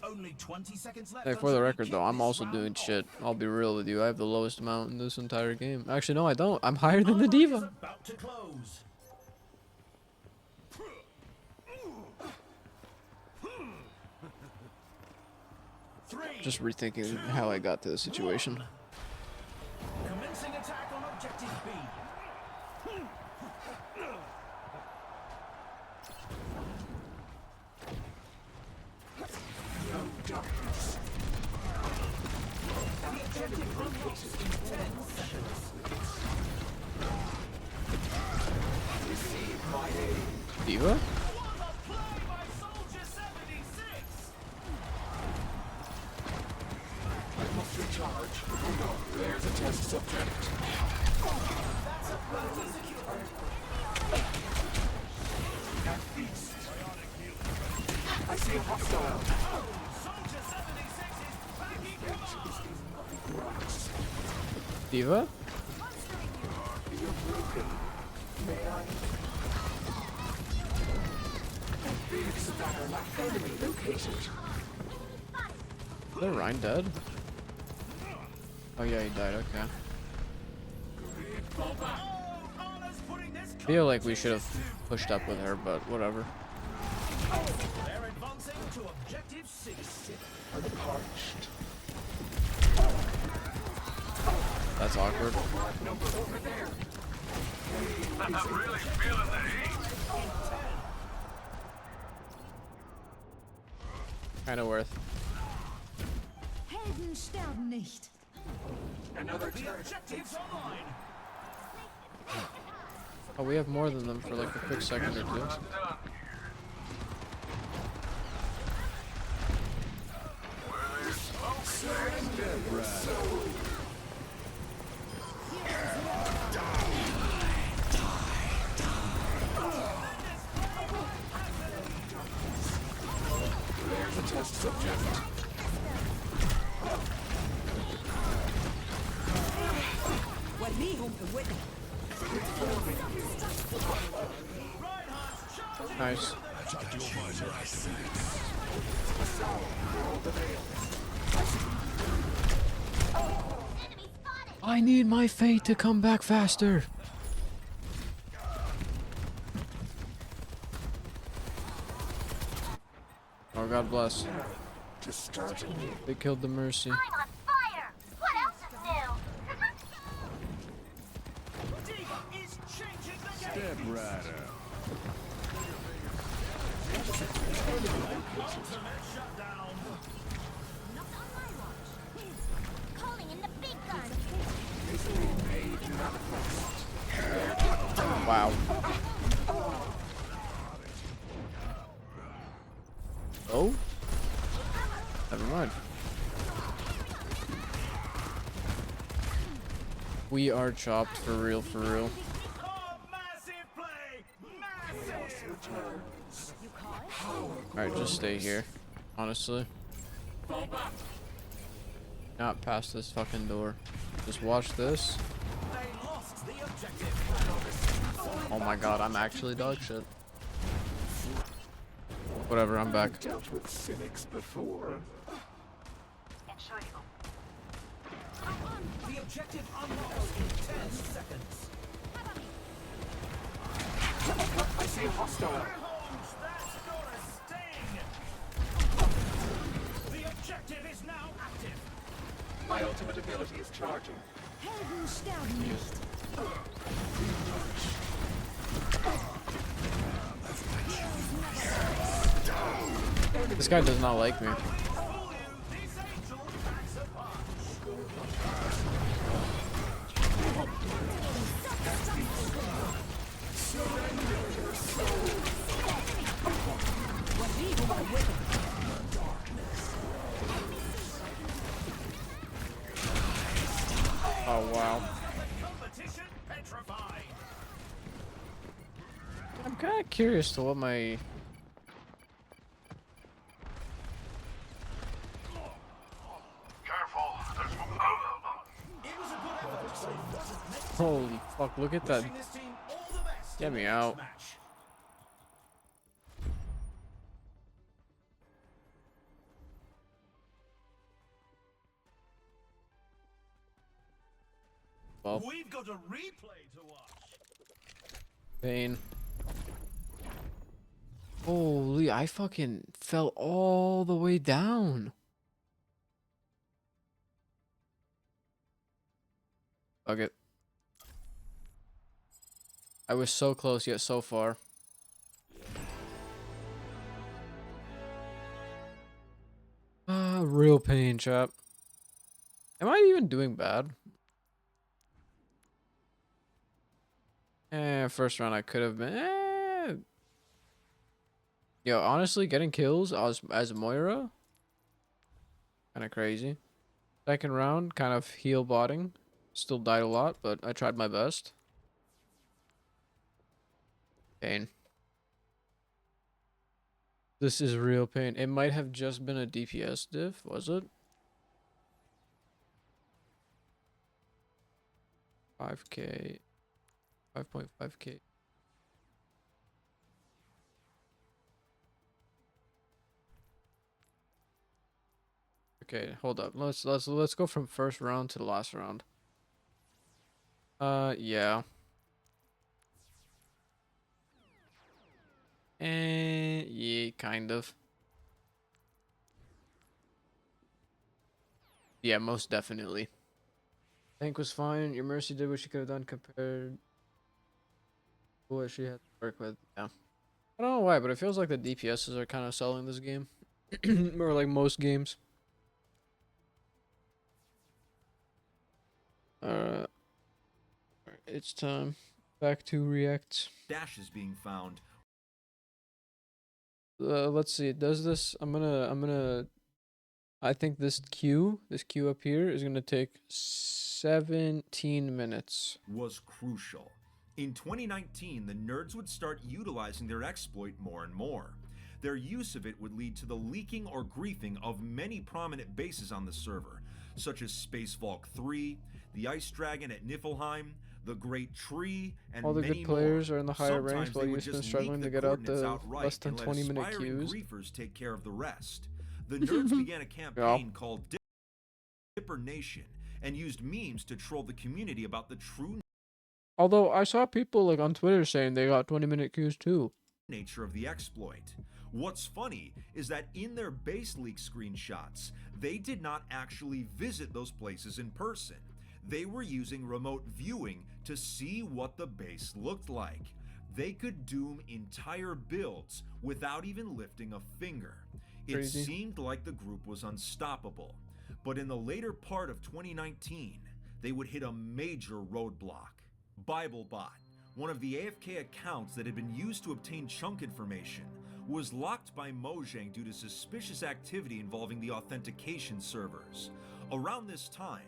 Only 20 seconds left. Hey, for the record though, I'm also doing shit. I'll be real with you. I have the lowest amount in this entire game. Actually, no, I don't. I'm higher than the Diva. About to close. Just rethinking how I got to the situation. Commencing attack on objective B. No darkness. The objective unlocks in 10 seconds. Receive my aid. Diva? What a play by Soldier 76! I must recharge. Oh no, there's a test subject. That's a bounty secured. At feast. I see a hostile. Soldier 76 is back in command. Rocks. Diva? You're broken. May I? Big spatter like enemy located. Is the Rhine dead? Oh yeah, he died, okay. Feel like we should have pushed up with her, but whatever. They're advancing to objective 6. Unparched. That's awkward. Number over there. I'm really feeling the heat. Kinda worth. Helden sterben nicht. Another The turret. objective's online. Oh, we have more than them for like a quick second or two. There's a test subject. Nice. I need my fate to come back faster. Oh, God bless. They killed the Mercy. I'm on fire! What else is new? Diva is changing the game. Step rider. Ultimate shutdown. Not on my watch. Calling in the big gun. Wow. Oh? Never mind. We are chopped for real, for real. Oh, massive play! Massive! Alright, just stay here. Honestly. Not past this fucking door. Just watch this. They lost the objective. Oh my god, I'm actually dog shit. Whatever, I'm back. Dealt with cynics before. The objective unlocks in 10 seconds. I see a hostile. Holmes, that's gonna sting! The objective is now active. My ultimate ability is charging. Helden sterben nicht. This guy does not like me. This angel packs a punch. Oh wow. Competition petrified. I'm kind of curious to what my... Holy fuck, look at that. This team all the best Get in me the out. next match. Well, We've got a replay to watch. pain. Holy, I fucking fell all the way down. Fuck it. I was so close yet so far. Ah, real pain, chap. Am I even doing bad? First round I could have been. Yo, honestly, getting kills as Moira, kind of crazy. Second round, kind of heal botting. Still died a lot, but I tried my best. Pain. This is real pain. It might have just been a DPS diff, was it? 5k. 5.5k. Okay, hold up. Let's go from first round to the last round. Yeah. Yeah, kind of. Yeah, most definitely. Tank was fine. Your Mercy did what she could have done compared to what she had to work with. Yeah. I don't know why, but it feels like the DPSs are kind of selling this game. Or like most games. It's time. Back to React. Dash is being found. Let's see. Does this? I'm gonna I think this queue up here is gonna take 17 minutes. Was crucial. In 2019, the nerds would start utilizing their exploit more and more. Their use of it would lead to the leaking or griefing of many prominent bases on the server, such as Space Valk 3, the Ice Dragon at Niflheim, the Great Tree, and All the many good players more. are in the higher Sometimes ranks, while they you've would been just struggling leak to the get out coordinates the outright less than and let 20-minute aspiring queues. griefers take care of the rest. The nerds began a campaign called Dipper Nation and used memes to troll the community about the true Although I saw people like on Twitter saying they got 20-minute queues too. nature of the exploit. What's funny is that in their base leak screenshots, they did not actually visit those places in person. They were using remote viewing to see what the base looked like. They could doom entire builds without even lifting a finger. Crazy. It seemed like the group was unstoppable. But in the later part of 2019, they would hit a major roadblock. BibleBot, one of the AFK accounts that had been used to obtain chunk information, was locked by Mojang due to suspicious activity involving the authentication servers. Around this time,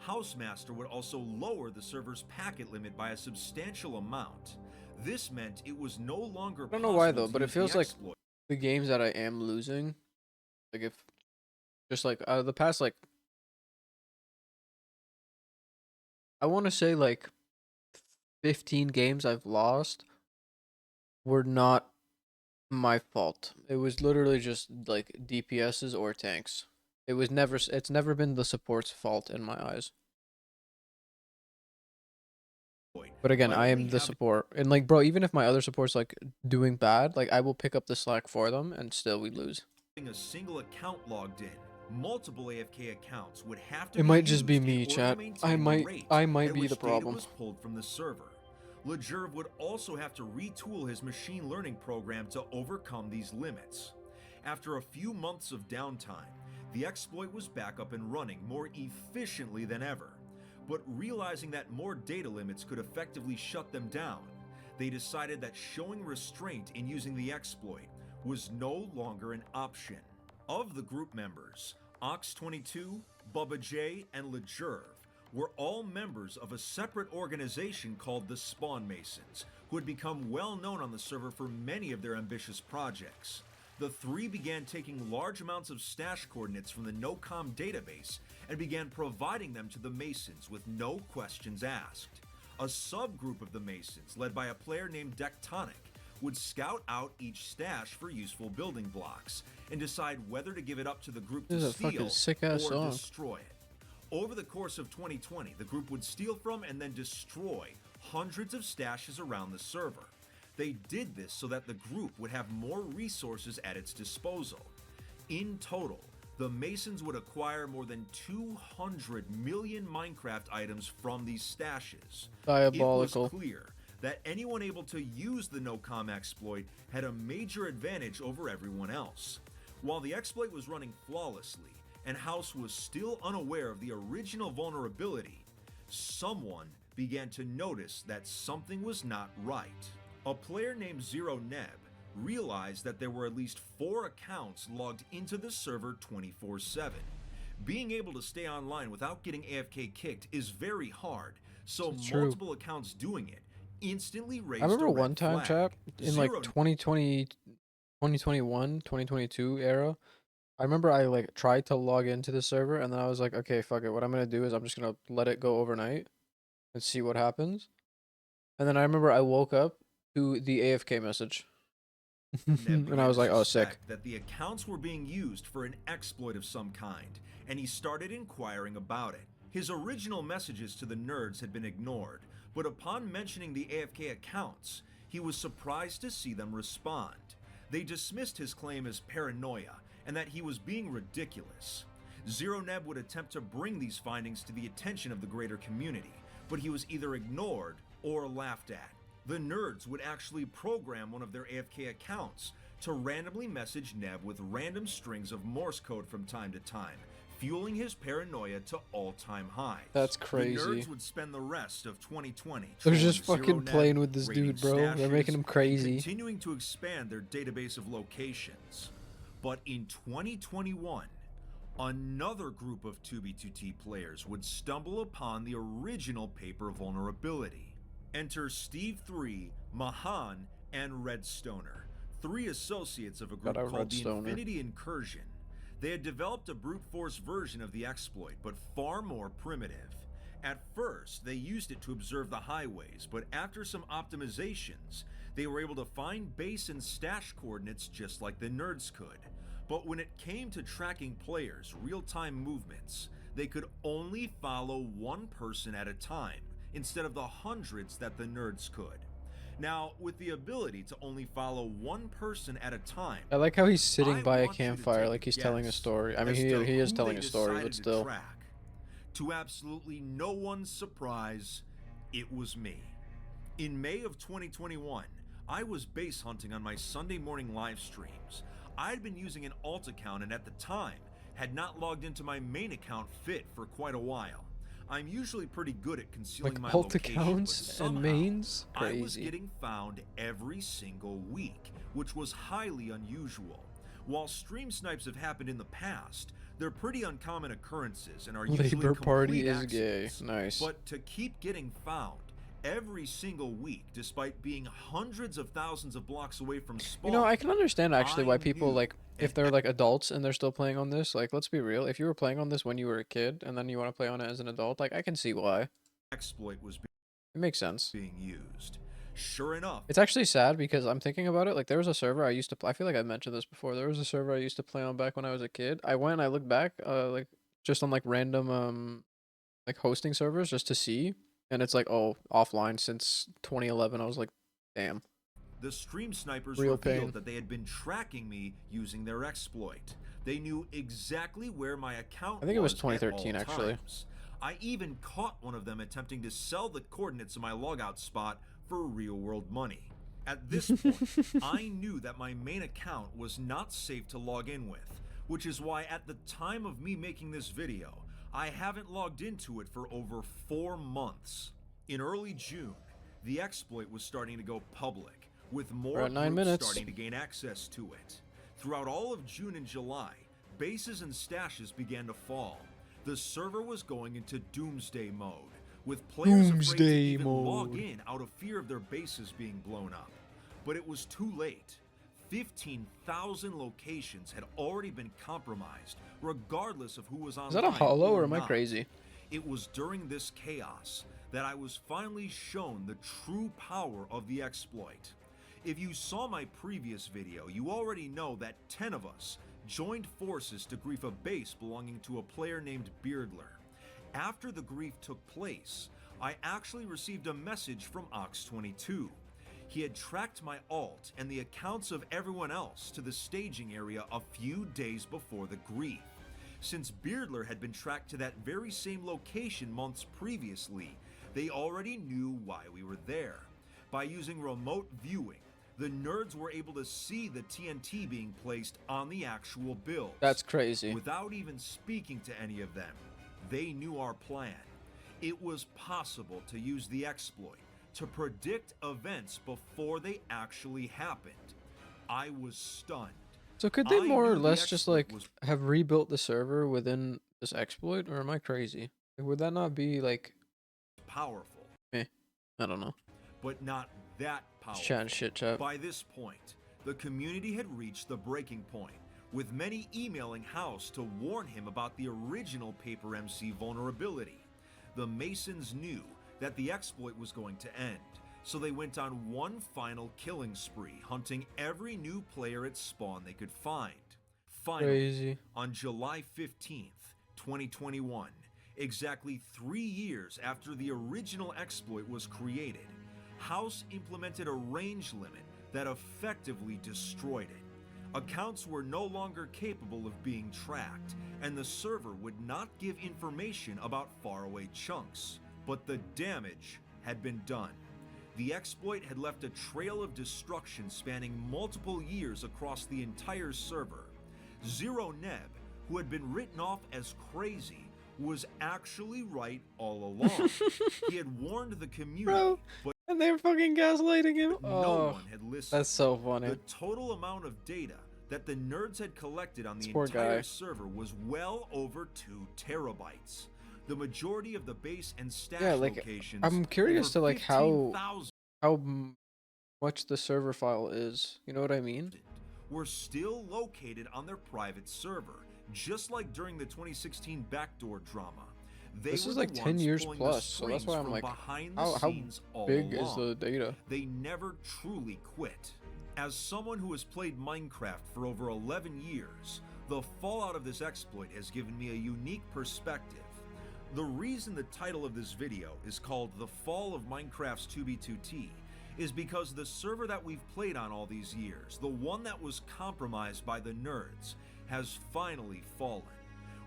Housemaster would also lower the server's packet limit by a substantial amount. This meant it was no longer I don't know why though, but it feels like the games that I am losing, like if just like the past like I want to say like 15 games I've lost were not my fault. It was literally just like DPSs or tanks. It's never been the support's fault in my eyes. But again, I am the support. And like bro, even if my other support's like doing bad, like I will pick up the slack for them and still we lose. A single account logged in, multiple AFK accounts would have to It be might just be used in me, order to chat. maintain I the rate might at be which the data problem. was pulled from the server. Lejerv would also have to retool his machine learning program to overcome these limits. After a few months of downtime, the exploit was back up and running more efficiently than ever. But realizing that more data limits could effectively shut them down, they decided that showing restraint in using the exploit was no longer an option. Of the group members, Ox22, Bubba J, and Lejerv were all members of a separate organization called the Spawn Masons, who had become well known on the server for many of their ambitious projects. The three began taking large amounts of stash coordinates from the NOCOM database and began providing them to the Masons with no questions asked. A subgroup of the Masons, led by a player named Dectonic, would scout out each stash for useful building blocks and decide whether to give it up to the group This to is a fucking steal sick-ass or song. destroy it. Over the course of 2020, the group would steal from and then destroy hundreds of stashes around the server. They did this so that the group would have more resources at its disposal. In total, the Masons would acquire more than 200 million Minecraft items from these stashes. Diabolical. It was clear that anyone able to use the NOCOM exploit had a major advantage over everyone else. While the exploit was running flawlessly, and House was still unaware of the original vulnerability, someone began to notice that something was not right. A player named Zero Neb realized that there were at least 4 accounts logged into the server 24/7. Being able to stay online without getting AFK kicked is very hard, so multiple accounts doing it instantly raised I remember a red one time, flag. chat, in like Zero 2020, 2021, 2022 era, I remember I like tried to log into the server and then I was like, okay, fuck it. What I'm gonna do is I'm just gonna let it go overnight and see what happens. And then I remember I woke up to the AFK message. And I was like, oh, sick. That the accounts were being used for an exploit of some kind, and he started inquiring about it. His original messages to the nerds had been ignored, but upon mentioning the AFK accounts, he was surprised to see them respond. They dismissed his claim as paranoia and that he was being ridiculous. Zero Neb would attempt to bring these findings to the attention of the greater community, but he was either ignored or laughed at. The nerds would actually program one of their AFK accounts to randomly message Neb with random strings of Morse code from time to time, fueling his paranoia to all-time highs. That's crazy. The nerds would spend the rest of 2020 They're just trolling fucking Zero Neb, playing with this raiding dude, bro. They're stashes, making him crazy. and continuing to expand their database of locations. But in 2021, Another group of 2B2T players would stumble upon the original paper vulnerability. Enter Steve 3, Mahan, and Redstoner, 3 associates of a group called the Infinity Incursion. They had developed a brute force version of the exploit, but far more primitive. At first, they used it to observe the highways, but after some optimizations, they were able to find base and stash coordinates just like the nerds could. But when it came to tracking players' real-time movements, they could only follow one person at a time, instead of the hundreds that the nerds could. Now, with the ability to only follow one person at a time, I like how he's sitting by a campfire like he's telling a story. I mean, he is telling a story, but still. To absolutely no one's surprise, it was me. In May of 2021, I was base hunting on my Sunday morning live streams. I'd been using an alt account and at the time had not logged into my main account Fit for quite a while. I'm usually pretty good at concealing my alt location, accounts but somehow and mains? I was Crazy. getting found every single week, which was highly unusual. While stream snipes have happened in the past, they're pretty uncommon occurrences and are usually Labor Party complete is gay. accidents. Nice. But to keep getting found every single week, despite being hundreds of thousands of blocks away from spawn, You know, I can understand actually why people knew like, if they're like adults and they're still playing on this, like, let's be real, if you were playing on this when you were a kid and then you want to play on it as an adult, like, I can see why. exploit was It makes sense. being used. Sure enough, It's actually sad because I'm thinking about it, like, there was a server I used to play, I feel like I mentioned this before, there was a server I used to play on back when I was a kid. I went and I looked back, like, just on like random, like hosting servers just to see, and it's like, oh, offline since 2011. I was like, damn. the stream snipers Real revealed pain. that they had been tracking me using their exploit. They knew exactly where my account I think it was was at 2013 all actually. times. I even caught one of them attempting to sell the coordinates of my logout spot for real-world money. At this point, I knew that my main account was not safe to log in with, which is why at the time of me making this video, I haven't logged into it for over 4 months. In early June, the exploit was starting to go public, with more at 9 groups minutes. starting to gain access to it. Throughout all of June and July, bases and stashes began to fall. The server was going into doomsday mode, with players afraid to Doomsday even log mode. in out of fear of their bases being blown up. But it was too late. 15,000 locations had already been compromised, regardless of who was online. Is that a hollow or am I not. crazy? It was during this chaos that I was finally shown the true power of the exploit. If you saw my previous video, you already know that 10 of us joined forces to grief a base belonging to a player named Beardler. After the grief took place, I actually received a message from Ox22. He had tracked my alt and the accounts of everyone else to the staging area a few days before the grief. Since Beardler had been tracked to that very same location months previously, they already knew why we were there. By using remote viewing, the nerds were able to see the TNT being placed on the actual build. That's crazy. Without even speaking to any of them, they knew our plan. It was possible to use the exploit to predict events before they actually happened. I was stunned. So could they I more or knew the less just exploit like was have rebuilt the server within this exploit, or am I crazy? Would that not be like, powerful, I don't know. but not that Just powerful. chatting shit, chat. By this point, the community had reached the breaking point, with many emailing House to warn him about the original Paper MC vulnerability. The Masons knew that the exploit was going to end, so they went on one final killing spree, hunting every new player at spawn they could find. Finally, Crazy. on July 15th, 2021, exactly 3 years after the original exploit was created, House implemented a range limit that effectively destroyed it. Accounts were no longer capable of being tracked, and the server would not give information about faraway chunks. But the damage had been done. The exploit had left a trail of destruction spanning multiple years across the entire server. Zero Neb, who had been written off as crazy, was actually right all along. He had warned the community, Bro, but and they were fucking gaslighting him. no Oh, one had listened. that's so funny. The total amount of data that the nerds had collected on the Poor entire guy. server was well over 2 terabytes. The majority of the base and stash Yeah, like locations, I'm curious over to like how 15,000 much the server file is. You know what I mean? were still located on their private server, just like during the 2016 backdoor drama. They This were is the like 10 ones years pulling the plus, so that's strings why I'm from like, behind the how scenes all big is along. the data? They never truly quit. As someone who has played Minecraft for over 11 years, the fallout of this exploit has given me a unique perspective. The reason the title of this video is called The Fall of Minecraft's 2b2t is because the server that we've played on all these years, the one that was compromised by the nerds, has finally fallen.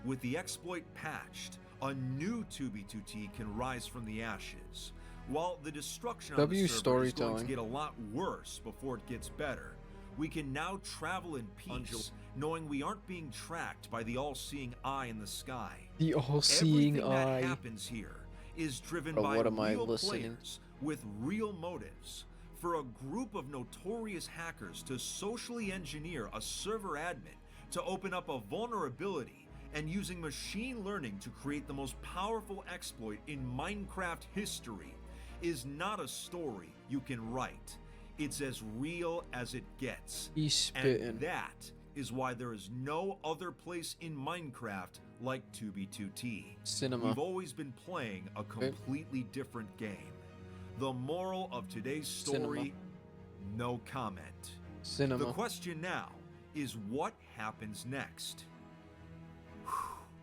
With the exploit patched, a new 2b2t can rise from the ashes. While the destruction on the server is going to get a lot worse before it gets better, we can now travel in peace, knowing we aren't being tracked by the all-seeing eye in the sky. The all-seeing Everything eye. that happens here is driven Bro, by what am I real listening? players with real motives. For a group of notorious hackers to socially engineer a server admin to open up a vulnerability and using machine learning to create the most powerful exploit in Minecraft history is not a story you can write. It's as real as it gets. He's spitting. And that is why there is no other place in Minecraft like 2b2t. Cinema. We've always been playing a completely different game. The moral of today's story, no comment. Cinema. The question now is what happens next?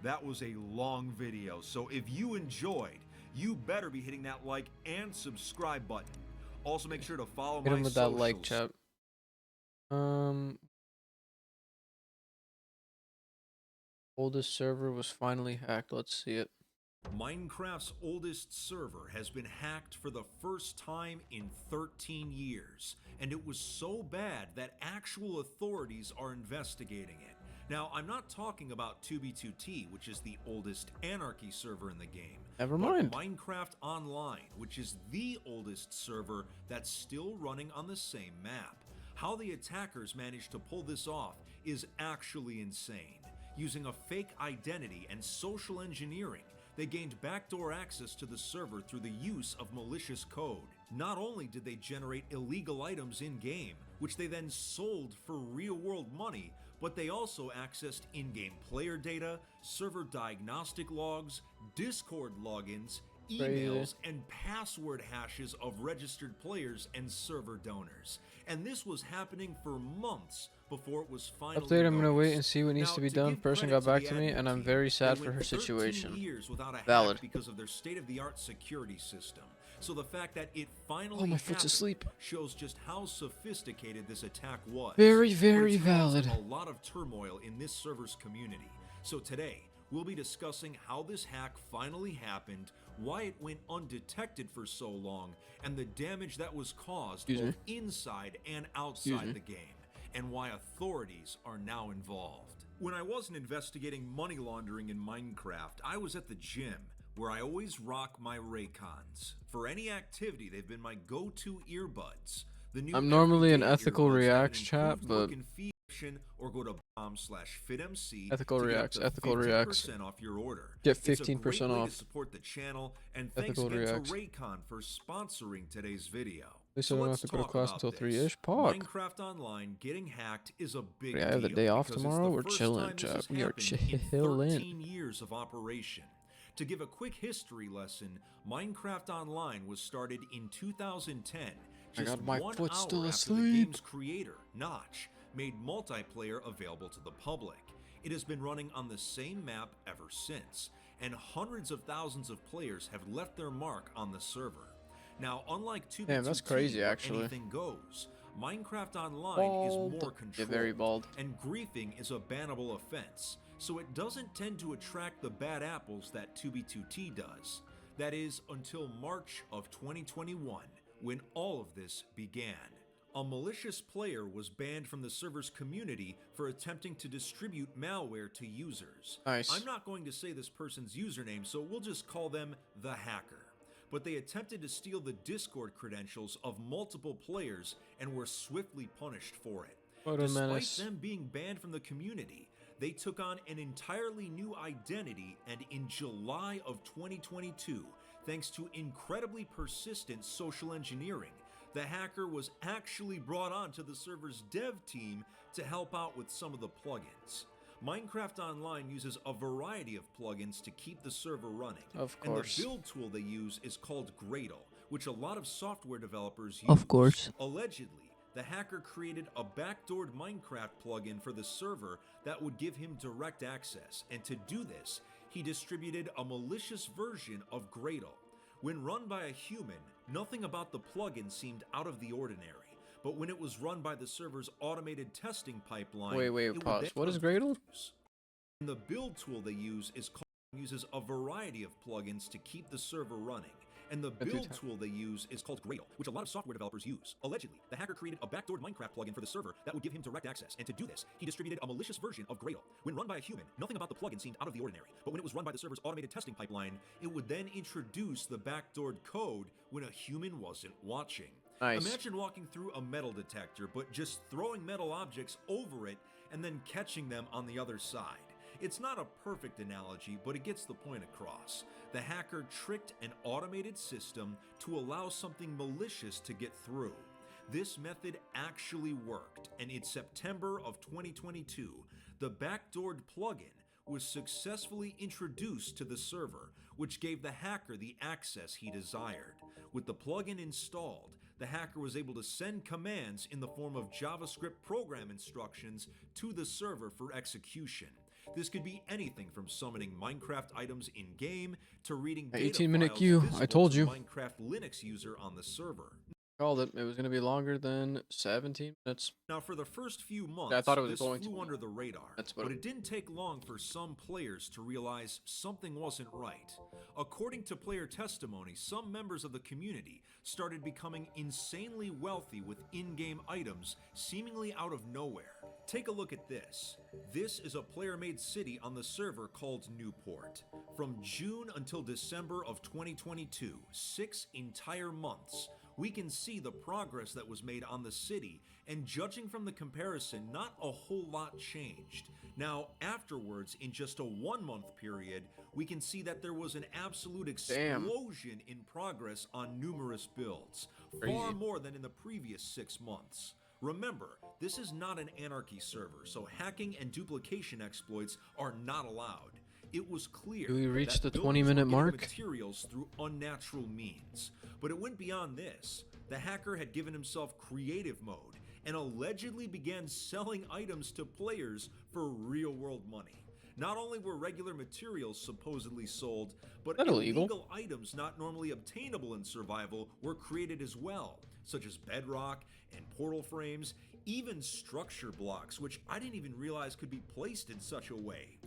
That was a long video, so if you enjoyed, you better be hitting that like and subscribe button. Also make sure to follow Hit my him with that socials. like, chat. Oldest server was finally hacked. Let's see it. Minecraft's oldest server has been hacked for the first time in 13 years, and it was so bad that actual authorities are investigating it. Now, I'm not talking about 2b2t, which is the oldest Anarchy server in the game. Never but mind. Minecraft Online, which is the oldest server that's still running on the same map. How the attackers managed to pull this off is actually insane. Using a fake identity and social engineering, they gained backdoor access to the server through the use of malicious code. Not only did they generate illegal items in-game, which they then sold for real-world money, but they also accessed in-game player data, server diagnostic logs, Discord logins, emails, and password hashes of registered players and server donors. And this was happening for months before it was finally Update, I'm gonna wait noticed. and see what needs Now, to be to done. give Person credit got back the to me, admin and I'm team, very they sad for went her 13 situation. years without a Valid. hack because of their state-of-the-art security system. So the fact that it finally Oh, my foot's happened asleep. shows just how sophisticated this attack was. Very, But very it's caused valid. a lot of turmoil in this server's community. So today, we'll be discussing how this hack finally happened, why it went undetected for so long, and the damage that was caused both inside and outside the game, and why authorities are now involved. When I wasn't investigating money laundering in Minecraft, I was at the gym, where I always rock my Raycons. For any activity, they've been my go-to earbuds. The new I'm normally an everyday ethical earbuds have an reacts chat, improved but look and feel option, or go to bomb/fitmc ethical to get up reacts, to ethical reacts. 15% off your order. Get It's a great 15% way off. to support the channel, and thanks Ethical again reacts. to Raycon for sponsoring today's video. At least So I don't have let's to go to talk class about until this. 3-ish. Pog. Minecraft Online getting hacked is a big Yeah, I have the deal day off because it's tomorrow. the We're first chilling, time this chat. has We are happened in chilling. 13 years of operation. To give a quick history lesson, Minecraft Online was started in 2010, just God, my 1 foot's hour still after the asleep. game's creator, Notch, made multiplayer available to the public. It has been running on the same map ever since, and hundreds of thousands of players have left their mark on the server. Now, unlike 2b2t, Damn, that's crazy, where actually. anything goes, Minecraft Online Bald. is more Yeah, controlled, very bald. and griefing is a bannable offense, so it doesn't tend to attract the bad apples that 2b2t does. That is, until March of 2021, when all of this began. A malicious player was banned from the server's community for attempting to distribute malware to users. Nice. I'm not going to say this person's username, so we'll just call them the hacker. But they attempted to steal the Discord credentials of multiple players and were swiftly punished for it. What a Despite menace. them being banned from the community, they took on an entirely new identity, and in July of 2022, thanks to incredibly persistent social engineering, the hacker was actually brought onto the server's dev team to help out with some of the plugins. Minecraft Online uses a variety of plugins to keep the server running. Of And course. the build tool they use is called Gradle, which a lot of software developers use. Of course. Allegedly, the hacker created a backdoored Minecraft plugin for the server that would give him direct access, and to do this, he distributed a malicious version of Gradle. When run by a human, nothing about the plugin seemed out of the ordinary. But when it was run by the server's automated testing pipeline, Wait, pause. What is Gradle? and the build tool they use uses a variety of plugins to keep the server running. And the build tool they use is called Gradle, which a lot of software developers use. Allegedly, the hacker created a backdoored Minecraft plugin for the server that would give him direct access, and to do this, he distributed a malicious version of Gradle. When run by a human, nothing about the plugin seemed out of the ordinary, but when it was run by the server's automated testing pipeline, it would then introduce the backdoored code when a human wasn't watching. Nice. Imagine walking through a metal detector, but just throwing metal objects over it and then catching them on the other side. It's not a perfect analogy, but it gets the point across. The hacker tricked an automated system to allow something malicious to get through. This method actually worked, and in September of 2022, the backdoored plugin was successfully introduced to the server, which gave the hacker the access he desired. With the plugin installed, the hacker was able to send commands in the form of JavaScript program instructions to the server for execution. This could be anything from summoning Minecraft items in-game to reading data 18-minute files queue. visible I told to you. Minecraft Linux user on the server. Called it. It was going to be longer than 17 minutes. Now, for the first few months, Yeah, I thought it was this going to flew be. under the radar, That's what but it didn't take long for some players to realize something wasn't right. According to player testimony, some members of the community started becoming insanely wealthy with in-game items seemingly out of nowhere. Take a look at this. This is a player-made city on the server called Newport. From June until December of 2022, 6 entire months, we can see the progress that was made on the city, and judging from the comparison, not a whole lot changed. Now, afterwards, in just a 1-month period, we can see that there was an absolute explosion in progress on numerous builds, far more than in the previous 6 months. Remember, this is not an anarchy server, so hacking and duplication exploits are not allowed. It was clear Do we reach that the builders 20-minute were getting mark? materials through unnatural means. But it went beyond this. The hacker had given himself creative mode and allegedly began selling items to players for real-world money. Not only were regular materials supposedly sold, but Is that illegal? illegal items not normally obtainable in survival were created as well, such as bedrock and portal frames, even structure blocks, which I didn't even realize could be placed in such a way.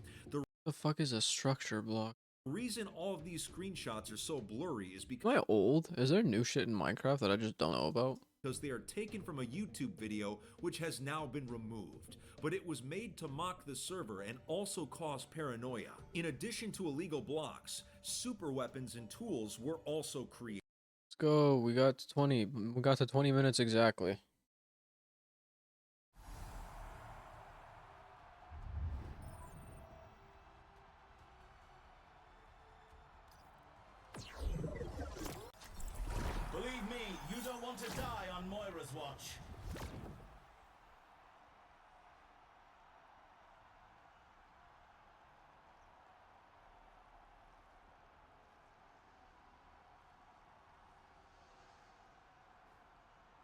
The fuck is a structure block? The reason all of these screenshots are so blurry is because Am I old? Is there new shit in Minecraft that I just don't know about? they are taken from a YouTube video which has now been removed. But it was made to mock the server and also cause paranoia. In addition to illegal blocks, super weapons and tools were also created. Let's go. We got to 20. We got to 20 minutes exactly. Believe me, you don't want to die on Moira's watch.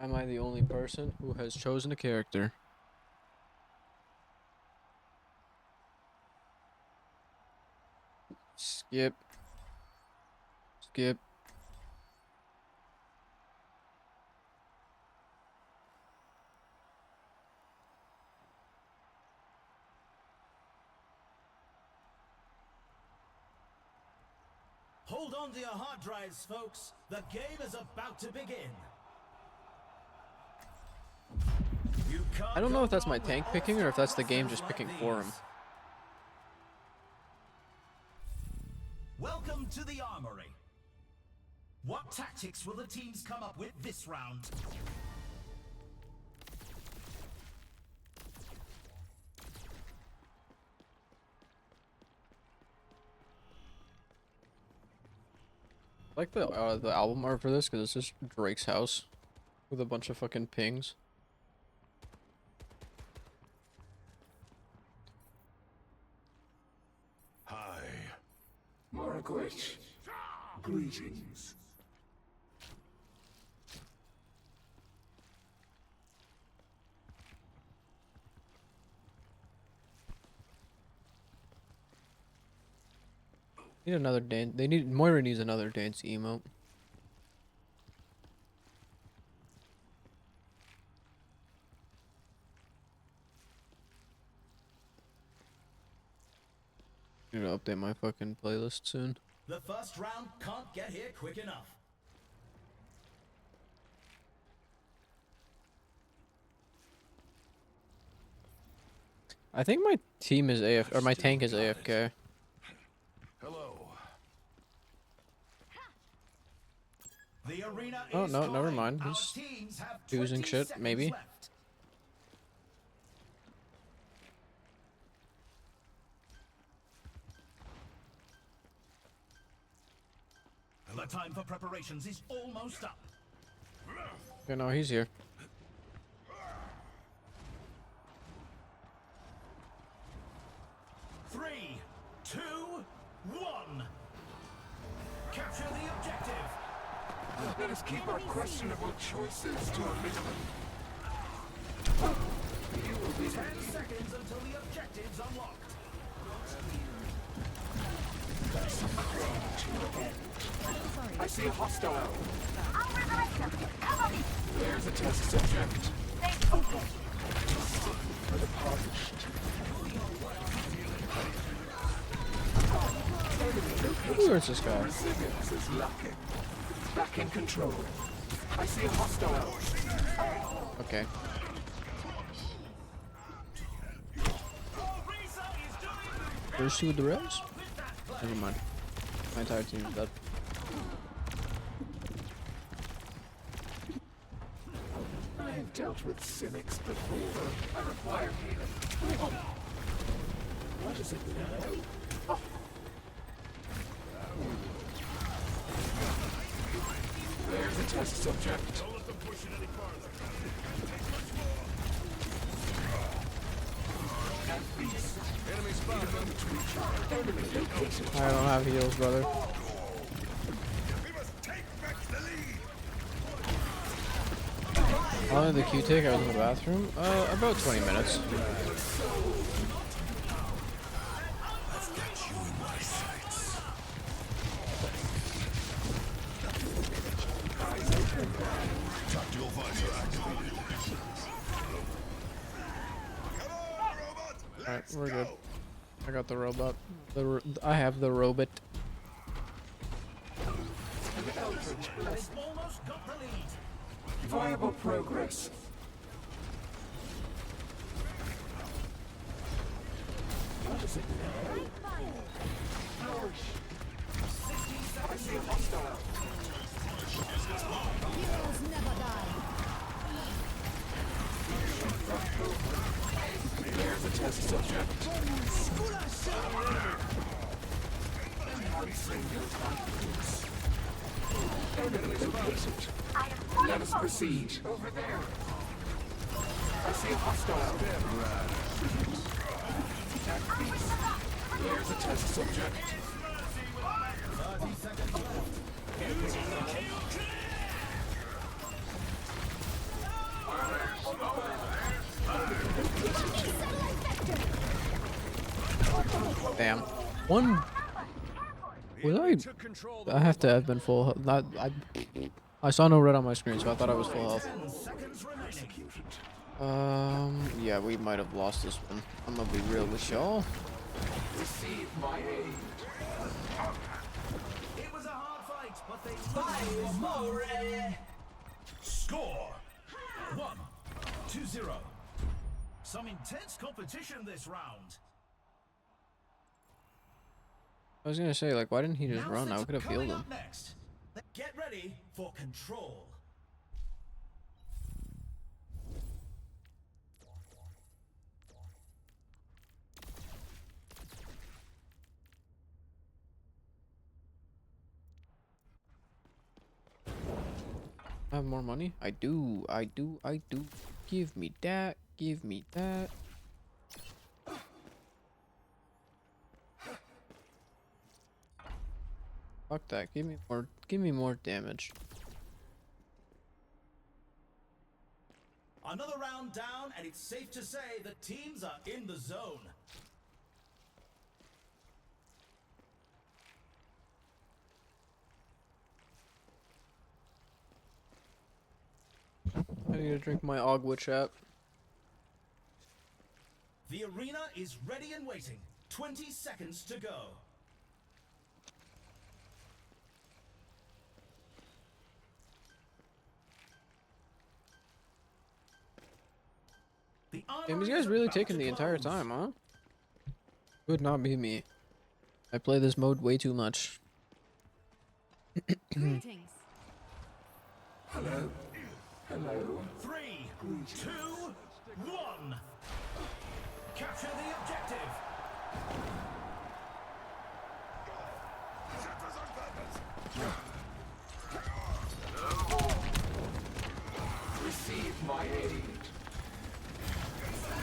Am I the only person who has chosen a character? Skip. Skip. Hold on to your hard drives, folks. The game is about to begin. You can't I don't know go if that's my wrong with tank all picking or if that's the star game weapons just like picking for him. these. Welcome to the armory. What tactics will the teams come up with this round? Like the album art for this, because it's just Drake's house with a bunch of fucking pings. Hi. Margaret. Greetings. Need another dance. Moira needs another dance emote. Need to update my fucking playlist soon. The first round can't get here quick enough. I think my team is AF or my tank is AFK. Hello. The arena Oh is no, never calling. mind. Our He's teams have using 20 shit, seconds maybe. left. The time for preparations is almost up. Okay, no, he's here. Three, two, one. Capture the objective. Let us keep our questionable choices to a minimum. You will be 10 seconds until the objective's unlocked. I see a hostile. I'll resurrect them. Cover me. There's a test subject. Thank you. For the polished. Where's this guy? Resilience is lacking. Back in control. I see a hostile. Okay. Where's two with the res? Never mind. My entire team is dead. I have dealt with cynics before. I require healing. What is it now? There's a test subject. Don't let them push it any farther. Enemy spotted. Enemy located. I don't have heals, brother. We must take back the lead. How long did the Q take? I was in the bathroom. About 20 minutes. I've got you in my sights. Tactical visor activated. Come on, robot. Alright, we're good. I got the robot. I have the robot. They've almost got the lead. Viable progress. What is it now? Flourish. I see a hostile. Heroes never die. There's a test subject. Enhancing your confidence. Enemy located. Let us proceed. Over there. I see a hostile. Attack beast. There's a test subject. 30 seconds left. Damn. One. Was I have to have been full health. Not, I saw no red on my screen, so I thought I was full health. 10 seconds remaining. Yeah, we might have lost this one. I'm gonna be real with y'all. Receive my aid. It was a hard fight, but they five more. Score 1-0. Some intense competition this round. I was gonna say, like, why didn't he just Now run? I things could have coming healed him. up next. Get ready for control. I have more money? I do. I do. I do. Give me that. Give me that. Fuck that. Give me more. Give me more damage. Another round down, and it's safe to say the teams are in the zone. I need to drink my agua chat. The arena is ready and waiting. 20 seconds to go. Damn, these guys really taking the entire time, huh? Would not be me. I play this mode way too much. Greetings. Hello. Hello. 3, 2, 1. Capture the objective. Receive my aid.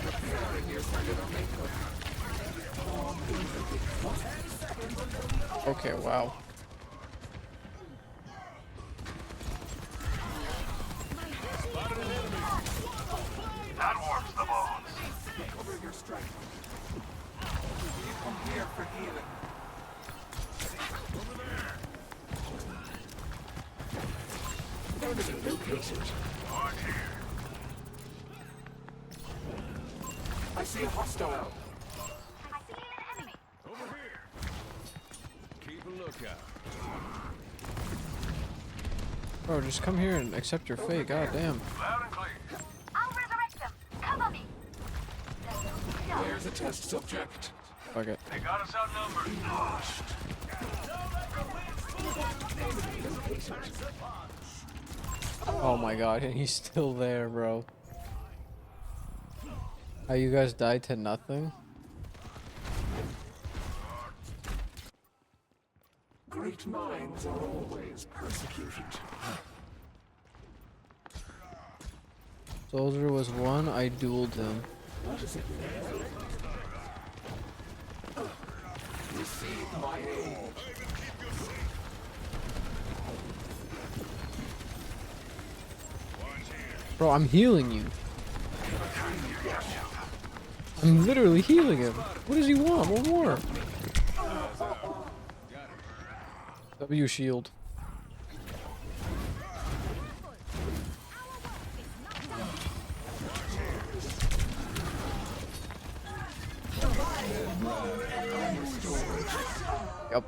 Preparing your cellular makeup. Okay, wow. That warms the bones. Cover your strength. You come here for healing. Over there. Enemy located. Watch here. I see a hostile. I see an enemy. Over here. Keep a lookout. Bro, just come here and accept your fate. God damn. Loud and clear. I'll resurrect them. Cover me. There's a test subject. Fuck it. They got us outnumbered. Oh my god, and he's still there, bro. How you guys died to nothing? Great minds are always persecuted. Soldier was one, I dueled him. What is it? Receive my aid. Bro, I'm healing you. I'm literally healing him. What does he want? One more. W shield. Yep.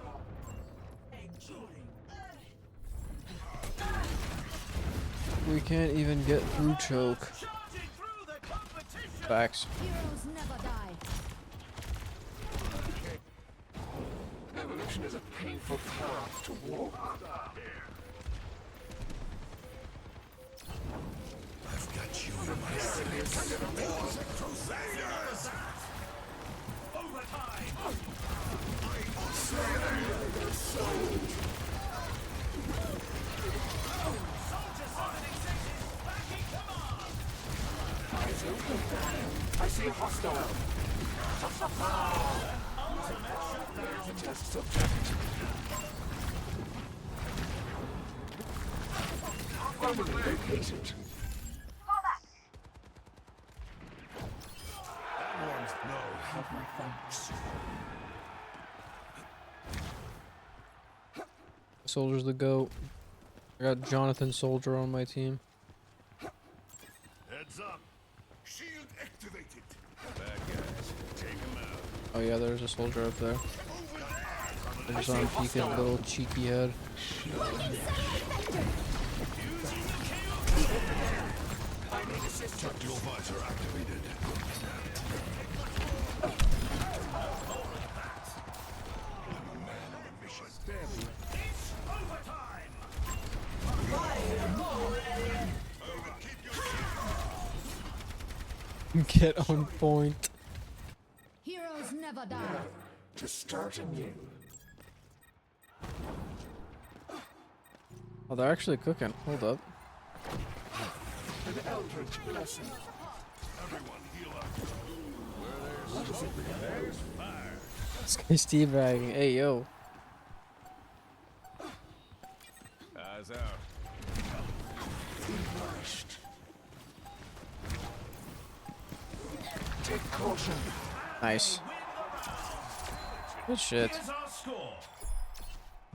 We can't even get through choke. Facts. Heroes never die. Evolution is a painful path to walk. I've got you in my sights. Overtime. I see a hostile. There's a test subject. Enemy located. Fall back. Have my thanks. Soldier's the GOAT. I got Jonathan Soldier on my team. Heads up. Shield activated. Bad guys. Take them out. Oh yeah, there's a soldier up there. There's on peeking little cheeky head. Tactical visor activated. It's overtime. Get on point. Heroes never die. To start anew. Oh, they're actually cooking. Hold up. Eldritch blessing. Everyone heal up. There's fire. This guy's teabagging. Hey, yo. Eyes out. Flushed. Take caution. Nice. Good shit. Here's our score.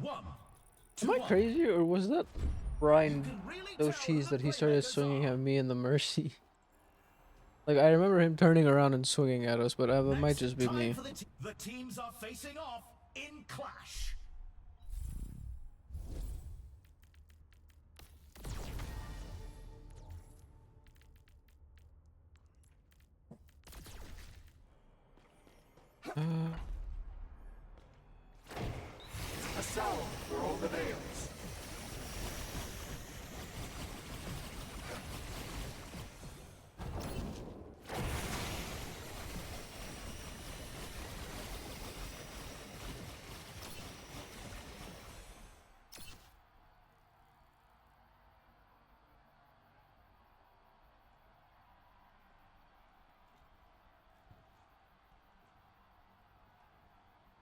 1 Am I crazy, or was that Brian those cheese that he started swinging at me in the Mercy? Like, I remember him turning around and swinging at us, but it might just be me. The teams are facing off in clash. A salve for all the nails.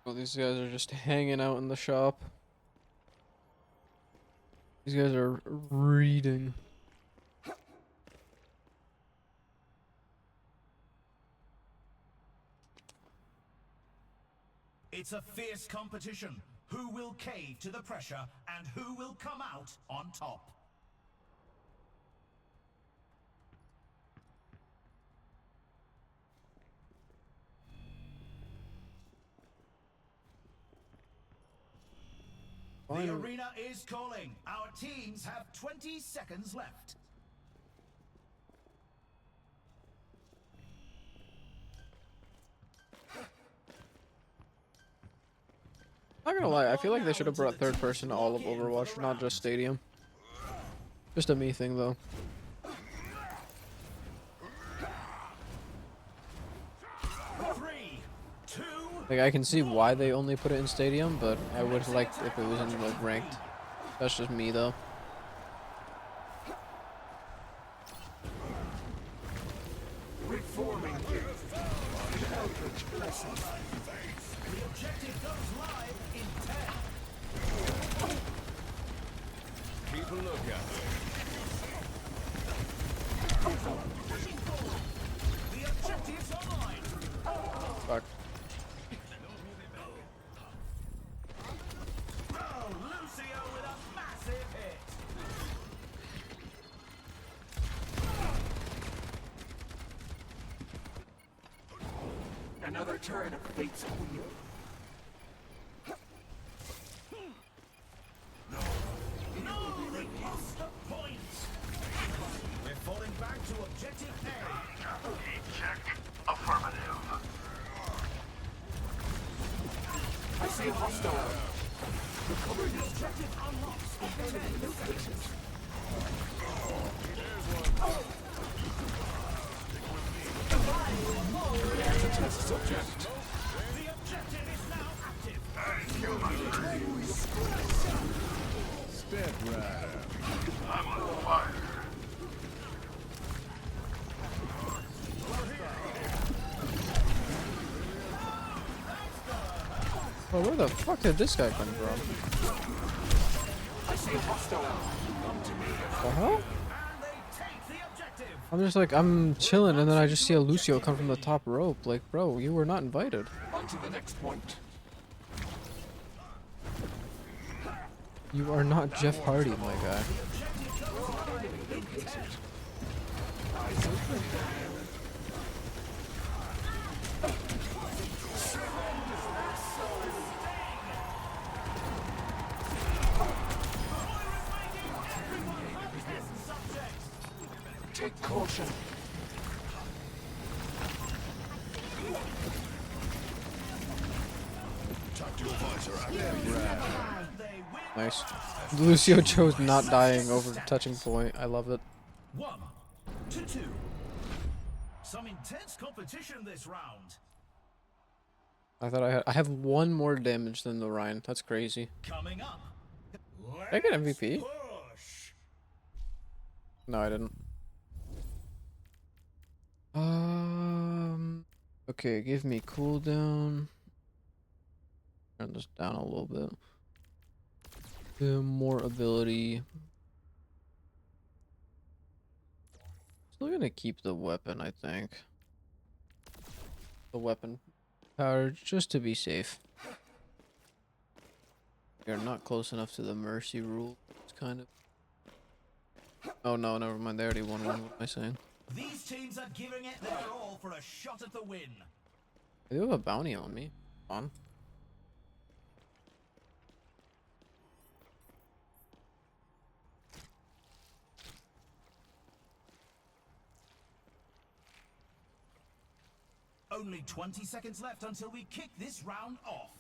Well, these guys are just hanging out in the shop. These guys are reading. It's a fierce competition. Who will cave to the pressure and who will come out on top? The arena is calling. Our teams have 20 seconds left. Not gonna lie, I feel like they should have brought third person to all of Overwatch, not just Stadium. Just a me thing, though. Like, I can see why they only put it in Stadium, but I would have liked if it was in, like, Ranked. That's just me, though. Reforming you. Eldritch blessing. The objective goes live in 10. Keep a lookout. The objective's online. Fuck. Oh, Lucio with a massive hit. Another turn of fate's wheel. No, they lost the point. We're falling back to objective A. Check. Affirmative. I see a hostile. Recover your Objective unlocks in 10 seconds. test subject. The objective is now active. Step right up. I'm on fire. Well, where the fuck did this guy come from? I see a hostile. Come to me. The hell? And they take the objective. I'm just like, I'm chilling, and then I just see a Lucio come from the top rope. Like, bro, you were not invited. On to the next point. You are not Jeff Hardy, my guy. Take caution. Talk to advisor. Nice. Lucio chose not dying over the touching point. I love it. 1 to 2. Some intense competition this round. I thought I have one more damage than the Ryan. That's crazy. Coming up. Did I get MVP? Push. No, I didn't. Okay, give me cooldown. Turn this down a little bit. More ability. Still gonna keep the weapon, I think. The weapon power, just to be safe. You're not close enough to the mercy rule. It's kind of. Oh no, never mind. They already won one. What am I saying? These teams are giving it their all for a shot at the win. They have a bounty on me. On. Only 20 seconds left until we kick this round off.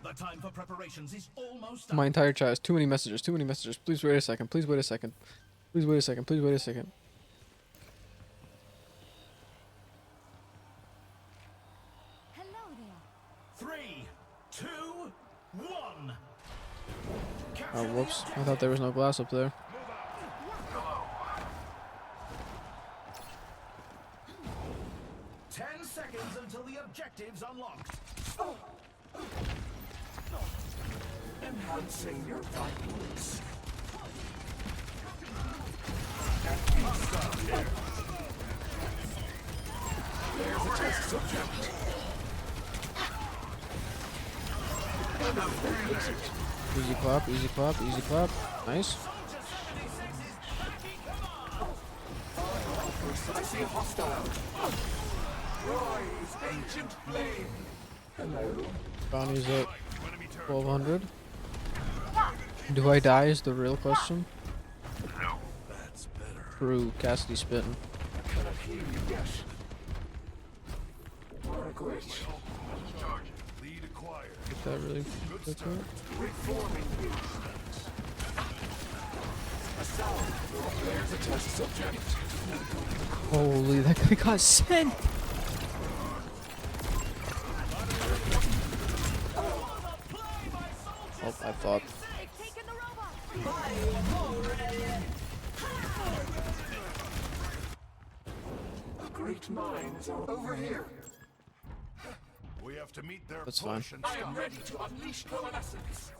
The time for preparations is almost up. My entire chat has too many messages. Too many messages. Please wait a second. Please wait a second. Please wait a second. Please wait a second. Hello there. 3, 2, 1. Oh, whoops. I thought there was no glass up there. Ten seconds until the objective's unlocked. Enhancing your vitals. There's a test subject. Easy clap, easy clap, easy clap. Nice. I see a hostile. Rise, ancient flame. Hello. Bounty's at 1200. Do I die is the real question. That's better. True, Cassidy spitting. Cannot hear you yet. What a glitch. Lead acquired. If that really gets it. Reforming you. There's a test subject. Holy, that guy got sent! Oh, I thought. Great minds are over here. We have to meet their That's fine. push and I am ready to unleash coalescence.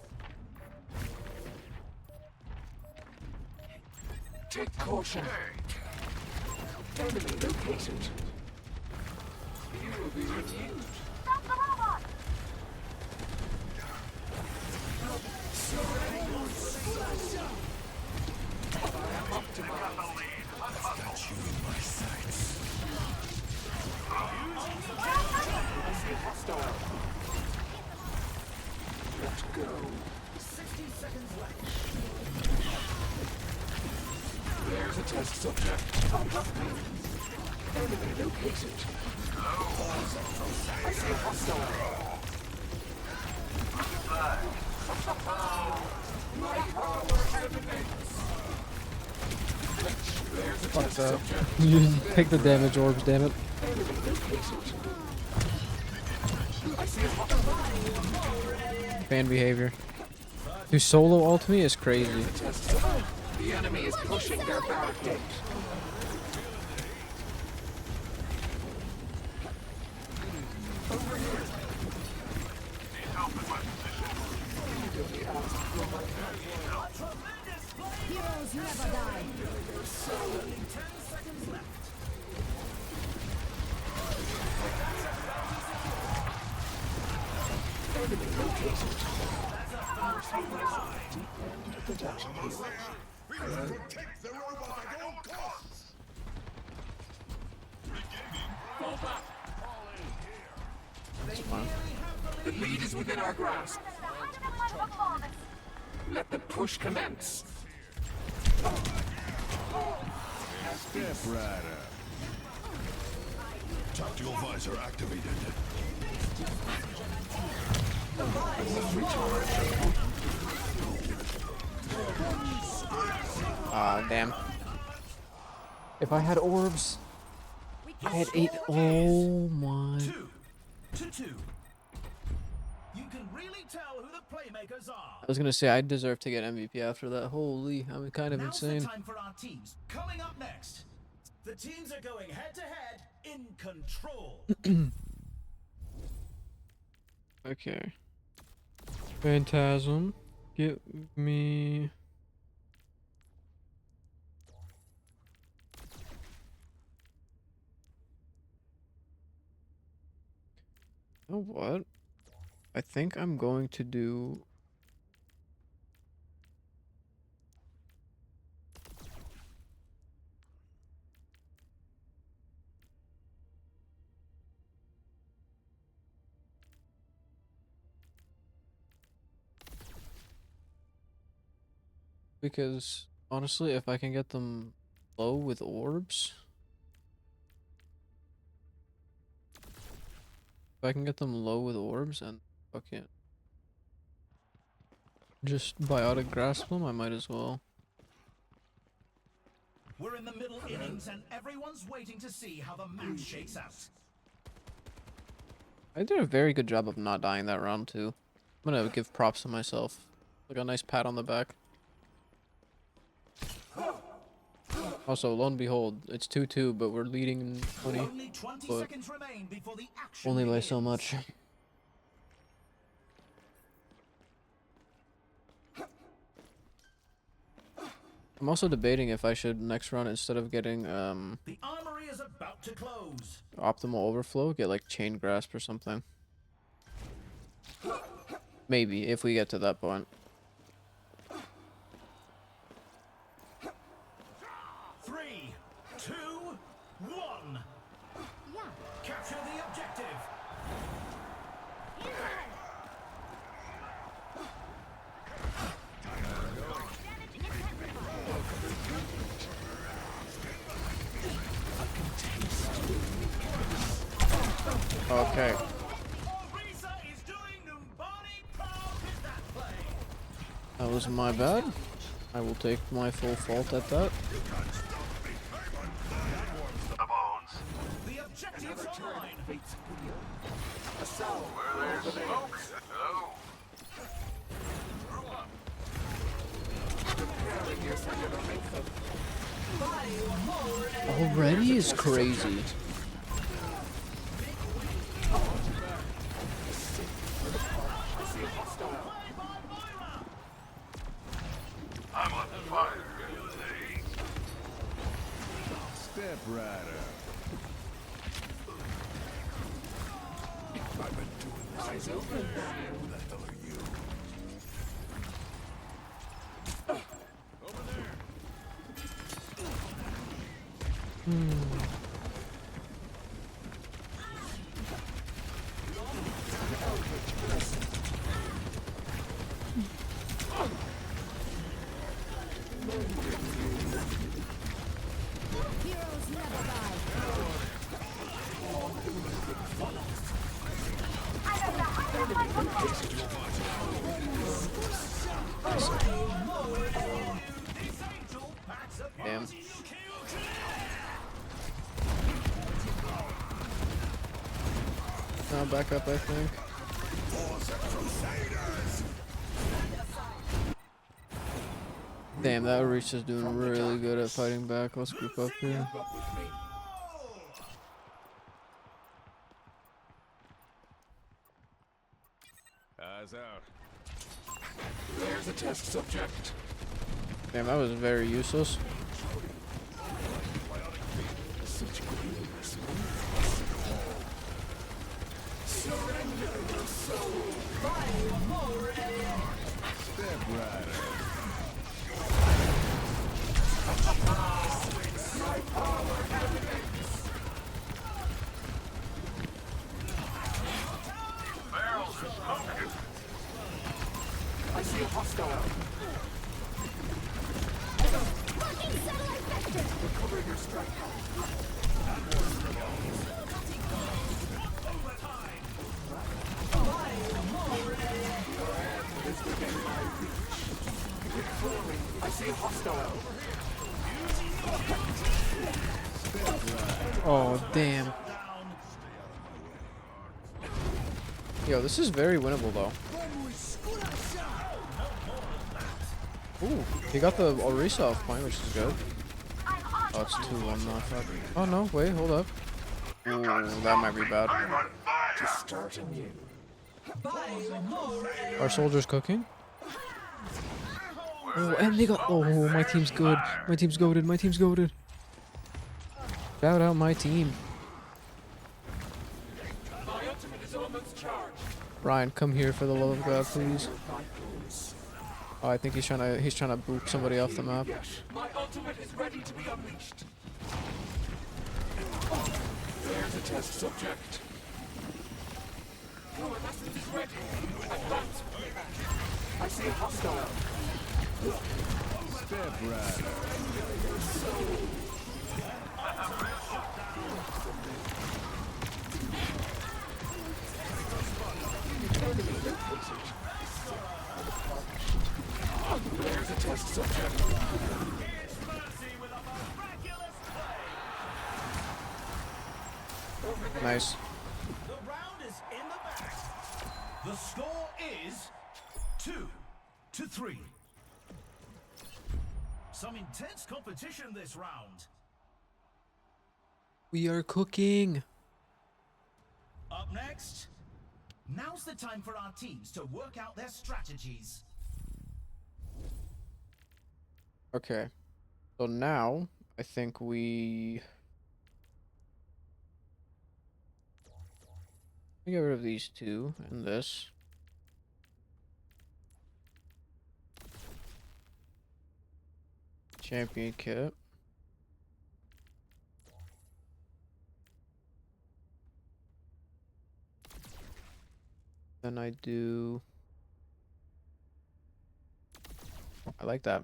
Take caution. Enemy located. You will be reviewed. Stop the robot! Got you in my sights. I see a hostile. Let go. 60 seconds left. There's a test subject. Enemy located. I see a hostile. My power emanates. There's a Fuck test that. subject. You take the damage orbs, damn it. Enemy located. I see a hostile. Fan behavior. To solo ult me is crazy. Test subject. The enemy is pushing their barricade. Over here. Need help in my position. Eagerly asked for my help. Heroes never die. Only 10 seconds left. Enemy located. The dash piece. protect the robot at all costs. Fall back. That's fine. The lead is within our grasp. Let the push commence. Step rider. Tactical visor activated. Ah, damn. If I had orbs, I had 8. Oh my. 2 to 2. You can really tell who the playmakers are. I was gonna say I deserve to get MVP after that. Holy, I'm kind of Now's the insane. time for our teams. Coming up next, the teams are going head to head in control. Okay. Phantasm, give me. You know what? I think I'm going to do. Because honestly, if I can get them low with orbs, if I can get them low with orbs and fucking just biotic grasp them, I might as well. We're in the middle innings and everyone's waiting to see how the match shakes out. I did a very good job of not dying that round too. I'm gonna give props to myself. Like a nice pat on the back. Also, lo and behold, it's 2-2, but we're leading in 20. Only 20 But seconds remain before the action only by begins. so much. I'm also debating if I should next round, instead of getting The armory is about to close. optimal overflow, get like chain grasp or something. Maybe if we get to that point. 3, 2, 1. Yeah. Capture the objective. Okay. Orisa is doing Numbani proud with that play. That was my bad. I will take my full fault at that. The objective's online. Already is crazy. I'm on fire. Step right up. I've been doing this. Eyes open. Who the hell are you? Over there. Heroes never die. Damn. Now back up, I think. Damn, that Orisa's doing really good at fighting back. Let's group up here. Eyes out. There's a test subject. Damn, that was very useless. Surrender your soul. Step right up. My power emanates. Barrels are smoking. I see a hostile. Fucking satellite vector! Recover your strike. Is within my reach. Withdrawing. I see a hostile. Oh, damn. Yo, this is very winnable though. Ooh, he got the Orisa off point, which is good. Oh, it's 2-1 now. Fuck. Oh no, wait, hold up. Ooh, that might be bad. To start anew. Our soldiers cooking? Oh, and they got. Oh, my team's good. My team's goated. My team's goated. Shout out my team. My ultimate is almost charged. Ryan, come here for the love of God, please. Oh, I think he's trying to boop somebody off the map. Yes, my ultimate is ready to be unleashed. There's a test subject. Your message is ready. Advance. I see a hostile. Step right. There's a test subject. Nice. The round is in the bag. The score is 2-3. Some intense competition this round. We are cooking. Up next, now's the time for our teams to work out their strategies. Okay. So now, I think we get rid of these two and this. Champion kit. Then I do. I like that.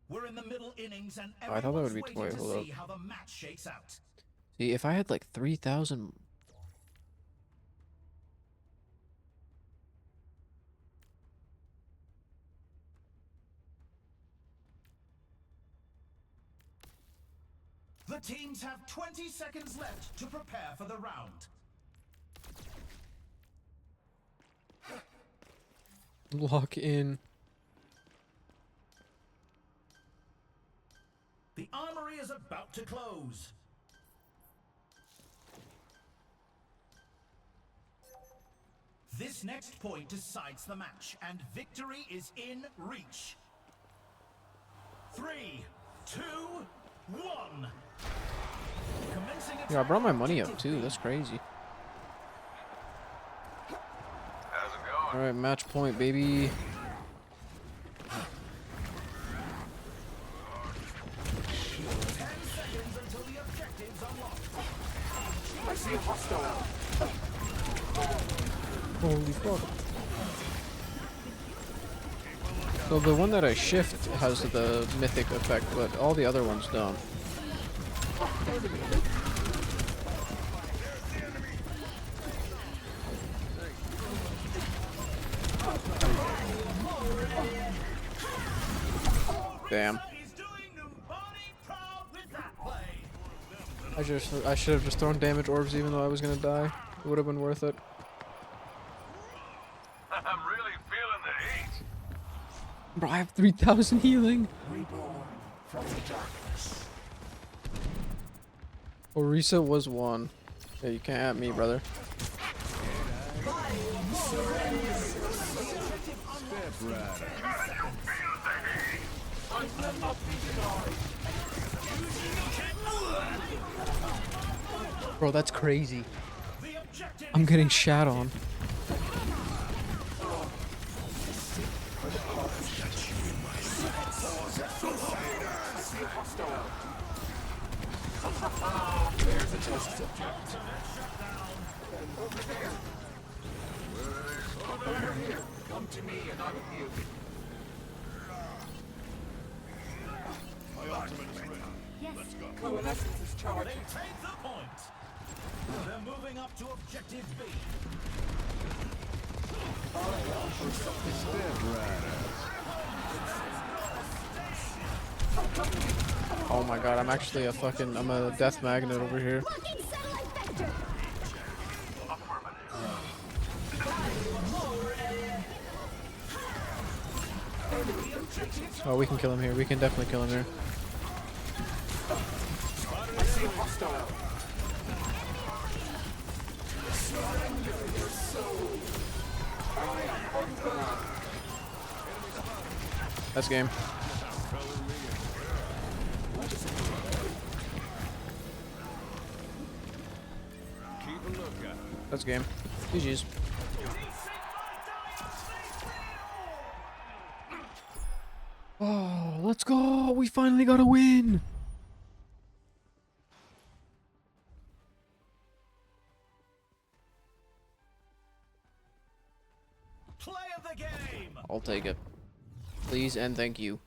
We're in the middle innings and Oh, I thought that would be everyone's toy. waiting to Hold see up. how the match shakes out. See, if I had like 3,000. The teams have 20 seconds left to prepare for the round. Lock in. The armory is about to close. This next point decides the match, and victory is in reach. 3, 2, 1. Commencing Yeah, I brought my attack money on up too. That's crazy. How's it going? All right, match point, baby. 10 seconds until the objective's unlocked. I see a hostile. Holy fuck. So the one that I shift has the mythic effect, but all the other ones don't. Damn. I should have just thrown damage orbs even though I was gonna die. It would have been worth it. I'm really feeling the heat. Bro, I have 3,000 healing. Reborn from the darkness. Orisa was one. Yeah, you can't at me, brother. Bro, that's crazy. I'm getting shat on. There's a test subject. Over there. Over here. Come to me and I will heal you. My ultimate is ready. Let's go. Coalescence is They charging. take the point. They're moving up to objective B. Oh my god, I'm actually I'm a death magnet over here. Blocking satellite vector. Oh, we can kill him here. We can definitely kill him here. I see hostile. Surrender your soul. I am under. That's game. That's game. GG's. Oh, let's go! We finally got a win! Play of the game. I'll take it. Please and thank you.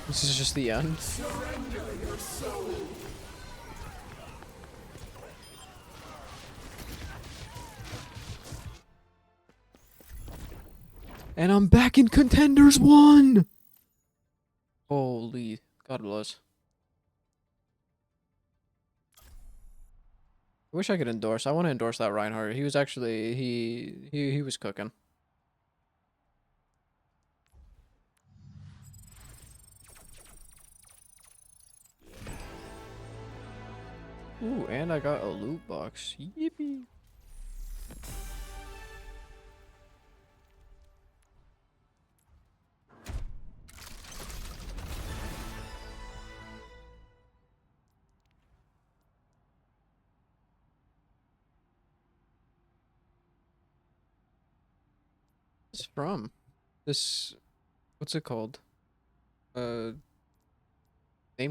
This is just the end. Surrender your soul. And I'm back in Contenders 1! Holy, God bless. I wish I could endorse. I want to endorse that Reinhardt. He was actually, he was cooking. Ooh, and I got a loot box. Yippee. What's this from? This, what's it called? Name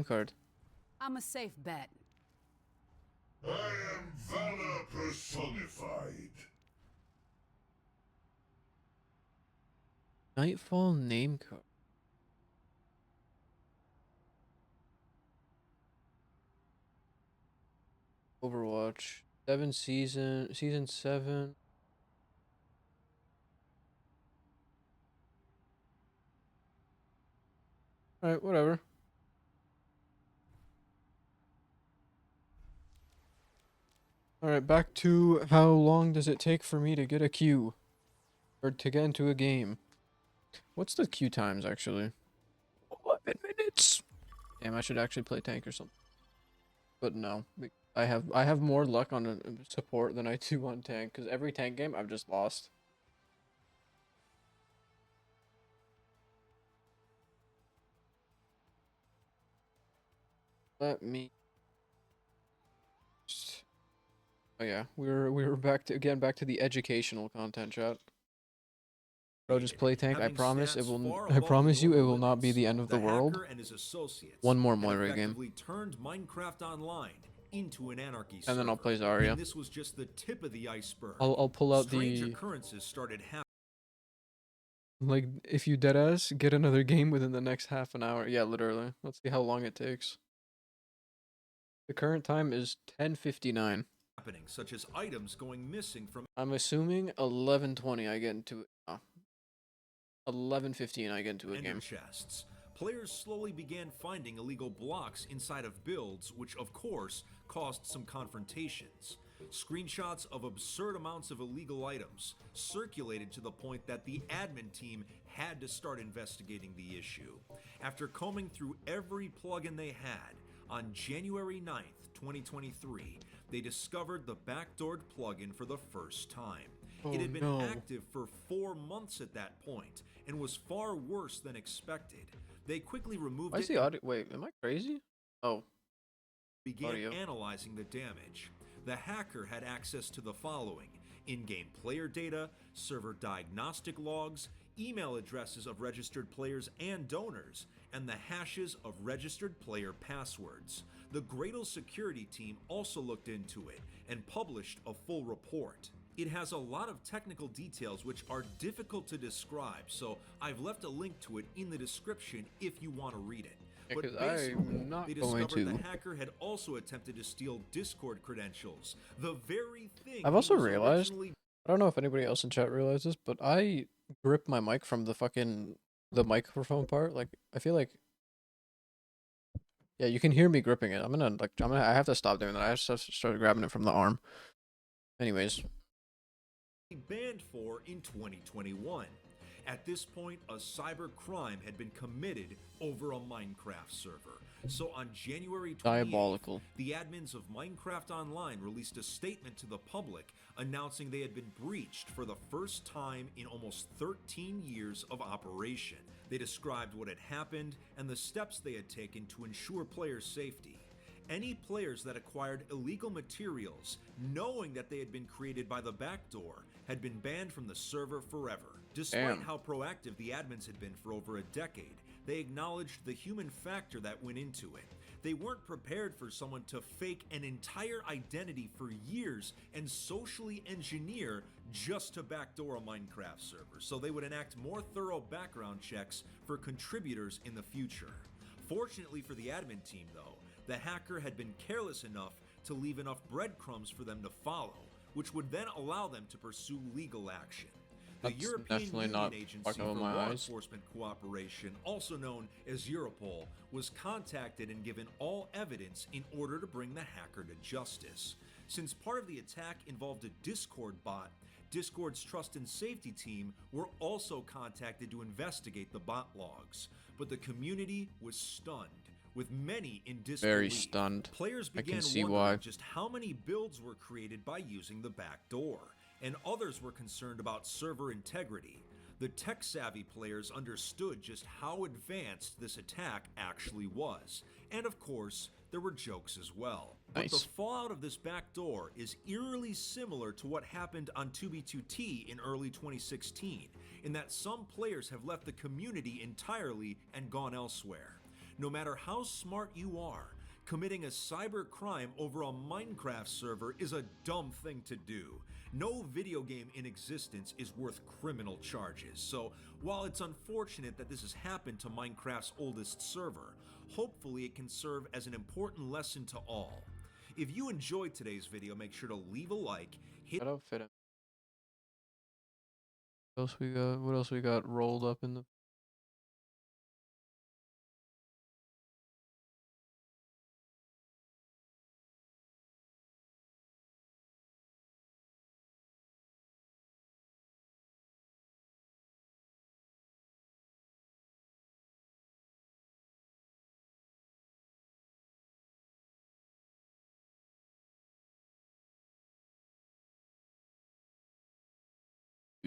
card. I'm a safe bet. I am valor personified. Nightfall name card. Overwatch. Season 7. Alright, whatever. Alright, back to how long does it take for me to get a queue? Or to get into a game? What's the queue times, actually? 11 minutes! Damn, I should actually play tank or something. But no. I have more luck on support than I do on tank, because every tank game I've just lost. Let me... Oh yeah, we were back to the educational content, chat. Bro, just play tank. I promise it will. I promise you, it will not be the end of the world. One more Moira game. Turned Minecraft Online into an anarchy And then I'll play server. Zarya. And this was just the tip of the iceberg. I'll pull out Strange the... occurrences started happening. Like, if you deadass, get another game within the next half an hour. Yeah, literally. Let's see how long it takes. The current time is 10:59. Such as items going missing from... I'm assuming 11:20 I get into it. Oh. 11:15 I get into a game. chests. Players slowly began finding illegal blocks inside of builds, which of course caused some confrontations. Screenshots of absurd amounts of illegal items circulated to the point that the admin team had to start investigating the issue. After combing through every plugin they had, on January 9th, 2023, they discovered the backdoored plugin for the first time. It had been active for 4 months at that point and was far worse than expected. They quickly removed Why it. is the audio? Wait, am I crazy? Oh. Began Audio. analyzing the damage. The hacker had access to the following: in-game player data, server diagnostic logs, email addresses of registered players and donors, and the hashes of registered player passwords. The Gradle security team also looked into it and published a full report. It has a lot of technical details which are difficult to describe, so I've left a link to it in the description if you want to read it. But Because basically, I'm not they going discovered to. the hacker had also attempted to steal Discord credentials, the very thing I've he also was realized, originally... I don't know if anybody else in chat realizes, but I grip my mic from the microphone part. Like, I feel like, yeah, you can hear me gripping it. I have to stop doing that. I have to start grabbing it from the arm. Anyways, banned for in 2021. At this point, a cyber crime had been committed over a Minecraft server. So on January 28th, Diabolical. the admins of Minecraft Online released a statement to the public announcing they had been breached for the first time in almost 13 years of operation. They described what had happened and the steps they had taken to ensure player safety. Any players that acquired illegal materials, knowing that they had been created by the backdoor, had been banned from the server forever. Despite how proactive the admins had been for over a decade, they acknowledged the human factor that went into it. They weren't prepared for someone to fake an entire identity for years and socially engineer just to backdoor a Minecraft server, so they would enact more thorough background checks for contributors in the future. Fortunately for the admin team though, the hacker had been careless enough to leave enough breadcrumbs for them to follow, which would then allow them to pursue legal action. The That's European definitely Union not Agency fucking for with Law my eyes. Enforcement Cooperation, also known as Europol, was contacted and given all evidence in order to bring the hacker to justice. Since part of the attack involved a Discord bot, Discord's trust and safety team were also contacted to investigate the bot logs, but the community was stunned, with many in disbelief. Very stunned. Players I began can see wondering why. just how many builds were created by using the back door, and others were concerned about server integrity. The tech-savvy players understood just how advanced this attack actually was, and of course, there were jokes as well. But the fallout of this backdoor is eerily similar to what happened on 2B2T in early 2016, in that some players have left the community entirely and gone elsewhere. No matter how smart you are, committing a cyber crime over a Minecraft server is a dumb thing to do. No video game in existence is worth criminal charges, so while it's unfortunate that this has happened to Minecraft's oldest server, hopefully it can serve as an important lesson to all. If you enjoyed today's video, make sure to leave a like, hit That outfit. What else we got? What else we got rolled up in the?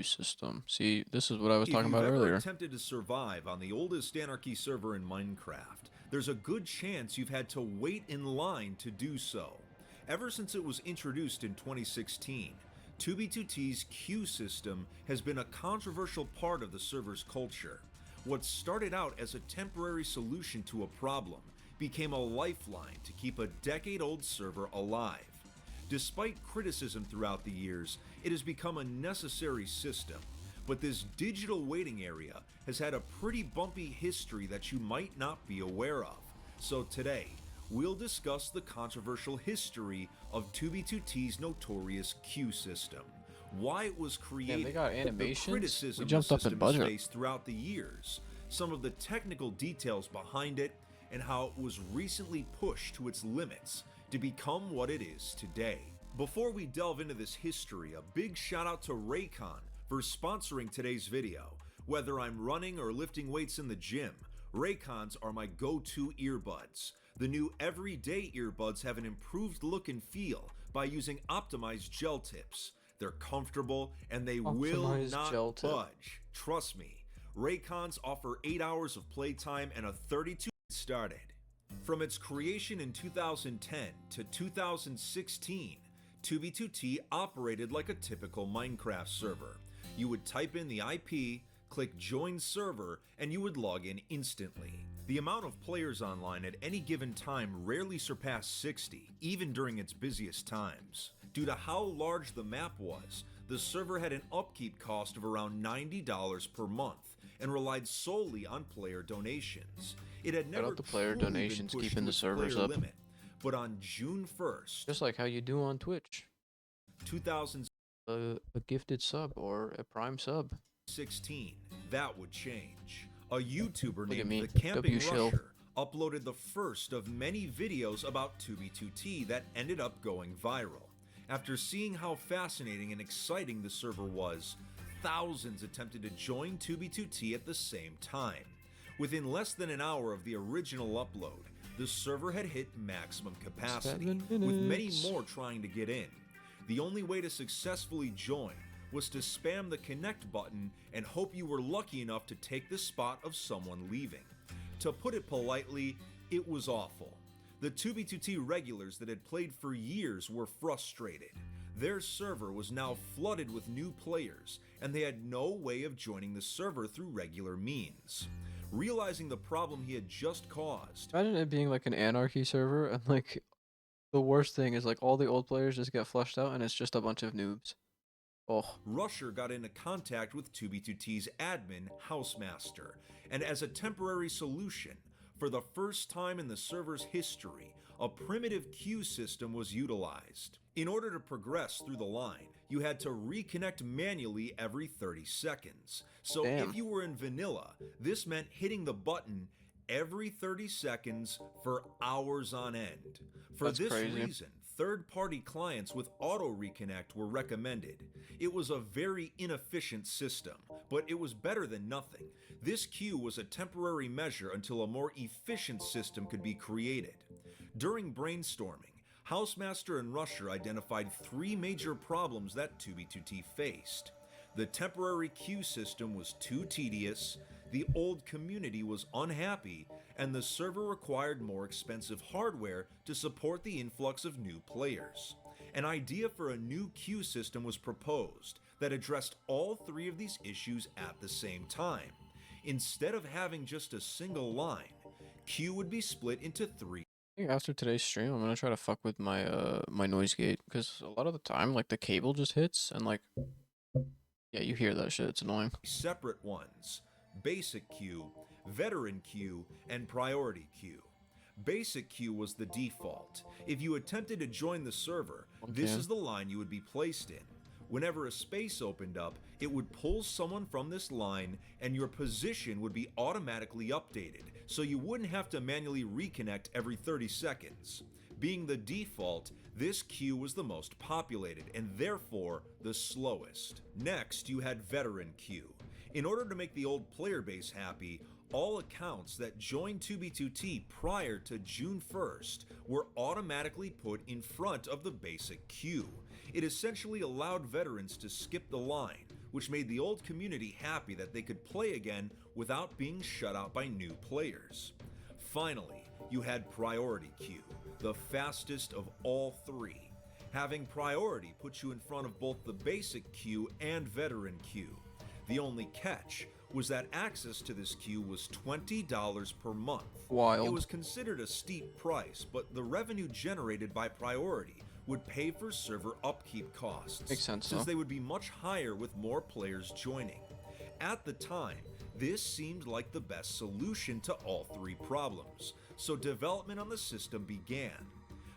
System. See, this is what I was talking about ever earlier. Attempted to survive on the oldest anarchy server in Minecraft, there's a good chance you've had to wait in line to do so. Ever since it was introduced in 2016, 2B2T's queue system has been a controversial part of the server's culture. What started out as a temporary solution to a problem became a lifeline to keep a decade-old server alive. Despite criticism throughout the years, it has become a necessary system, but this digital waiting area has had a pretty bumpy history that you might not be aware of. So today, we'll discuss the controversial history of 2B2T's notorious queue system, why it was created, they got the animations? criticism We jumped the up in system budget. has faced throughout the years, some of the technical details behind it, and how it was recently pushed to its limits to become what it is today. Before we delve into this history, a big shout out to Raycon for sponsoring today's video. Whether I'm running or lifting weights in the gym, Raycons are my go-to earbuds. The new everyday earbuds have an improved look and feel by using optimized gel tips. They're comfortable and they will Optimized not gel tip. budge. Trust me. Raycons offer 8 hours of playtime and a 32 started. From its creation in 2010 to 2016, 2B2T operated like a typical Minecraft server. You would type in the IP, click join server, and you would log in instantly. The amount of players online at any given time rarely surpassed 60, even during its busiest times. Due to how large the map was, the server had an upkeep cost of around $90 per month and relied solely on player donations. It had never the player truly been donations, pushed keeping to the its servers player up. limit. But on June 1st, Just like how you do on Twitch. 2016, A gifted sub or a prime sub. that would change. A YouTuber Look at named me, The Camping W Shill. Rusher uploaded the first of many videos about 2B2T that ended up going viral. After seeing how fascinating and exciting the server was, thousands attempted to join 2b2t at the same time. Within less than an hour of the original upload, the server had hit maximum capacity, with many more trying to get in. The only way to successfully join was to spam the connect button and hope you were lucky enough to take the spot of someone leaving. To put it politely, it was awful. The 2b2t regulars that had played for years were frustrated. Their server was now flooded with new players, and they had no way of joining the server through regular means. Realizing the problem he had just caused, Imagine it being like an anarchy server, and like the worst thing is like all the old players just get flushed out, and it's just a bunch of noobs. Oh. Rusher got into contact with 2b2t's admin, Housemaster, and as a temporary solution, for the first time in the server's history, a primitive queue system was utilized. In order to progress through the line, you had to reconnect manually every 30 seconds. So if you were in vanilla, this meant hitting the button every 30 seconds for hours on end. For this reason, third-party clients with auto reconnect were recommended. It was a very inefficient system, but it was better than nothing. This queue was a temporary measure until a more efficient system could be created. During brainstorming, Housemaster and Rusher identified 3 major problems that 2b2t faced. The temporary queue system was too tedious, the old community was unhappy, and the server required more expensive hardware to support the influx of new players. An idea for a new queue system was proposed that addressed all 3 of these issues at the same time. Instead of having just a single line, queue would be split into 3. I think after today's stream, I'm gonna try to fuck with my my noise gate, because a lot of the time, like the cable just hits, and like, yeah, you hear that shit. It's annoying. Separate ones: basic queue, veteran queue, and priority queue. Basic queue was the default. If you attempted to join the server, this is the line you would be placed in. Whenever a space opened up, it would pull someone from this line and your position would be automatically updated, so you wouldn't have to manually reconnect every 30 seconds. Being the default, this queue was the most populated and therefore the slowest. Next, you had veteran queue. In order to make the old player base happy, all accounts that joined 2b2t prior to June 1st were automatically put in front of the basic queue. It essentially allowed veterans to skip the line, which made the old community happy that they could play again without being shut out by new players. Finally, you had priority queue, the fastest of all 3. Having priority puts you in front of both the basic queue and veteran queue. The only catch was that access to this queue was $20 per month. Wild. It was considered a steep price, but the revenue generated by priority would pay for server upkeep costs. Makes sense, since though. they would be much higher with more players joining. At the time, this seemed like the best solution to all 3 problems, so development on the system began.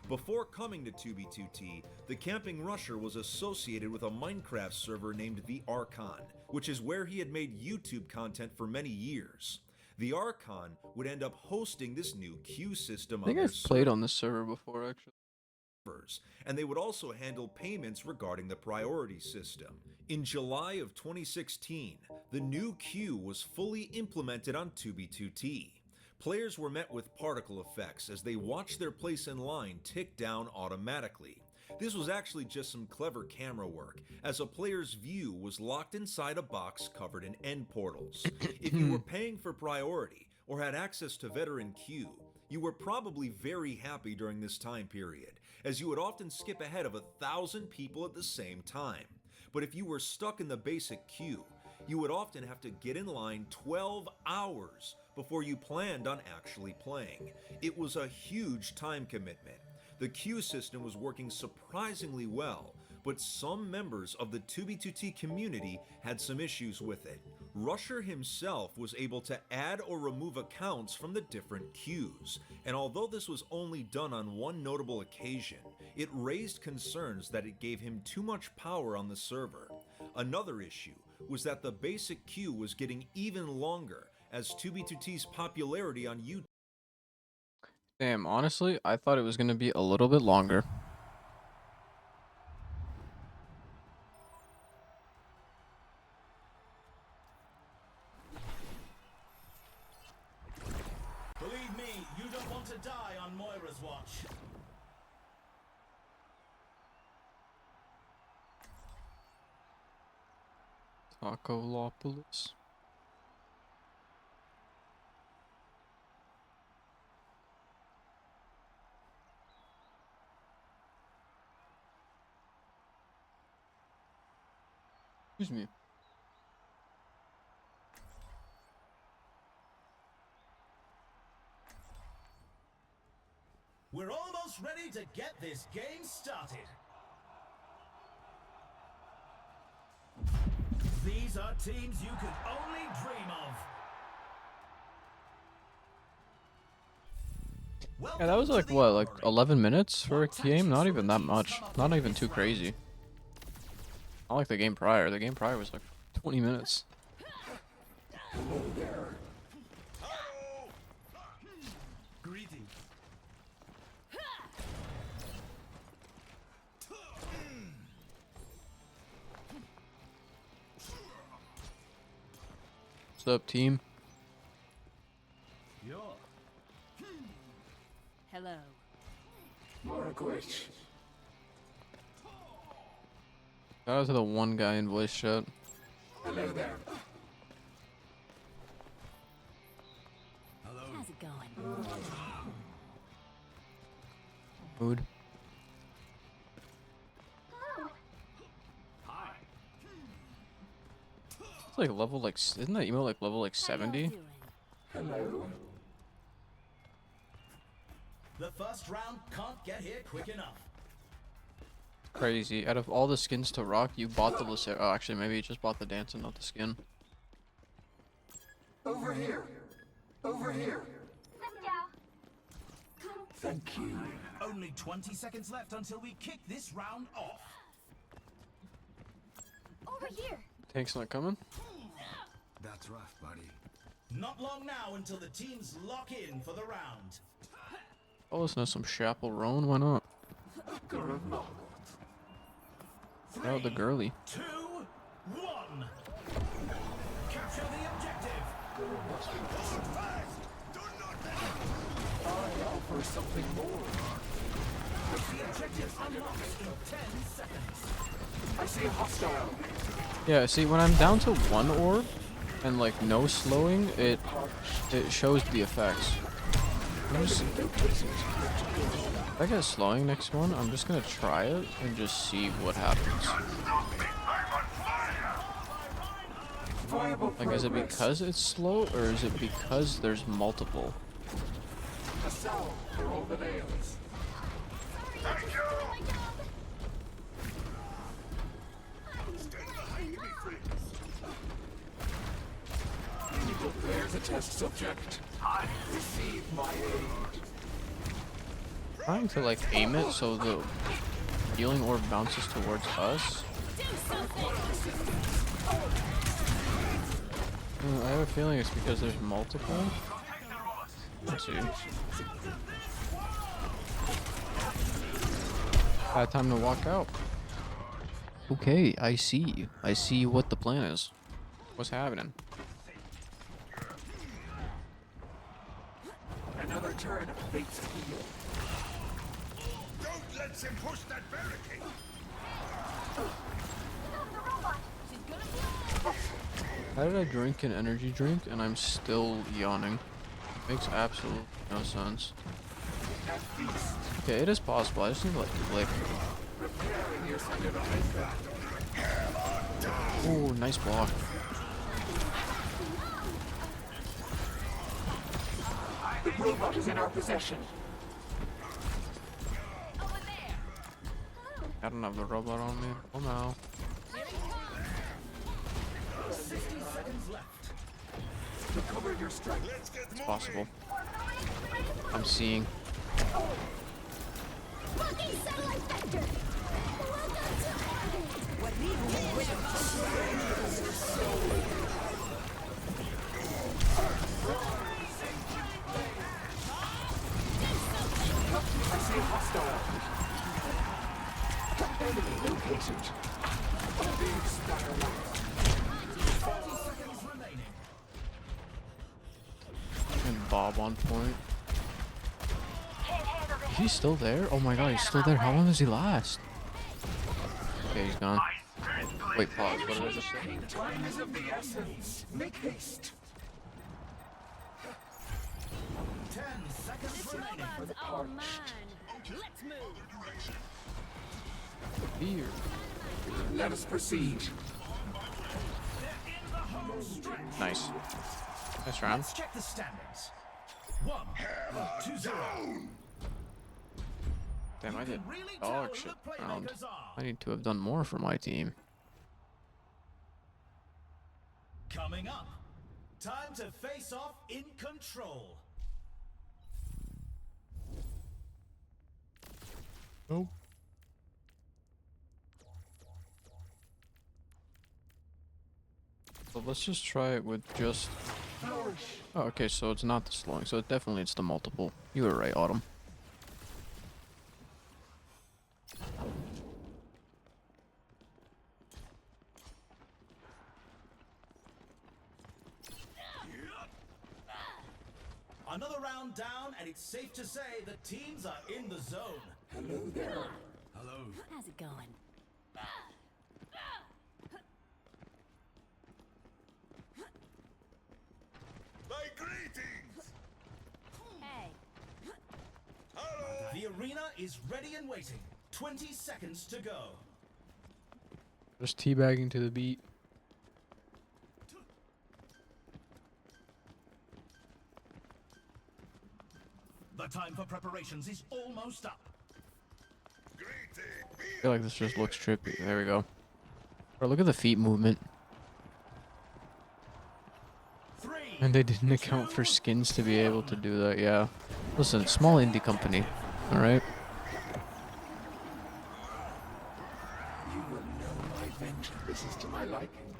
Before coming to 2b2t, the Camping Rusher was associated with a Minecraft server named the Archon, which is where he had made YouTube content for many years. The Archon would end up hosting this new queue system I think on their I've played on this server before, actually. servers, and they would also handle payments regarding the priority system. In July of 2016, the new queue was fully implemented on 2b2t. Players were met with particle effects as they watched their place in line tick down automatically. This was actually just some clever camera work, as a player's view was locked inside a box covered in end portals. If you were paying for priority or had access to veteran queue, you were probably very happy during this time period, as you would often skip ahead of 1,000 people at the same time. But if you were stuck in the basic queue, you would often have to get in line 12 hours before you planned on actually playing. It was a huge time commitment. The queue system was working surprisingly well, but some members of the 2b2t community had some issues with it. Rusher himself was able to add or remove accounts from the different queues, and although this was only done on one notable occasion, it raised concerns that it gave him too much power on the server. Another issue was that the basic queue was getting even longer as 2b2t's popularity on YouTube. Damn, honestly, I thought it was gonna be a little bit longer. to die on Moira's watch. Tacolopolis. Excuse me. We're almost ready to get this game started. These are teams you could only dream of. Yeah, that was like what, like 11 minutes for a game? Not even that much. Not even too crazy. Not like the game prior. The game prior was like 20 minutes. Greetings. What's up, team? Yo. Hello. More glitch. Shout out to the one guy in voice chat. Hello there. How's it going? Mood. It's like level like, isn't that email like level like 70? Hello. The first round can't get here quick enough. Crazy. Out of all the skins to rock, you bought the Lysair. Oh, actually, maybe you just bought the dance and not the skin. Over here. Over here. Thank you. Only 20 seconds left until we kick this round off. Over here. Tank's not coming. That's rough, buddy. Not long now until the teams lock in for the round. Oh, listen to some Chapel Roan. Why not? Oh, the girly. 2, 1. Capture the objective. I offer something more. The objective unlocks in 10 seconds. I see a hostile. Yeah, see, when I'm down to one orb and like no slowing, it shows the effects. If I get slowing next one, I'm just gonna try it and just see what happens. Like, is it because it's slow, or is it because there's multiple? A salve for all the nails. There's a test subject. Receive my aid. Trying to like aim it so the healing orb bounces towards us. I have a feeling it's because there's multiple. Let's see. Bad time to walk out. Okay, I see. I see what the plan is. What's happening? Another turn of fate's wheel. Don't let him push that barricade. How did I drink an energy drink and I'm still yawning? Makes absolutely no sense. Okay, it is possible. I just need to like click. Ooh, nice block. The robot is in our possession. I don't have the robot on me. Oh no. 60 seconds left. Recover your strength. It's possible. I'm seeing. Fucking satellite vector. I see a hostile. Enemy located. Big spiral. 40 seconds remaining. And Bob on point. He's still there? Oh my god, he's still there. How long does he last? Okay, he's gone. Wait, pause. What did I just say? Time is of the essence. Make haste. 10 seconds remaining. Robots are mine. Let's move. Here. Let us proceed. They're in the home stretch. Nice. Nice round. Let's check the standings. 1-0. Damn, I did Really dog tell shit who the round. playmakers are. I need to have done more for my team. Coming up, time to face off in control. Nope. So let's just try it with just... Oh, okay, so it's not the slowing, so definitely it's the multiple. You were right, Autumn. Another round down, and it's safe to say the teams are in the zone. Hello there. Hello. How's it going? My greetings! Hey. The arena is ready and waiting. 20 seconds to go. Just teabagging to the beat. The time for preparations is almost up. I feel like this just looks trippy. There we go. Bro, look at the feet movement. And they didn't account for skins to be able to do that, yeah. Listen, small indie company, alright? You will know my vengeance. This is to my liking.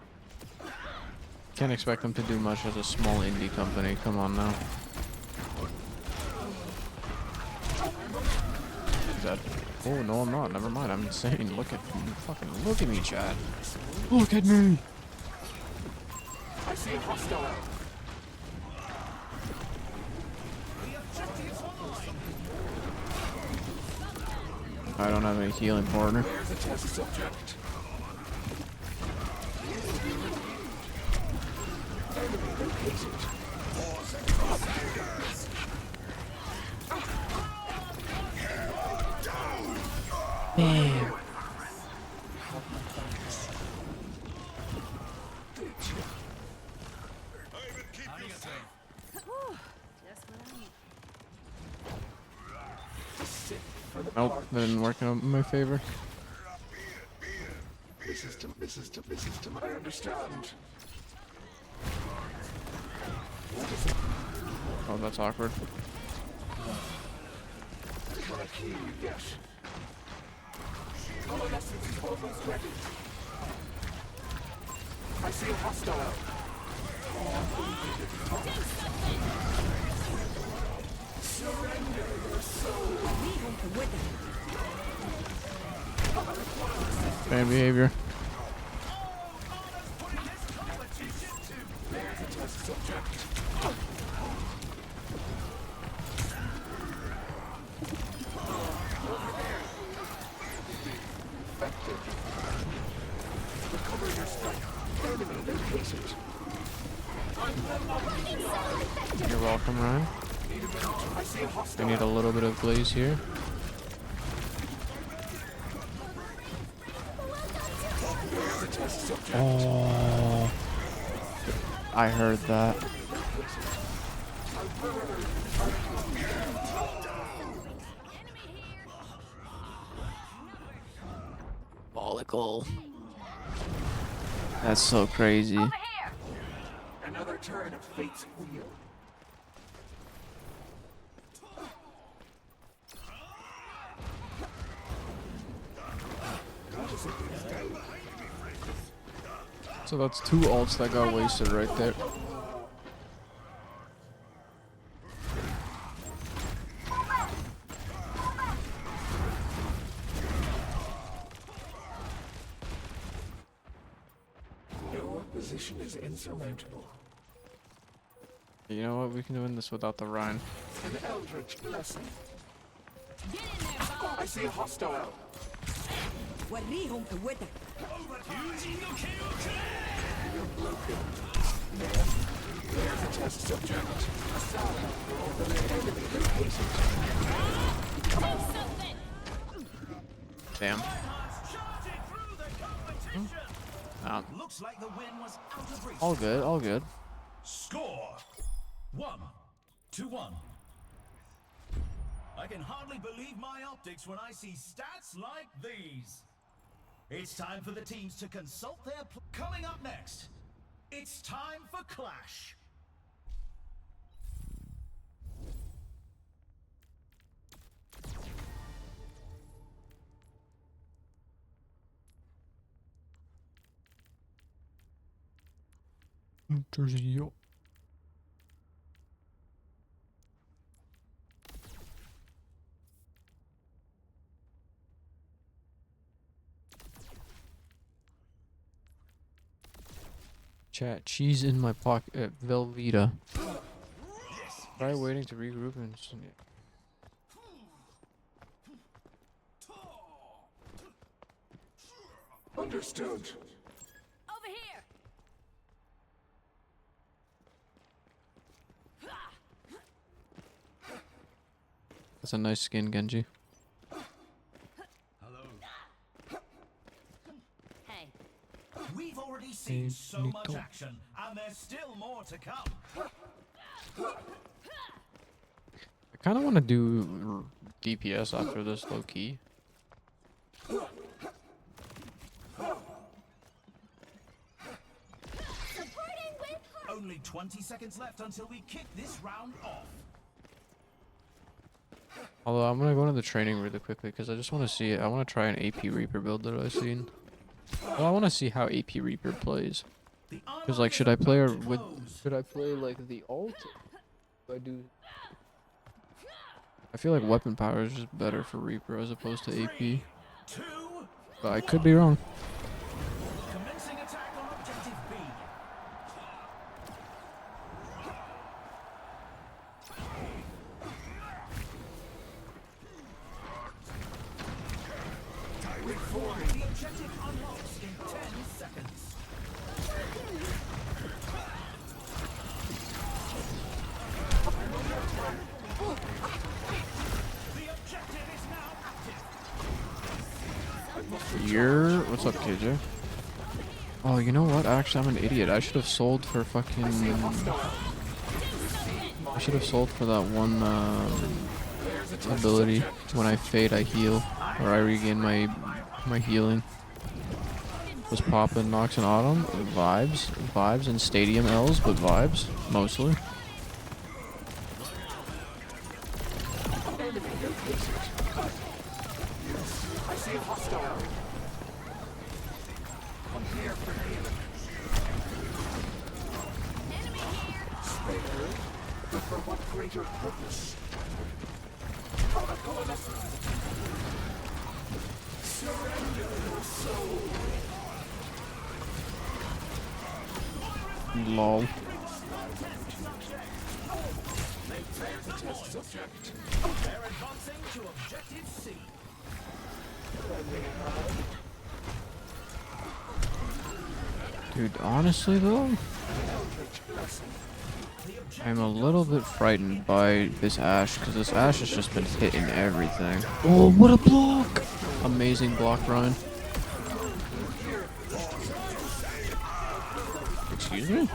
Can't expect them to do much as a small indie company. Come on now. Is that... Oh, no, I'm not. Never mind. I'm insane. Look at... Fucking look at me, Chad. Look at me! I see a hostile. I don't have any healing partner. There's a test subject. Enemy located. Damn. Just what I need. Nope, that didn't work out in my favor. This is to my understand. Oh, that's awkward. Can I hear you yet? Coalescence is almost ready. I see a hostile. Surrender your soul. Bad behavior. There's a test subject. Effective. Recover your strength. Enemy located. You're welcome, Ryan. I see a We hostile. need a little bit of glaze here. There's a test subject. Oh, I heard that. Follicle. That's so crazy. Another turn of fate's wheel. So that's two ults that got wasted right there. No opposition is insurmountable. You know what? We can win this without the Rhine. An eldritch blessing. I see a hostile. وريهم قوتك. You're broken. There's a test subject. Aside. The enemy located. Damn. Looks like the win was out of reach. All good, all good. Score 1-1. I can hardly believe my optics when I see stats like these. It's time for the teams to consult their coming up next. It's time for Clash. Chat, cheese in my pocket. Velveeta. Try waiting to regroup and. Understood. Over here. That's a nice skin, Genji. Hey. We've already seen so much action, and there's still more to come. I kind of want to do DPS after this, low key. Only 20 seconds left until we kick this round off. Although I'm gonna go into the training really quickly because I just want to see it. I want to try an AP Reaper build that I've seen. Well, I want to see how AP Reaper plays. Because like, should I play her with? Should I play like the ult? Do I do? I feel like weapon power is just better for Reaper as opposed to AP. But I could be wrong. Commencing attack on objective B. The objective unlocks in 10 seconds. The objective is now active. What's up, KJ? Oh, you know what? Actually, I'm an idiot. I should have sold for fucking. I should have sold for that one ability. When I fade, I heal, or I regain my healing. Was popping Nox and Autumn, vibes, and Stadium L's, but vibes mostly. I see a hostile. I'm here for healing. Spared, but for what greater purpose? For the coalescence. Surrender your soul. Lol. There's a test subject. They're advancing to objective C. Dude, honestly though, I'm a little bit frightened by this Ashe, because this Ashe has just been hitting everything. Oh, what a block! Amazing block, Ryan. Excuse me?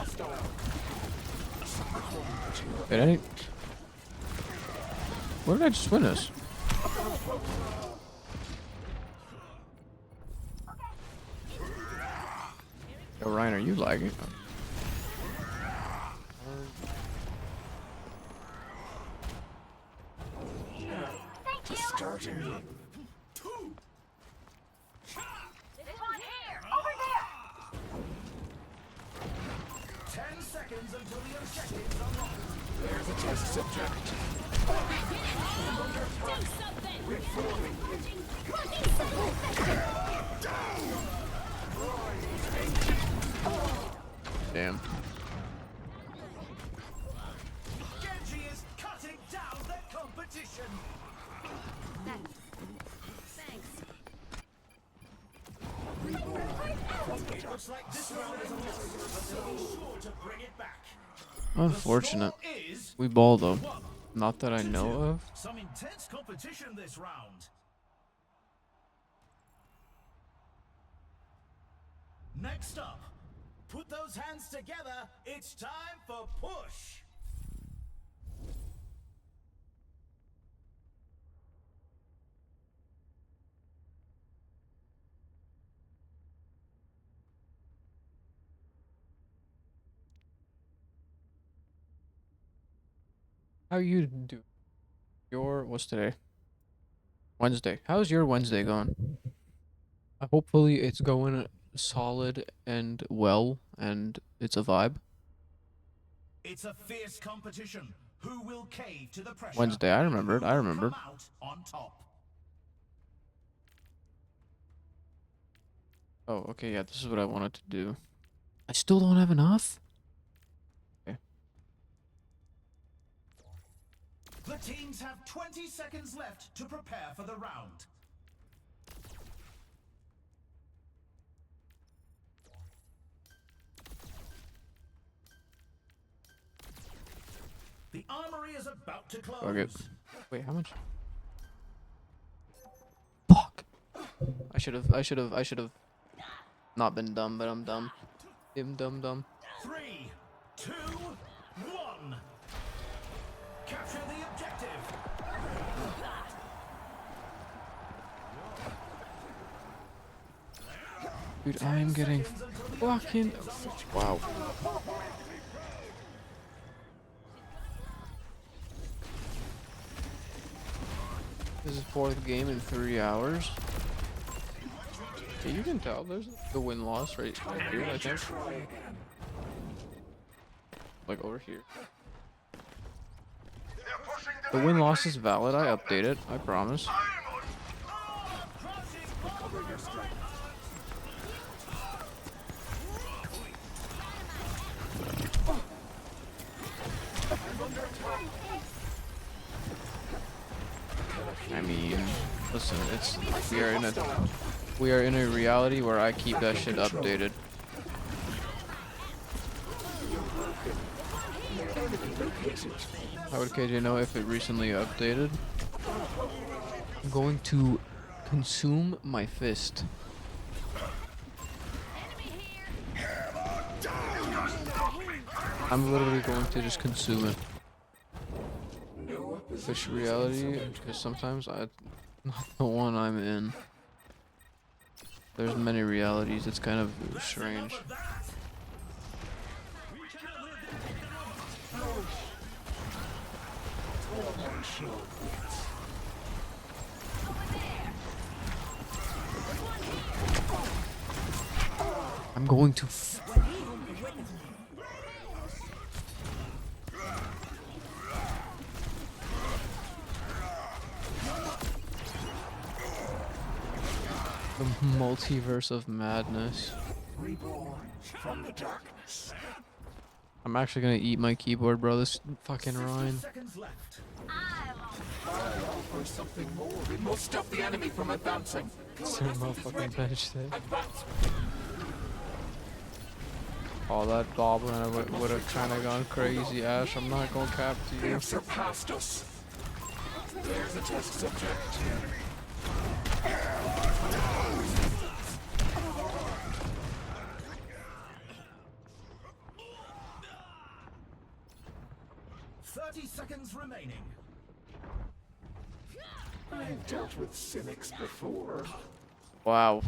Wait, where did I just win this? Yo, Ryan, are you lagging? Starting. This one here! Over there! 10 seconds until the objectives unlock. There's a test subject. Reforming. Damn. Genji is cutting down the competition. Looks like this round is a loss, but they'll be sure to bring it back. Unfortunate. The score is We ball though. 1 Not that I to know 2. of. Some intense competition this round. Next up, put those hands together. It's time for push. How you do? What's today? Wednesday. How's your Wednesday going? Hopefully it's going solid and well, and it's a vibe. It's a fierce competition. Who will cave to the pressure? Wednesday, I and remembered. who I will remembered. come out on top? Oh, okay, yeah, this is what I wanted to do. I still don't have enough? Okay. The teams have 20 seconds left to prepare for the round. The armory is about to close. Okay. Wait, how much? Fuck! I should've not been dumb, but I'm dumb. Dumb. 3, 2, 1. Capture the objective. Dude, I am getting fucking... Wow. This is 4th game in 3 hours. Okay, you can tell there's the win-loss right here, I think. Like over here. The win-loss is valid, I update it, I promise. I mean, listen, we are in a reality where I keep that shit updated. How would KJ know if it recently updated? I'm going to consume my fist. I'm literally going to just consume it. Fish reality, because sometimes I'm not the one I'm in. There's many realities, it's kind of strange. I'm going to the multiverse of madness. Reborn from the darkness. I'm actually gonna eat my keyboard, bro. This fucking Ryan. I offer something more. We must stop the enemy from advancing. It's their motherfucking bench there. Advance. Oh, that goblin would have kind of gone crazy, Ash. I'm not gonna cap to They you. have surpassed us. There's a test subject. 30 seconds remaining. I've dealt with cynics before. Wow.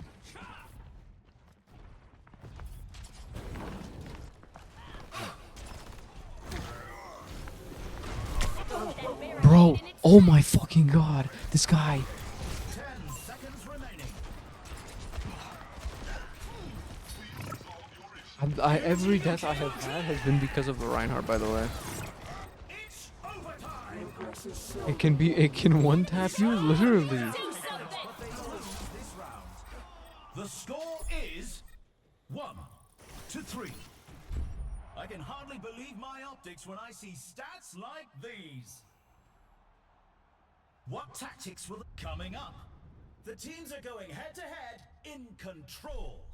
Bro, oh my fucking god. This guy. 10 seconds remaining. Every death I have had has been because of the Reinhardt, by the way. It's overtime. It can one tap you, literally. This round. The score is 1-3. I can hardly believe my optics when I see stats like these. What tactics will coming up? The teams are going head to head in control.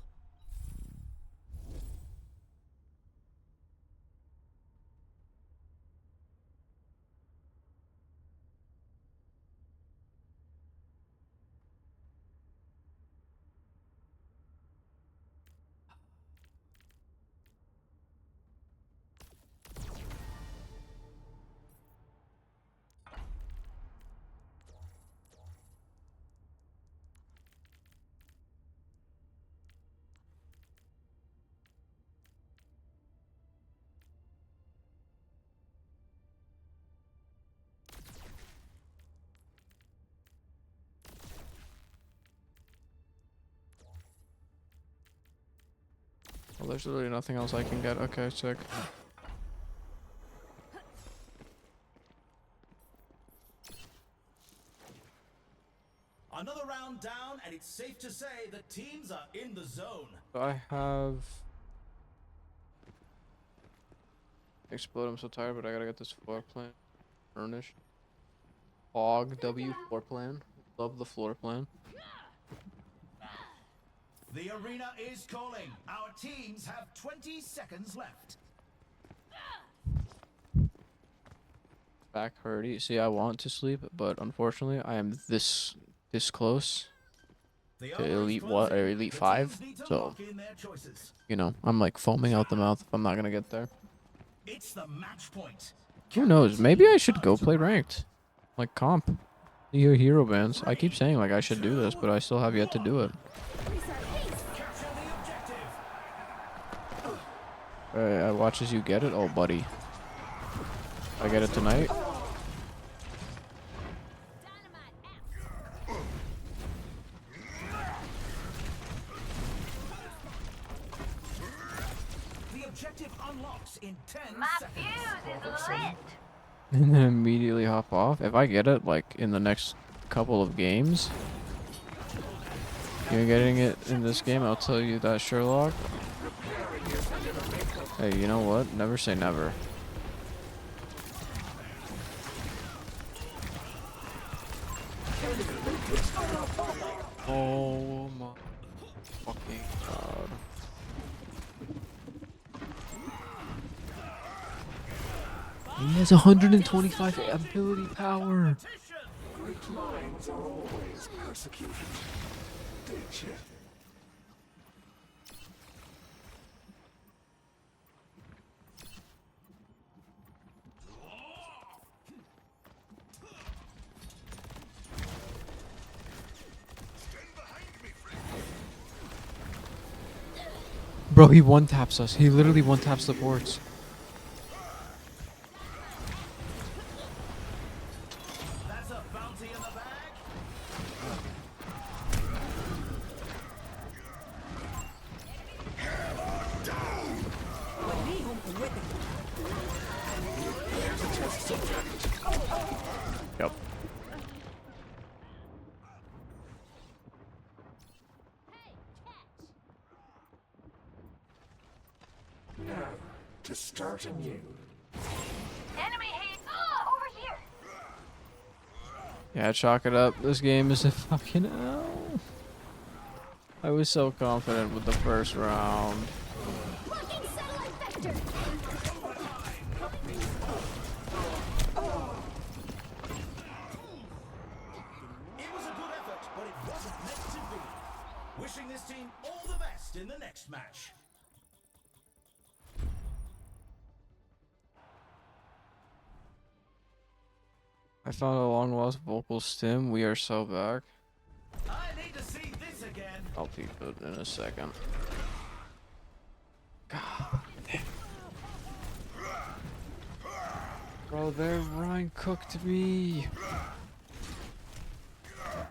Well, there's literally nothing else I can get. Okay, sick. Another round down, and it's safe to say the teams are in the zone. So I have... Explode, I'm so tired, but I gotta get this floor plan furnished. Hog W floor plan. Love the floor plan. The arena is calling. Our teams have 20 seconds left. Back hurty. See, I want to sleep, but unfortunately, I am this close to elite what or elite 5. So, you know, I'm like foaming out the mouth if I'm not gonna get there. It's the match point. Who knows? Maybe I should go play ranked, like comp. Your hero bands. I keep saying like I should do this, but I still have yet to do it. Alright, I watch as you get it. Oh, buddy. I get it tonight. The objective unlocks in 10 My seconds. fuse is lit. And then immediately hop off. If I get it, like, in the next couple of games, you're getting it in this game, I'll tell you that, Sherlock. Hey, you know what? Never say never. Oh my fucking god. He has 125 ability power. Great minds are always persecuted. Did you? Bro, he one-taps us. He literally one-taps the ports. That's a bounty in the bag. Yep. Now, to start anew. Enemy hit. Oh, over here. Yeah, chalk it up. This game is a fucking L. I was so confident with the first round. Blocking satellite vector. It was a good effort, but it wasn't meant to be. Wishing this team all the best in the next match. I found a long lost vocal stim. We are so back. I need to see this again. I'll peep it in a second. God damn. Bro, their Ryan cooked me. I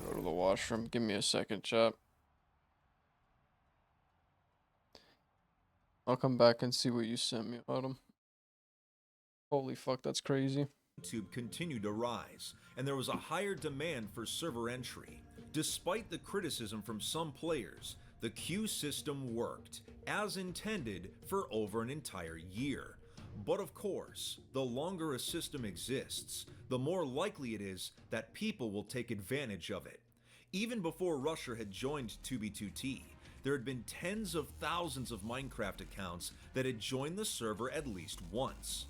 go to the washroom. Give me a second, chat. I'll come back and see what you sent me, Autumn. Holy fuck, that's crazy. YouTube continued to rise, and there was a higher demand for server entry. Despite the criticism from some players, the queue system worked, as intended, for over an entire year. But of course, the longer a system exists, the more likely it is that people will take advantage of it. Even before Rusher had joined 2B2T, there had been tens of thousands of Minecraft accounts that had joined the server at least once.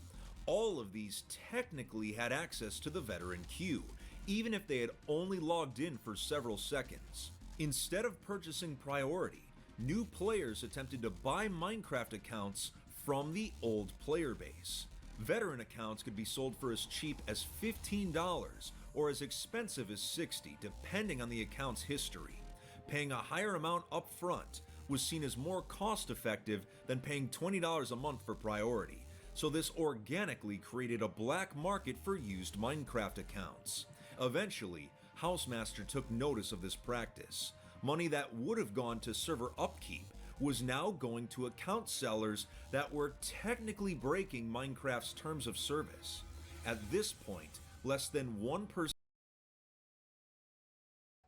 All of these technically had access to the veteran queue, even if they had only logged in for several seconds. Instead of purchasing priority, new players attempted to buy Minecraft accounts from the old player base. Veteran accounts could be sold for as cheap as $15 or as expensive as $60, depending on the account's history. Paying a higher amount up front was seen as more cost-effective than paying $20 a month for priority. So this organically created a black market for used Minecraft accounts. Eventually, Housemaster took notice of this practice. Money that would have gone to server upkeep was now going to account sellers that were technically breaking Minecraft's terms of service. At this point, less than 1%.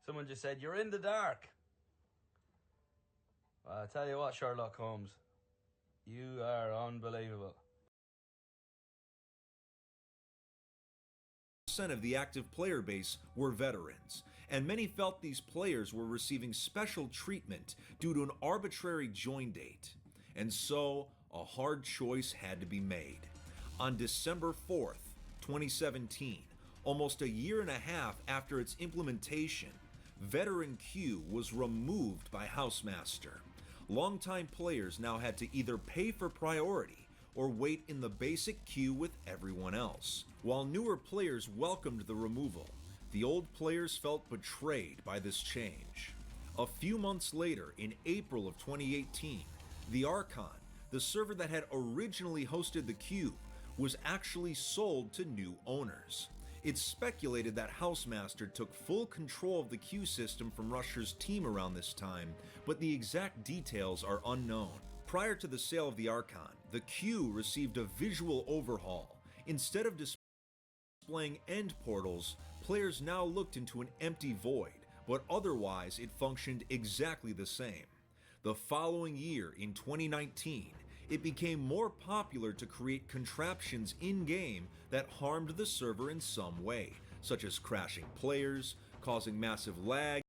Someone just said, "You're in the dark." Well, I tell you what, Sherlock Holmes, you are unbelievable. Of the active player base were veterans, and many felt these players were receiving special treatment due to an arbitrary join date. And so, a hard choice had to be made. On December 4th, 2017, almost a year and a half after its implementation, Veteran Q was removed by Housemaster. Longtime players now had to either pay for priority or wait in the basic queue with everyone else. While newer players welcomed the removal, the old players felt betrayed by this change. A few months later, in April of 2018, the Archon, the server that had originally hosted the queue, was actually sold to new owners. It's speculated that Housemaster took full control of the queue system from Rusher's team around this time, but the exact details are unknown. Prior to the sale of the Archon, the queue received a visual overhaul. Instead of displaying end portals, players now looked into an empty void, but otherwise it functioned exactly the same. The following year, in 2019, it became more popular to create contraptions in-game that harmed the server in some way, such as crashing players, causing massive lag,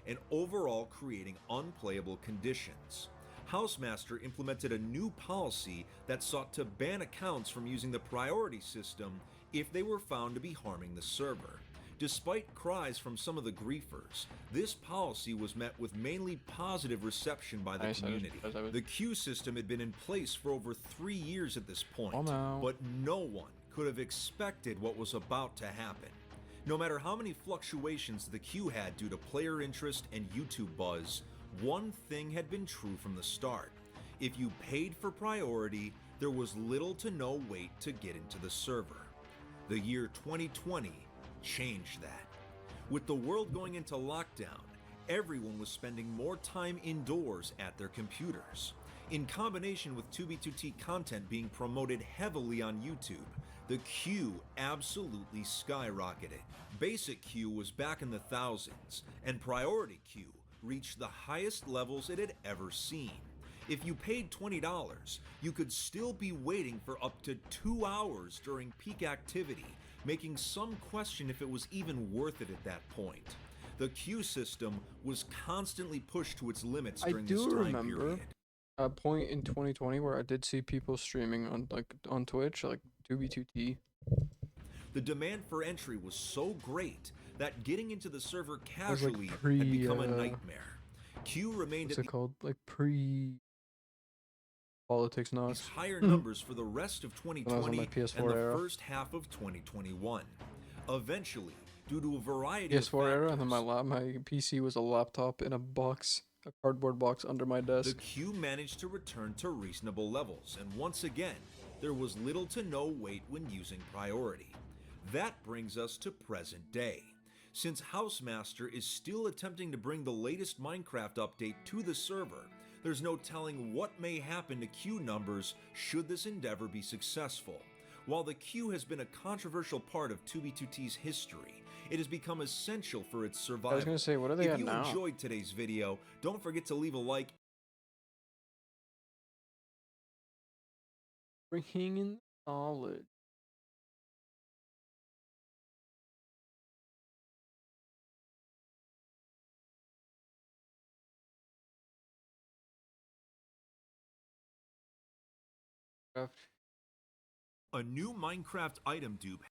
and overall creating unplayable conditions. Housemaster implemented a new policy that sought to ban accounts from using the priority system if they were found to be harming the server. Despite cries from some of the griefers, this policy was met with mainly positive reception by the community. The queue system had been in place for over 3 years at this point, but no one could have expected what was about to happen. No matter how many fluctuations the queue had due to player interest and YouTube buzz, one thing had been true from the start. If you paid for priority, there was little to no wait to get into the server. The year 2020 changed that. With the world going into lockdown, everyone was spending more time indoors at their computers. In combination with 2b2t content being promoted heavily on YouTube, the queue absolutely skyrocketed. Basic queue was back in the thousands, and priority queue reached the highest levels it had ever seen. If you paid $20, you could still be waiting for up to 2 hours during peak activity, making some question if it was even worth it at that point. The queue system was constantly pushed to its limits during this time period. I do remember a point in 2020 where I did see people streaming on Twitch, like 2b2t. The demand for entry was so great that getting into the server It was casually like had become a nightmare. Q remained what's at it called? Like pre politics these Nox. higher numbers for the rest of When I was on 2020 my and PS4 the era. first half of 2021. Eventually, due to a variety PS4 of era, and then factors, my PC was a laptop in a box, a cardboard box under my desk. the queue managed to return to reasonable levels, and once again, there was little to no wait when using priority. That brings us to present day. Since Housemaster is still attempting to bring the latest Minecraft update to the server, there's no telling what may happen to queue numbers should this endeavor be successful. While the queue has been a controversial part of 2b2t's history, it has become essential for its survival. I was gonna say, what are they if at you now? enjoyed today's video, don't forget to leave a like. Bringing in knowledge. A new Minecraft item dupe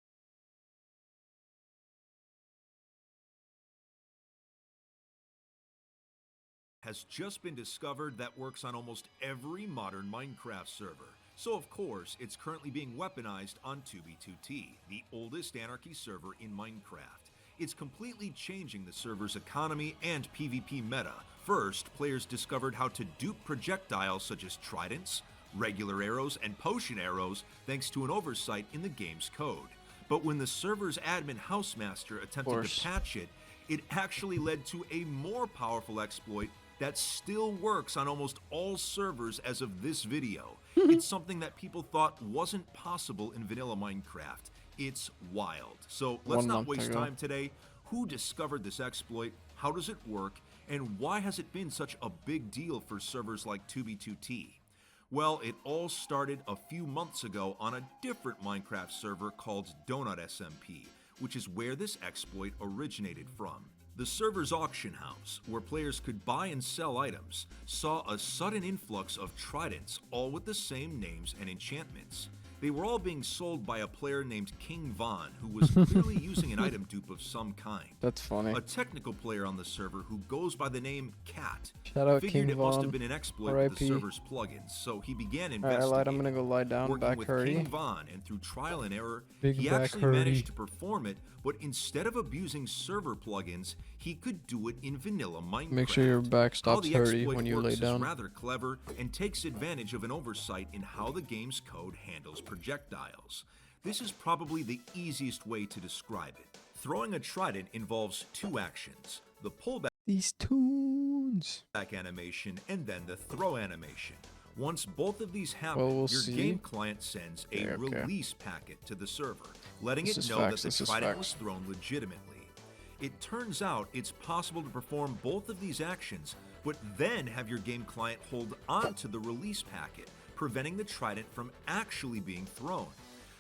has just been discovered that works on almost every modern Minecraft server. So of course, it's currently being weaponized on 2b2t, the oldest anarchy server in Minecraft. It's completely changing the server's economy and PvP meta. First, players discovered how to dupe projectiles such as tridents, regular arrows, and potion arrows thanks to an oversight in the game's code. But when the server's admin Housemaster attempted to patch it, It actually led to a more powerful exploit that still works on almost all servers as of this video. It's something that people thought wasn't possible in vanilla Minecraft. It's wild. So let's 1 not month waste ago. time today. Who discovered this exploit? How does it work? And why has it been such a big deal for servers like 2b2t? Well, it all started a few months ago on a different Minecraft server called Donut SMP, which is where this exploit originated from. The server's auction house, where players could buy and sell items, saw a sudden influx of tridents, all with the same names and enchantments. They were all being sold by a player named King Von, who was clearly using an item dupe of some kind. That's funny. A technical player on the server who goes by the name Cat Shout out figured King it must Von. have been an exploit with the RIP. server's plugins, so he began Alright, I investigating. lied. I'm gonna go lie down. Working Back with hurry. King Von, and through trial and error, Big he back actually hurry. managed to perform it, but instead of abusing server plugins, he could do it in vanilla Minecraft. Make sure your back How stops the hurry exploit when you works lay is down. rather clever and takes advantage of an oversight in how the game's code handles projectiles. This is probably the easiest way to describe it. Throwing a trident involves two actions: the pullback These tunes. animation and then the throw animation. Once both of these happen, Well, we'll your see. game client sends a Yeah, okay. release packet to the server, letting This it is know facts, that the this is trident facts. was thrown legitimately. It turns out it's possible to perform both of these actions, but then have your game client hold on to the release packet, preventing the trident from actually being thrown.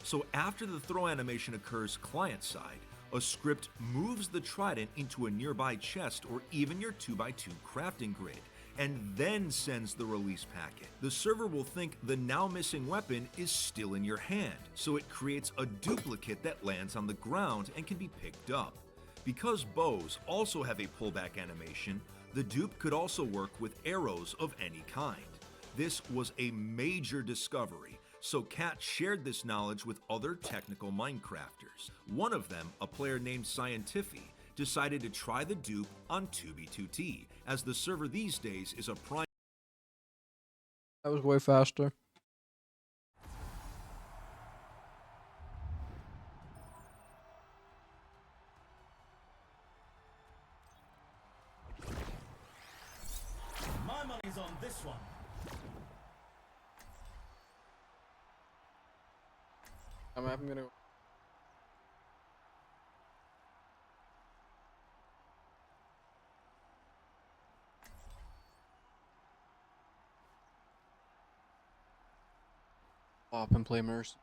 So after the throw animation occurs client side, a script moves the trident into a nearby chest or even your 2x2 crafting grid, and then sends the release packet. The server will think the now missing weapon is still in your hand, so it creates a duplicate that lands on the ground and can be picked up. Because bows also have a pullback animation, the dupe could also work with arrows of any kind. This was a major discovery, so Cat shared this knowledge with other technical Minecrafters. One of them, a player named Scientifi, decided to try the dupe on 2b2t, as the server these days is a prime. That was way faster. My money's on this one. I'm gonna. Pop and play Mercy.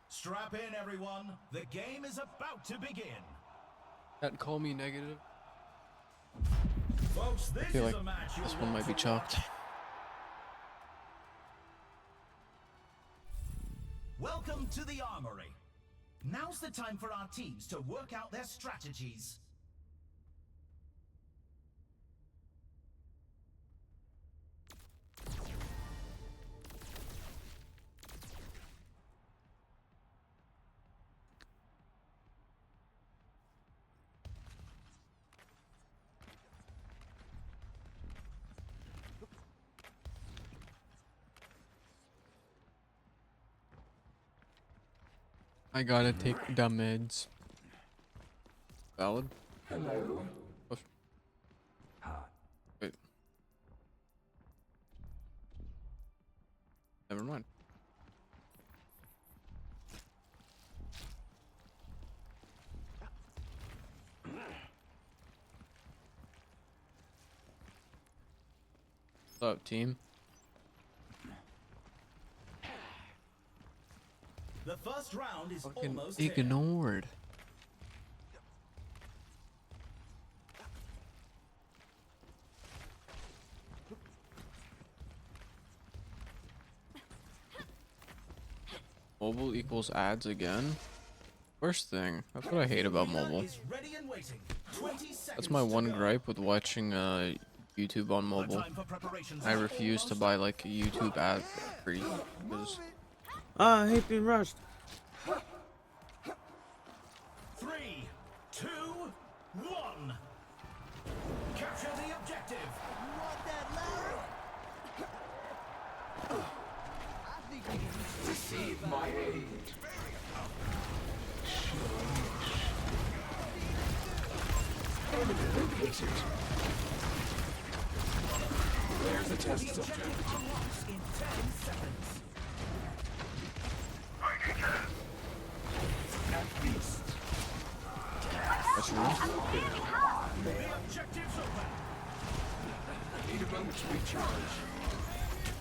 Strap in, everyone. The game is about to begin. Can't call me negative. Folks, I this feel is like a match you'll this one want might be to chalked. watch. Welcome to the Armory. Now's the time for our teams to work out their strategies. I gotta take the meds. Valid. Hello. Oh. Wait. Never mind. What's up, team? The first round is Fucking almost here. ignored. Mobile equals ads again? Worst thing. That's what I hate about mobile. Is ready and waiting. 20 That's seconds my to one go. gripe with watching YouTube on The mobile. time for preparations I is refuse to almost buy like YouTube ad free because Ah, I hate being rushed. 3, 2, 1. Capture the objective. objective. Receive my aid. Enemy located. There's a test The subject. objective unlocks in 10 seconds. At least. That's rude. The objective's open. Need a moment to recharge.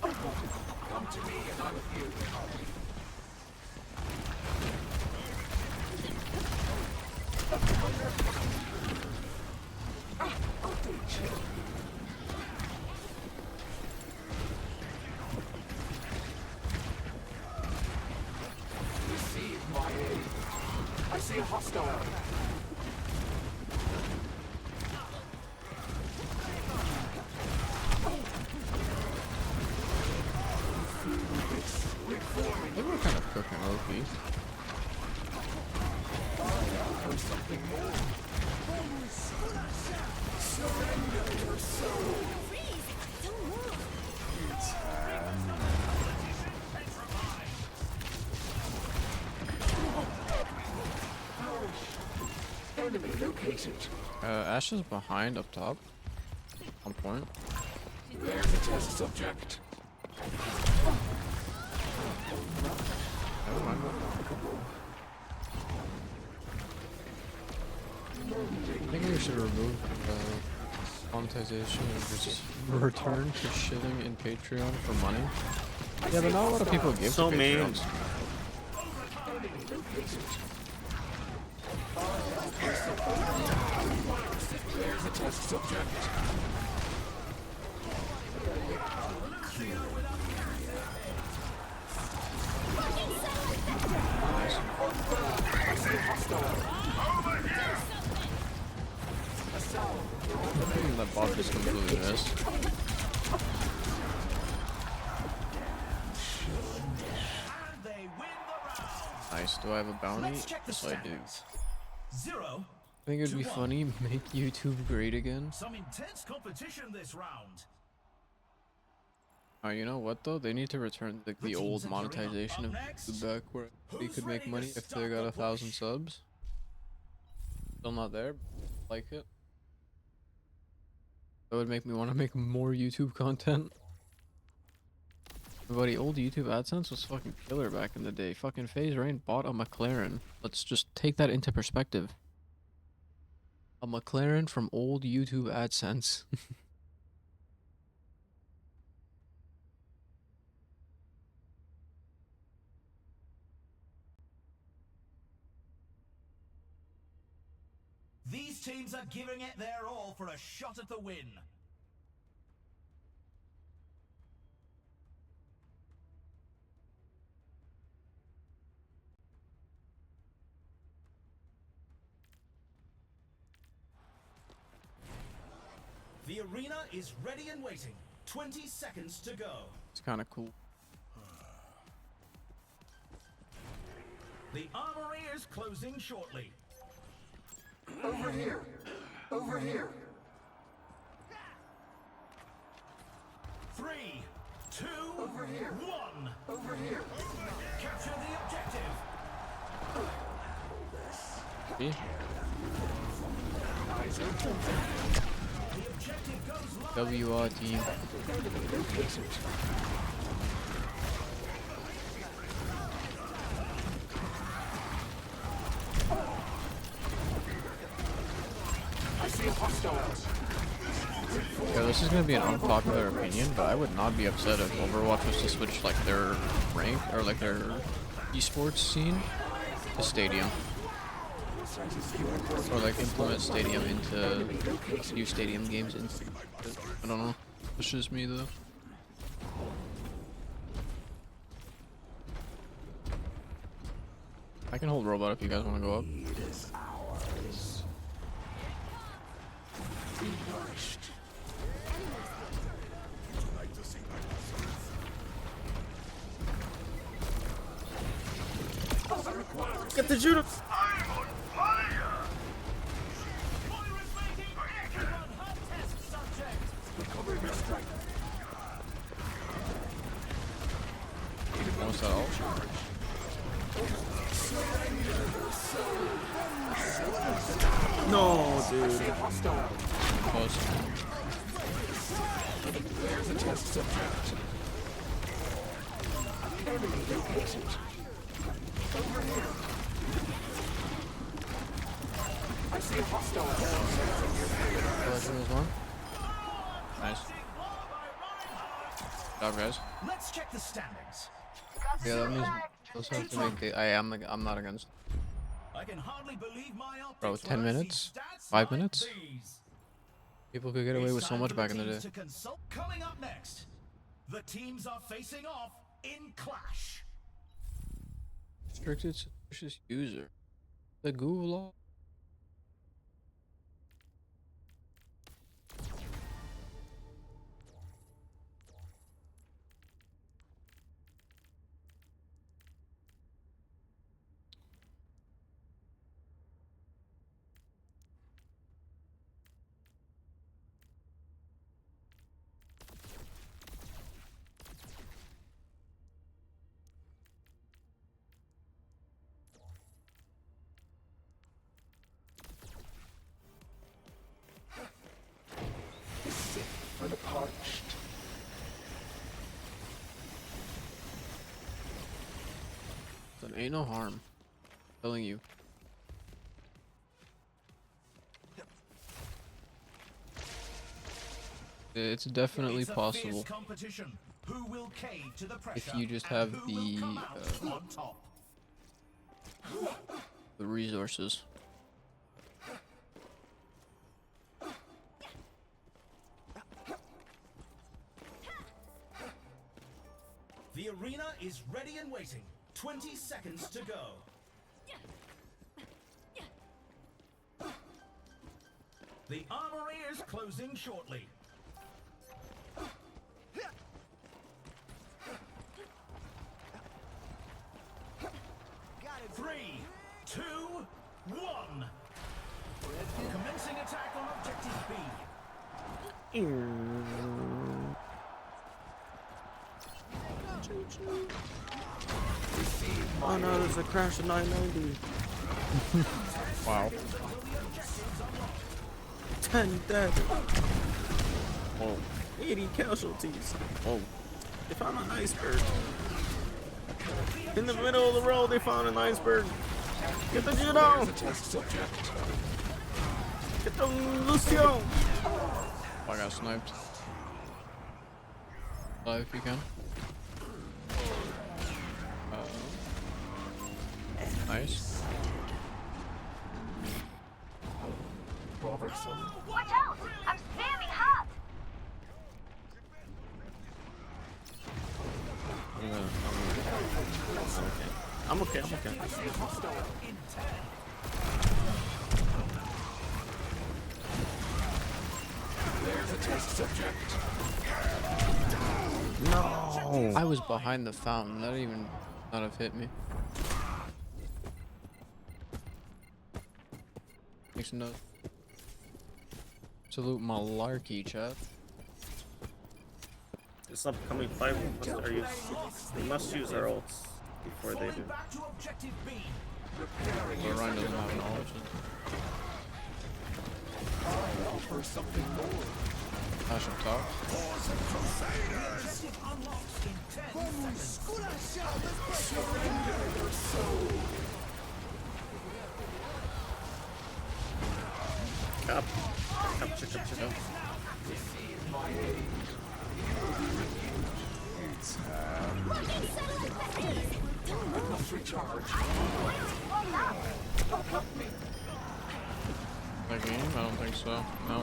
Come to me and I'm with you. Receive my aid. I see a hostile. They were kind of cooking low-key. There's something more. Surrender your soul. Freeze! Don't move! Enemy located. Ash is behind up top. On point. There's a test subject. Never mind. I think we should remove monetization and just return to shilling in Patreon for money. Yeah, but not a lot of people give So to mean. Patreons. There's a test subject. I see a hostile. I think that bot just completely missed. And they win the round. Nice. Do I have a bounty? Let's check the Yes, I do. standings. 0. I think it'd be 2-1. funny, make YouTube great again. Some intense competition this round. You know what though? They need to return the old monetization of YouTube back where they could make money if they got 1,000 subs. Still not there. Like it. That would make me want to make more YouTube content. Buddy, old YouTube AdSense was fucking killer back in the day. Fucking FaZe Rain bought a McLaren. Let's just take that into perspective. A McLaren from old YouTube AdSense. These teams are giving it their all for a shot at the win. The arena is ready and waiting. 20 seconds to go. It's kind of cool. The armory is closing shortly. Over here. Over here. 3, 2, Over here. 1. Over here. Capture the objective. See? Eyes open. The objective goes live. WR team. Enemy located. I see a hostile. Yeah, this is gonna be an unpopular opinion, but I would not be upset if Overwatch was to switch like their rank or like their esports scene to Stadium, or like implement Stadium into new Stadium games. I don't know. It's just me though. I can hold robot if you guys want to go up. Get the Judah! Fire is making everyone hot test subject. I see a hostile. Close. There's a test subject. Enemy located. Over here. I see a hostile. Collection is one. Nice. Good job, guys. Let's check the standings. Yeah, that means let's have to make the. I'm not against. I can hardly believe my optics. Bro, 10 when I see minutes? stats 5 like minutes? these. People could get away with so It's much time for back in the teams day. to consult. Coming up next, the teams are facing off in Clash. Restricted suspicious user. The gulag. For the parched. That ain't no harm. I'm telling you. It's definitely It's a possible fierce competition. Who will cave to the pressure if you just and have who will come out on top? the resources. The arena is ready and waiting. 20 seconds to go. The armory is closing shortly. Three, two, one. Commencing attack on objective B. Oh no, there's a crash of 990. Wow. 10 dead. Whoa. 80 casualties. Whoa. They found an iceberg. In the middle of the road, they found an iceberg. Get the judo! Get the Lucio! I got sniped. If you can. Nice. Watch out! I'm spamming hot! I'm okay. There's a test subject. No! I was behind the fountain. That even not have hit me. Makes no absolute malarkey, chat. This upcoming fight, we must use our ults before they do. Back to objective B. But Ryan doesn't have knowledge. For something more. Dash up top. Objective unlocks in 10 seconds. Surrender your soul. Capture. My aid. I must recharge. Help me. That game? I don't think so. No.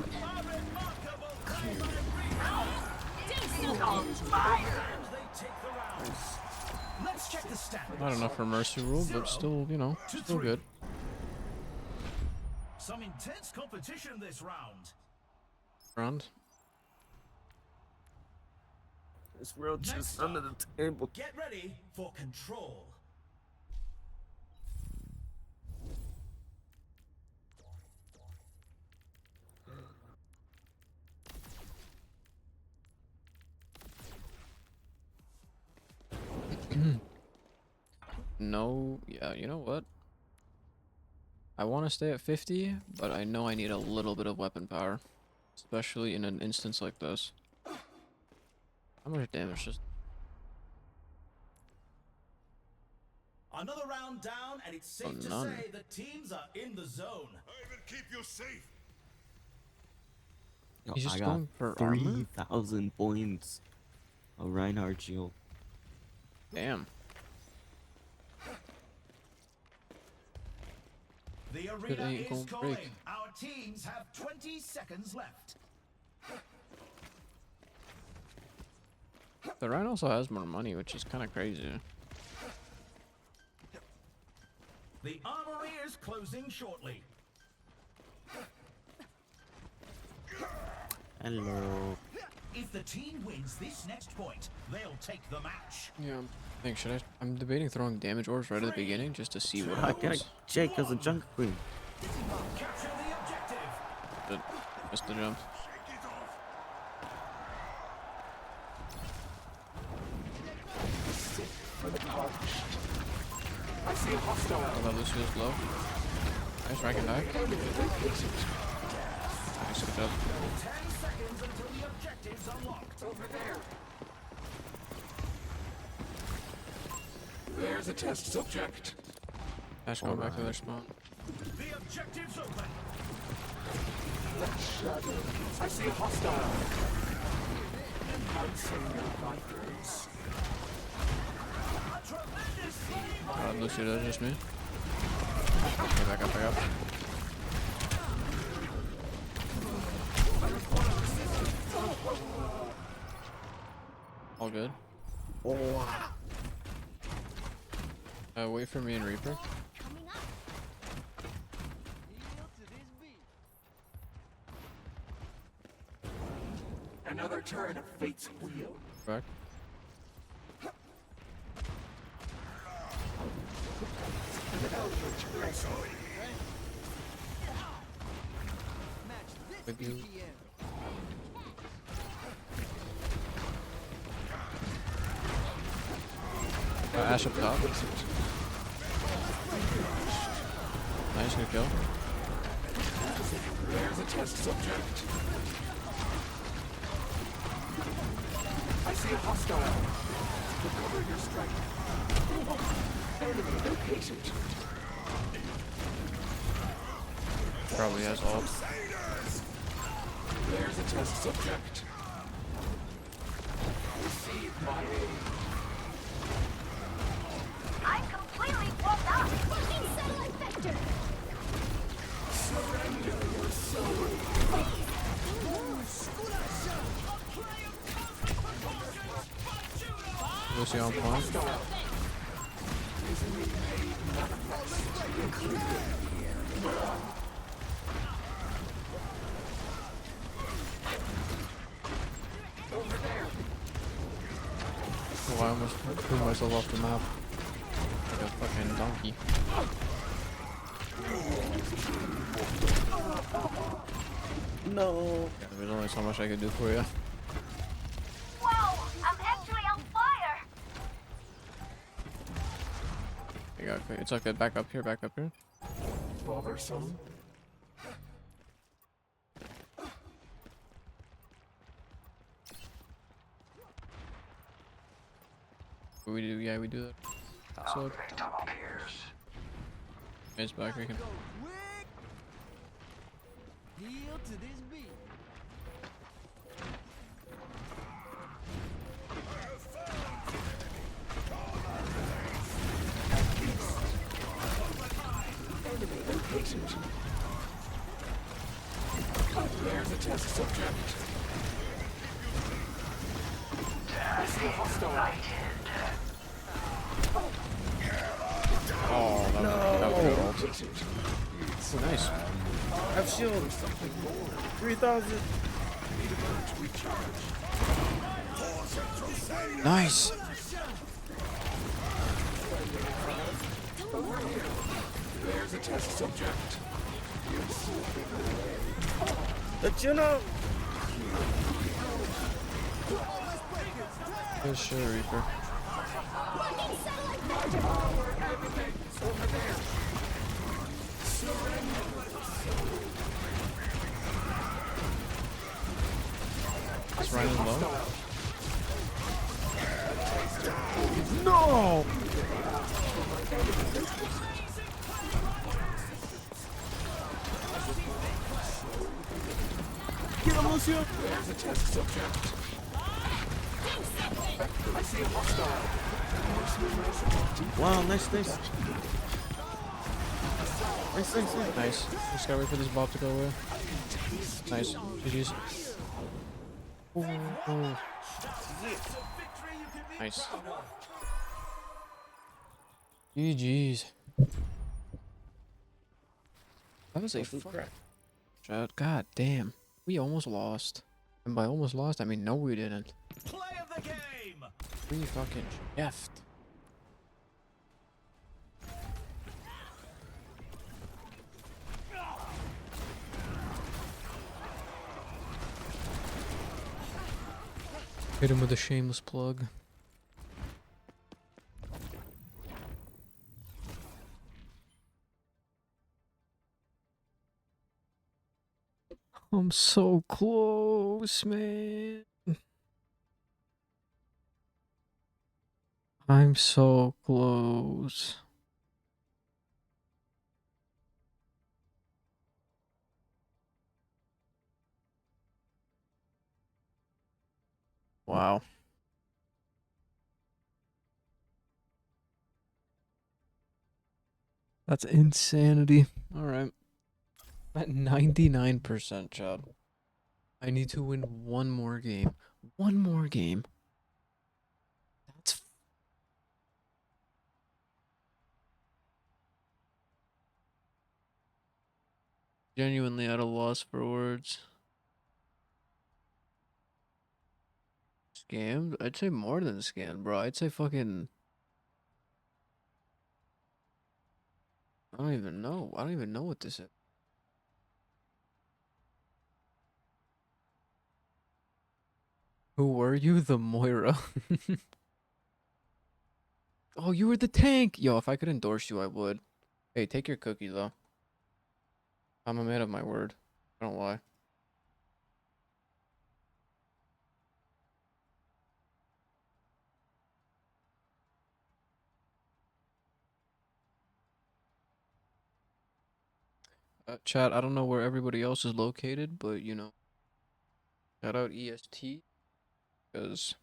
Let's check the stats. Not enough for Mercy Rule, but still, you know, still good. Some intense competition this round. Round. This world just under the table. Get ready for control. No, yeah, you know what? I want to stay at 50, but I know I need a little bit of weapon power, especially in an instance like this. How much damage just? Another round down, and it's safe to none. say the teams are in the zone. I will keep you safe. Yo, He's just I got going for armor? 3,000 points of Reinhardt shield. Damn. The Good arena ain't is gonna calling. break. Our teams have 20 seconds left. The Rhino also has more money, which is kind of crazy. The armory is closing shortly. Hello. If the team wins this next point, they'll take the match. Yeah. I think should I? I'm debating throwing damage orbs right at the beginning just to see what I got happens. Jake as a jungle queen. Capture the objective. But missed the jump. I see a hostile. Oh, that Lucio's low. Nice rank and die. Nice good job. 10 seconds until the objective's unlocked. Over there. There's a test subject. Ash going back to their spawn. The objective's open. Shadow. I see a hostile. Enhancing your vipers. A tremendous save. God, Lucio, that's just me. Okay, back up, back up. All good. Oh. Wait for me and Reaper. Coming up. Another turn of fate's wheel. Back. With you. Ash up top. Nice, good kill. There's a test subject. I see a hostile. Recover your strength. Enemy located. Probably has ult. There's a test subject. Receive my aid. I'm completely blown up. Fucking satellite vector. Surrender your soul. Lucio on point. Over there. Oh, I almost threw myself off the map. Like a fucking donkey. No. Yeah, there's only so much I could do for you. Whoa, I'm actually on fire. You got it. It's okay. Back up here. Back up here. Bothersome. We do. Yeah, we do that. So it's back. We can. Heel to this beat. Enemy located. There's a test subject. I see a hostile. Oh, that was good ult. Oh, nice. Have shield. 3,000. Nice. There's a test subject. The Juno. Good shit, Reaper. Is Ryan low? No! Get him, Lucio! There's a test subject. I see a hostile. Wow, nice. Nice. Nice. Just gotta wait for this bot to go away. Nice. GG's. Ooh, ooh. Nice. GG's. That was a fucking shot. God damn. We almost lost. And by almost lost, I mean no we didn't. Play of the game. We fucking effed. Hit him with a shameless plug. I'm so close, man. I'm so close. Wow. That's insanity. Alright. At 99%, Chad. I need to win one more game. One more game. That's genuinely at a loss for words. Scammed? I'd say more than scammed, bro. I'd say fucking... I don't even know. I don't even know what this is. Who were you? The Moira. Oh, you were the tank! Yo, if I could endorse you, I would. Hey, take your cookie, though. I'm a man of my word. I don't lie. Chat, I don't know where everybody else is located, but, you know, shout out EST, because...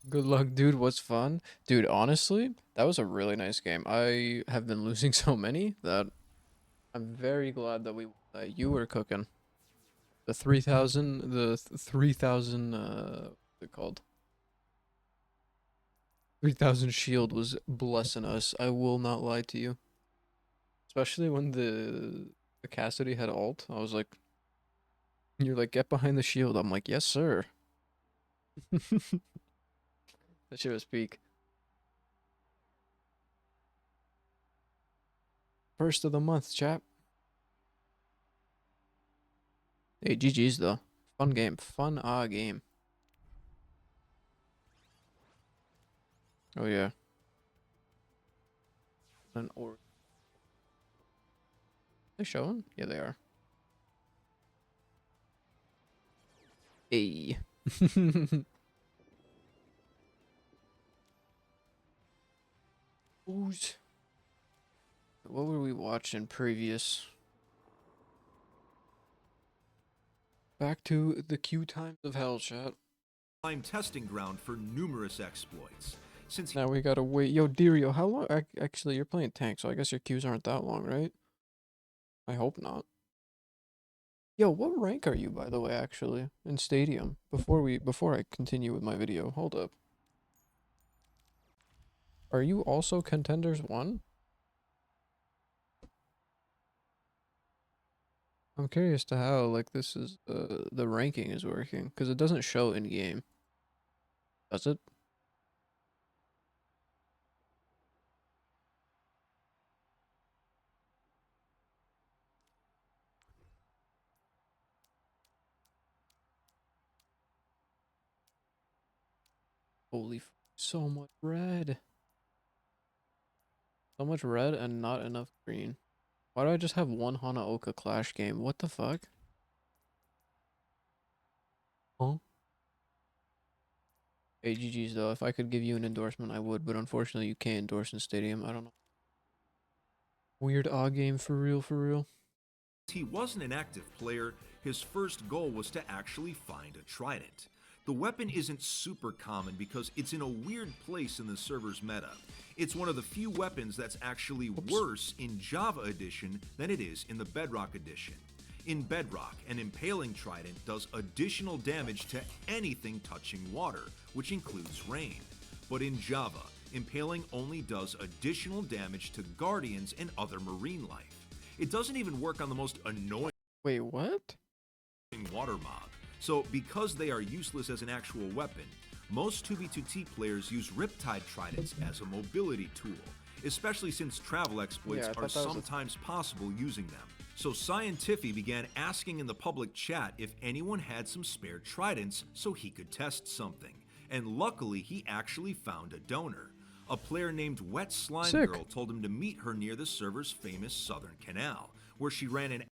Good luck, dude. What's fun? Dude, honestly, that was a really nice game. I have been losing so many that I'm very glad that you were cooking. The 3,000, the 3,000, what's it called? 3,000 shield was blessing us. I will not lie to you. Especially when the Cassidy had ult. I was like, you're like, get behind the shield. I'm like, yes, sir. That shit was peak. First of the month, chap. Hey, GG's though. Fun game. Fun game. Oh yeah. An or they showing? Yeah, they are. Hey. Who's what were we watching previous? Back to the queue times of hell, chat. Prime testing ground for numerous exploits. Since Now we gotta wait. Yo, Dirio, how long? Actually, you're playing tank, so I guess your queues aren't that long, right? I hope not. Yo, what rank are you, by the way, actually, in Stadium? Before I continue with my video, hold up. Are you also Contenders 1? I'm curious to how, like, this is, the ranking is working, because it doesn't show in-game. Does it? Holy, so much red. So much red and not enough green. Why do I just have one Hanaoka Clash game? What the fuck? Huh? Hey, GG's though. If I could give you an endorsement, I would, but unfortunately you can't endorse in Stadium. I don't know. Weird odd game for real, for real. He wasn't an active player, his first goal was to actually find a trident. The weapon isn't super common because it's in a weird place in the server's meta. It's one of the few weapons that's actually worse in Java Edition than it is in the Bedrock Edition. In Bedrock, an impaling trident does additional damage to anything touching water, which includes rain. But in Java, impaling only does additional damage to guardians and other marine life. It doesn't even work on the most annoying Wait, what? water mob. So because they are useless as an actual weapon, most 2b2t players use Riptide Tridents as a mobility tool, especially since travel exploits are sometimes possible using them. So Scientifi began asking in the public chat if anyone had some spare tridents so he could test something. And luckily he actually found a donor. A player named Wet Slime Girl told him to meet her near the server's famous Southern Canal, where she ran an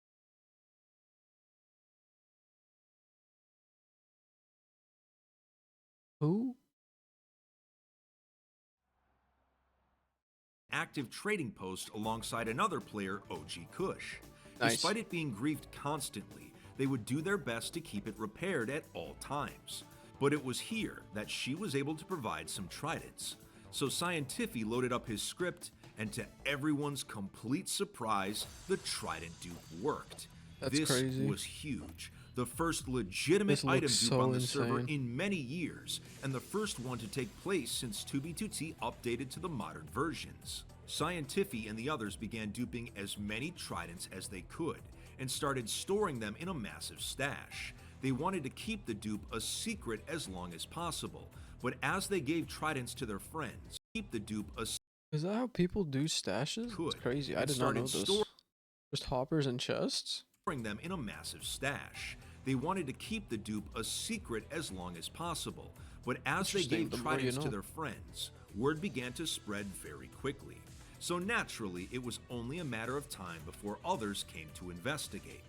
active trading post alongside another player, OG Kush. Nice. Despite it being griefed constantly, they would do their best to keep it repaired at all times. But it was here that she was able to provide some tridents. So Scientifi loaded up his script, and to everyone's complete surprise, the trident dupe worked. That's crazy. This was huge. The first legitimate item dupe on the server in many years, and the first one to take place since 2b2t updated to the modern versions. Scientifi and the others began duping as many tridents as they could, and started storing them in a massive stash. They wanted to keep the dupe a secret as long as possible, but as they gave tridents to their friends, keep the dupe a secret. Is that how people do stashes? It's crazy. I did not know this. Just hoppers and chests? Storing them in a massive stash. They wanted to keep the dupe a secret as long as possible, but as they gave tridents to their friends, word began to spread very quickly. So naturally, it was only a matter of time before others came to investigate.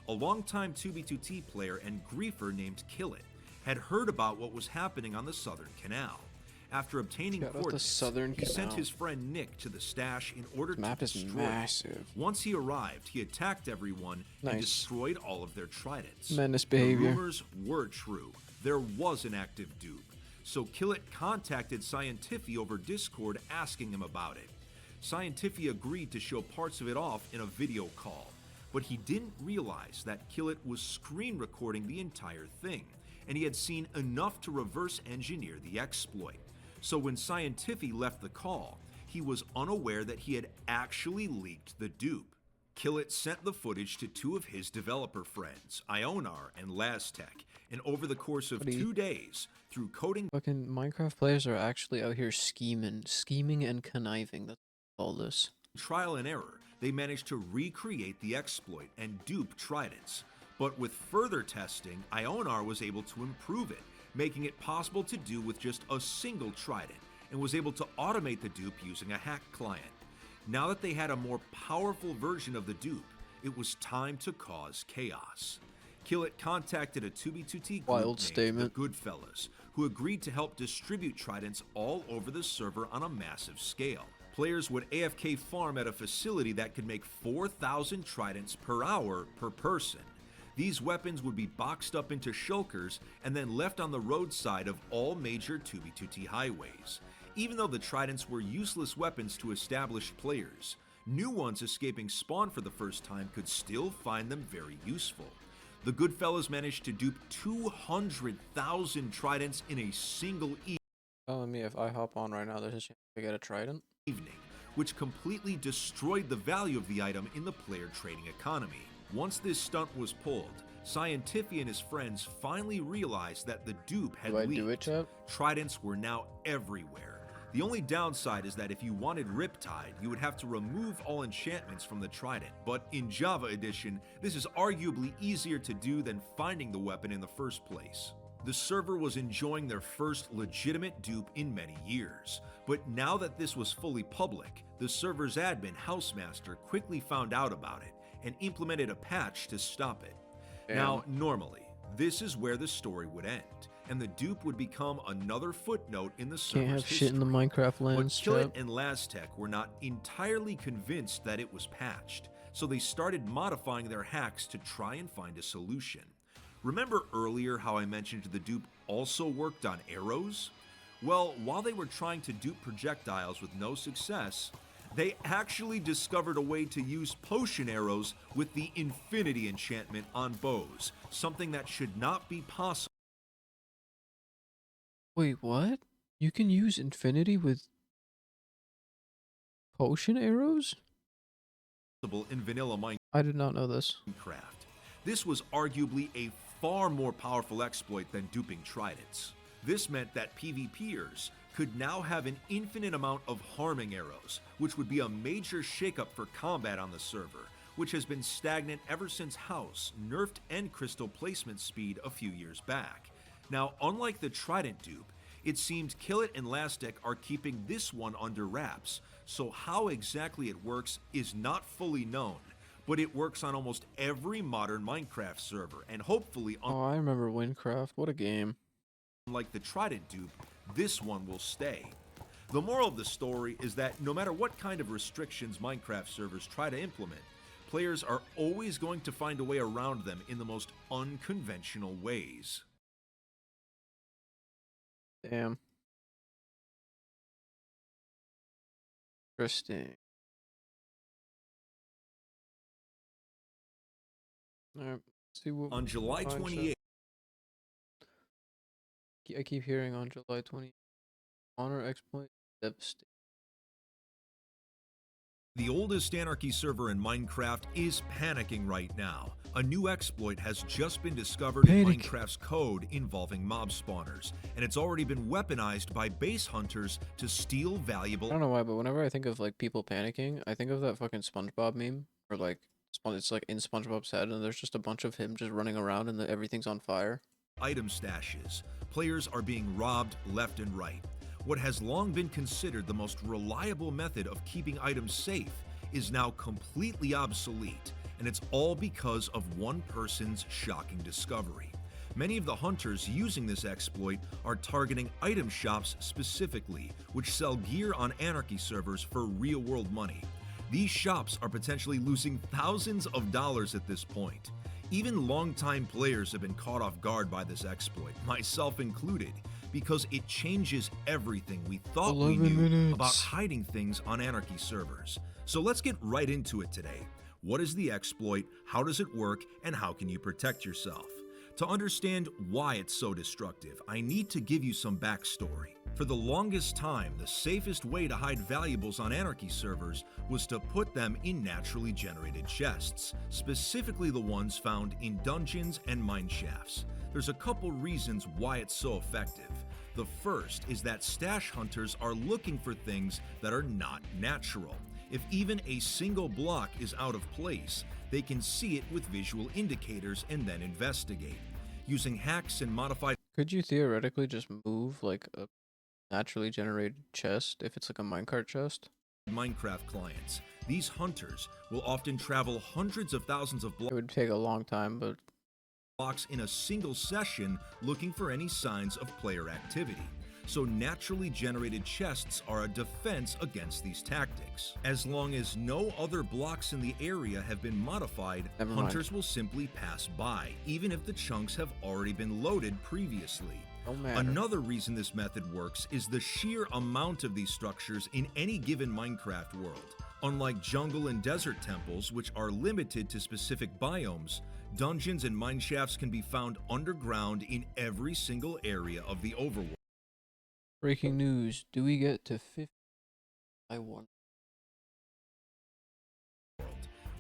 A longtime 2b2t player and griefer named Killit had heard about what was happening on the Southern Canal. After obtaining coordinates, he sent his friend Nick to the stash in order to destroy it. Once he arrived, he attacked everyone and destroyed all of their tridents. Menace behavior. The rumors were true. There was an active dupe. So Killit contacted Scientifi over Discord asking him about it. Scientifi agreed to show parts of it off in a video call, but he didn't realize that Killit was screen recording the entire thing, and he had seen enough to reverse engineer the exploit. So when Scientifi left the call, he was unaware that he had actually leaked the dupe. Killit sent the footage to two of his developer friends, Ionar and Laztec, and over the course of 2 days, through coding... Fucking Minecraft players are actually out here scheming and conniving. That's all this. Trial and error, they managed to recreate the exploit and dupe tridents. But with further testing, Ionar was able to improve it, making it possible to do with just a single trident, and was able to automate the dupe using a hack client. Now that they had a more powerful version of the dupe, it was time to cause chaos. Killit contacted a 2b2t group named the Goodfellas, who agreed to help distribute tridents all over the server on a massive scale. Players would AFK farm at a facility that could make 4,000 tridents per hour per person. These weapons would be boxed up into shulkers and then left on the roadside of all major 2b2t highways. Even though the tridents were useless weapons to established players, new ones escaping spawn for the first time could still find them very useful. The Goodfellas managed to dupe 200,000 tridents in a single evening. Telling me if I hop on right now, there's a chance to get a trident? Which completely destroyed the value of the item in the player trading economy. Once this stunt was pulled, Scientifi and his friends finally realized that the dupe had leaked. Tridents were now everywhere. The only downside is that if you wanted Riptide, you would have to remove all enchantments from the trident, but in Java Edition, this is arguably easier to do than finding the weapon in the first place. The server was enjoying their first legitimate dupe in many years, but now that this was fully public, the server's admin Housemaster quickly found out about it and implemented a patch to stop it. Now, normally, this is where the story would end, and the dupe would become another footnote in the server's Can't have history. shit in the Minecraft But lands, Killit chat. and Laztec were not entirely convinced that it was patched, so they started modifying their hacks to try and find a solution. Remember earlier how I mentioned the dupe also worked on arrows? Well, while they were trying to dupe projectiles with no success, they actually discovered a way to use potion arrows with the infinity enchantment on bows, something that should not be possible. Wait, what? You can use infinity with potion arrows? In vanilla Minecraft. I did not know this. This was arguably a far more powerful exploit than duping tridents. This meant that PvPers could now have an infinite amount of harming arrows, which would be a major shakeup for combat on the server, which has been stagnant ever since House nerfed end crystal placement speed a few years back. Now, unlike the trident dupe, it seemed Killit and Laztec are keeping this one under wraps, so how exactly it works is not fully known, but it works on almost every modern Minecraft server, and hopefully, Oh, I remember Windcraft. What a game. unlike the trident dupe, this one will stay. The moral of the story is that no matter what kind of restrictions Minecraft servers try to implement, players are always going to find a way around them in the most unconventional ways. Damn. Interesting. Alright, see what On July 28th, I keep hearing on July 20th. Honor exploit devastating. the oldest Anarchy server in Minecraft is panicking right now. A new exploit has just been discovered in Minecraft's code involving mob spawners, and it's already been weaponized by base hunters to steal valuable. I don't know why, but whenever I think of like people panicking, I think of that fucking SpongeBob meme, or like it's like in SpongeBob's head, and there's just a bunch of him just running around, and everything's on fire. Item stashes. Players are being robbed left and right. What has long been considered the most reliable method of keeping items safe is now completely obsolete, and it's all because of one person's shocking discovery. Many of the hunters using this exploit are targeting item shops specifically, which sell gear on Anarchy servers for real-world money. These shops are potentially losing thousands of dollars at this point. Even longtime players have been caught off guard by this exploit, myself included, because it changes everything we thought we knew about hiding things on Anarchy servers. So let's get right into it today. What is the exploit, how does it work, and how can you protect yourself? To understand why it's so destructive, I need to give you some backstory. For the longest time, the safest way to hide valuables on Anarchy servers was to put them in naturally generated chests, specifically the ones found in dungeons and mine shafts. There's a couple reasons why it's so effective. The first is that stash hunters are looking for things that are not natural. If even a single block is out of place, they can see it with visual indicators and then investigate. Using hacks and modified... Could you theoretically just move like a naturally generated chest if it's like a minecart chest? Minecraft clients. These hunters will often travel hundreds of thousands of blocks. It would take a long time, but blocks in a single session looking for any signs of player activity. So naturally generated chests are a defense against these tactics. As long as no other blocks in the area have been modified, hunters will simply pass by, even if the chunks have already been loaded previously. Another reason this method works is the sheer amount of these structures in any given Minecraft world. Unlike jungle and desert temples, which are limited to specific biomes, dungeons and mineshafts can be found underground in every single area of the overworld. breaking news, do we get to 50? I won.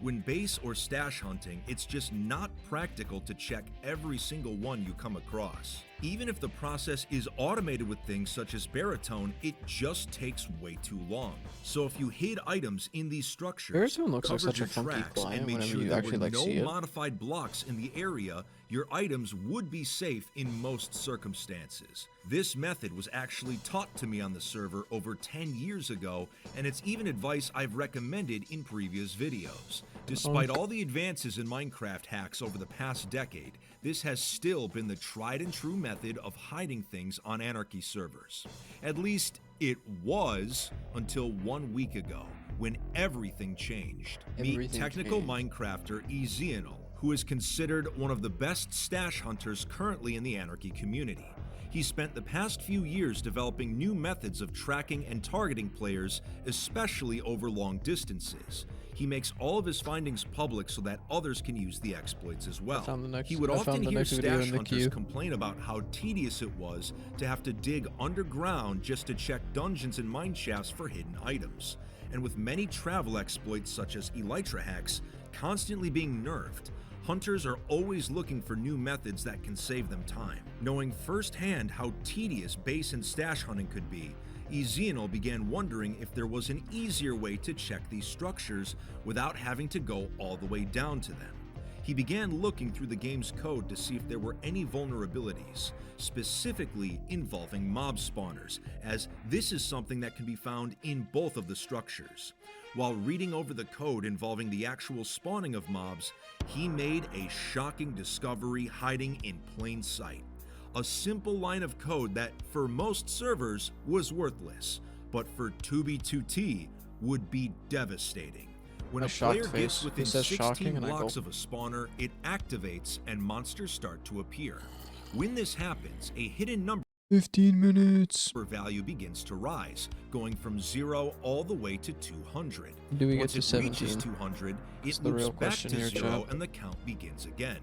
When base or stash hunting, it's just not practical to check every single one you come across. Even if the process is automated with things such as baritone, it just takes way too long. So if you hid items in these structures, Baritone looks like covered such a your funky tracks, client and made whenever sure you there actually were like no see it. modified blocks in the area, your items would be safe in most circumstances. This method was actually taught to me on the server over 10 years ago, and it's even advice I've recommended in previous videos. Despite all the advances in Minecraft hacks over the past decade, this has still been the tried and true method of hiding things on Anarchy servers. At least it was until 1 week ago, when everything changed. Meet technical Minecrafter Ezeanol, who is considered one of the best stash hunters currently in the Anarchy community. He spent the past few years developing new methods of tracking and targeting players, especially over long distances. He makes all of his findings public so that others can use the exploits as well. He would often hear stash hunters complain about how tedious it was to have to dig underground just to check dungeons and mine shafts for hidden items. And with many travel exploits such as elytra hacks constantly being nerfed, hunters are always looking for new methods that can save them time. Knowing firsthand how tedious base and stash hunting could be, Ezeanol began wondering if there was an easier way to check these structures without having to go all the way down to them. He began looking through the game's code to see if there were any vulnerabilities, specifically involving mob spawners, as this is something that can be found in both of the structures. While reading over the code involving the actual spawning of mobs, he made a shocking discovery hiding in plain sight. A simple line of code that, for most servers, was worthless, but for 2B2T would be devastating. When a player gets within 16 blocks of a spawner, it activates and monsters start to appear. When this happens, a hidden number 15 minutes value begins to rise, going from 0 all the way to 200. Do we get Once to it 17? reaches 200, That's it the loops real back question to here, 0 chat. and the count begins again.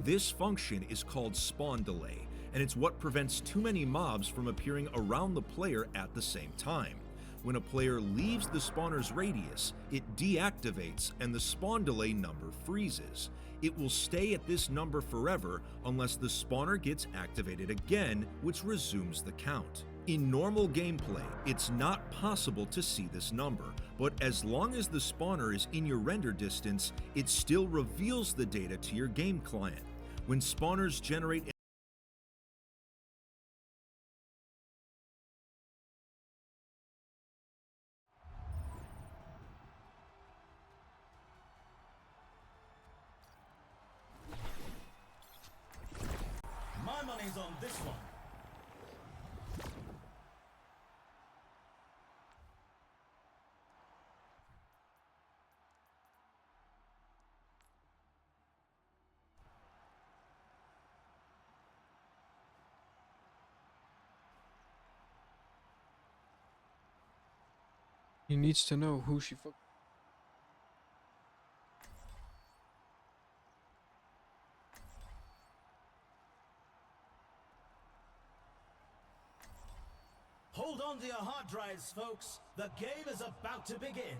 This function is called spawn delay, and it's what prevents too many mobs from appearing around the player at the same time. When a player leaves the spawner's radius, it deactivates and the spawn delay number freezes. It will stay at this number forever unless the spawner gets activated again, which resumes the count. In normal gameplay, it's not possible to see this number, but as long as the spawner is in your render distance, it still reveals the data to your game client. When spawners generate My money's on this one. He needs to know who she fuck. Hold on to your hard drives, folks. The game is about to begin.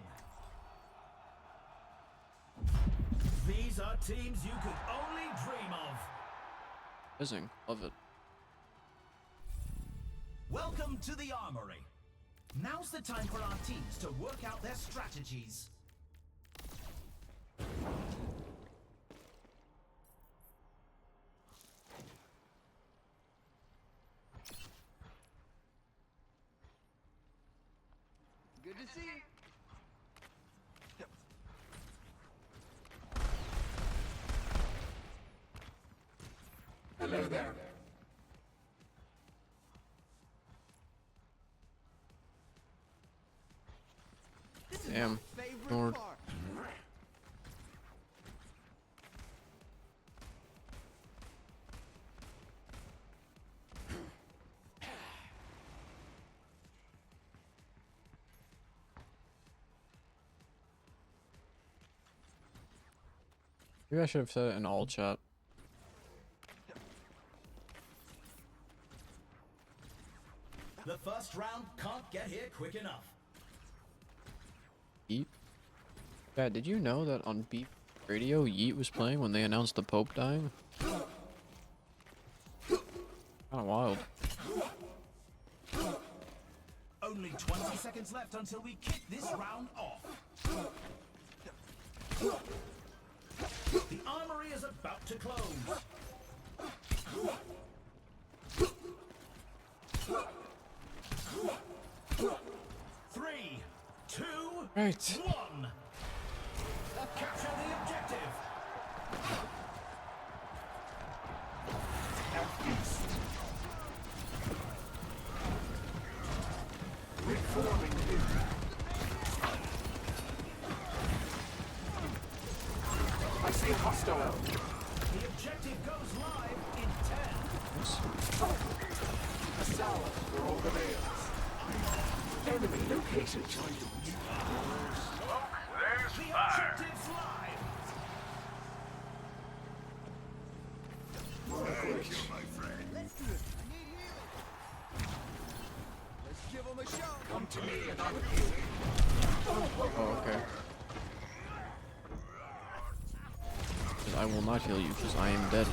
These are teams you could only dream of. Amazing. Love it. Welcome to the Armory. Now's the time for our teams to work out their strategies. Good to see you. Hello there. Damn. Ignored. Maybe I should have said it in all chat. The first round can't get here quick enough. Yeet. Yeah, did you know that on Beep Radio, Yeet was playing when they announced the Pope dying? Kinda wild. Only 20 seconds left until we kick this round off. The armory is about to close. 3, 2, Right. 1. Capture the objective. Reforming here. I see a hostile. The objective goes live in 10. A salve for all the males. Enemy located. The objective's live. Thank you, my friend. Let's do it. I need healing. Let's give him a shot. Come to me and I will heal you. Oh, okay. I will not heal you because I am dead.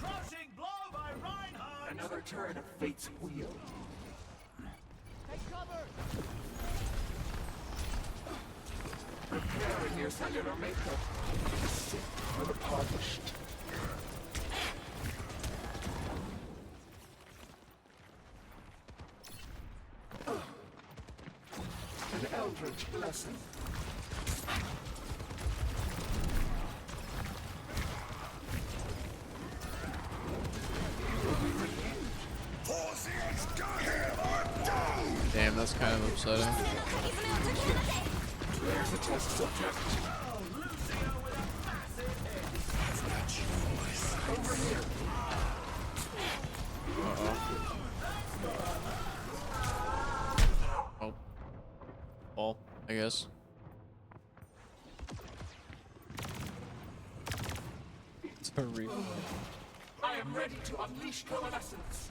Crushing blow by Reinhardt. Another turn of fate's wheel. Take cover. Preparing your cellular makeup. Sit for the polished. An eldritch blessing. Damn, that's kind of upsetting. There's a test subject. Over here. Oh. Ball, I guess. It's a real. I am ready to unleash coalescence.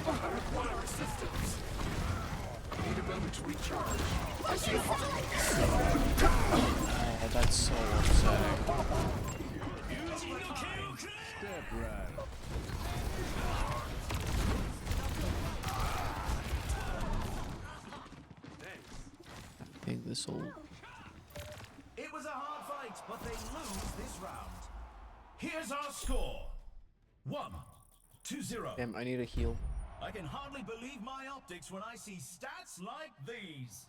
I require assistance. Need a moment to recharge. I see a Oh, that's so upsetting. Step right. I think this will. It was a hard fight, but they lose this round. Here's our score. 1-0. Damn, I need a heal. I can hardly believe my optics when I see stats like these.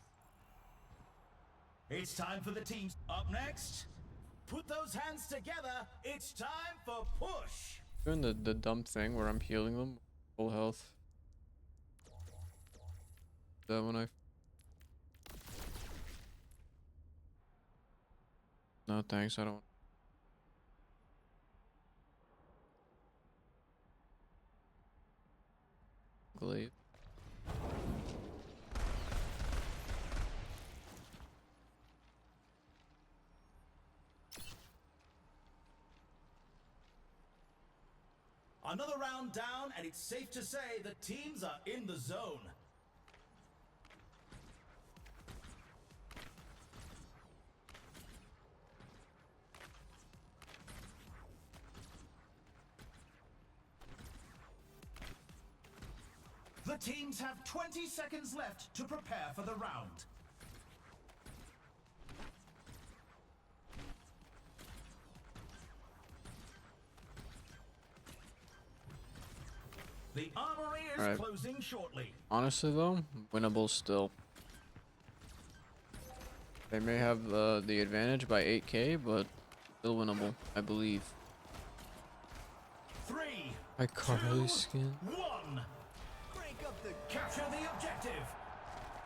It's time for the teams. Up next, put those hands together. It's time for push. Doing the dumb thing where I'm healing them full health. That when I. No thanks, I don't. Glaive. Another round down, and it's safe to say the teams are in the zone. The teams have 20 seconds left to prepare for the round. The armory is Alright. closing shortly. Honestly though, winnable still. They may have the advantage by 8k, but still winnable, I believe. 3, I Carly skin. 1. Break up the Capture the objective.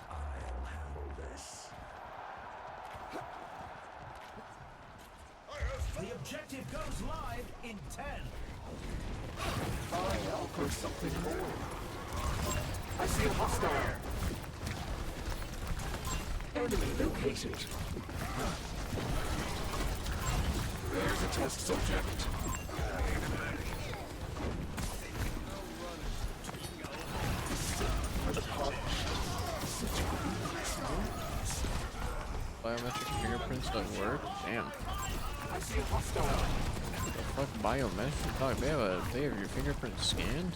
I'll handle this. The objective goes live in 10. I offer something more. I see a hostile. Enemy located. There's a test subject. Biometric fingerprints don't work? Damn. I see a hostile. The fuck biometric? Dog, they have your fingerprints scanned?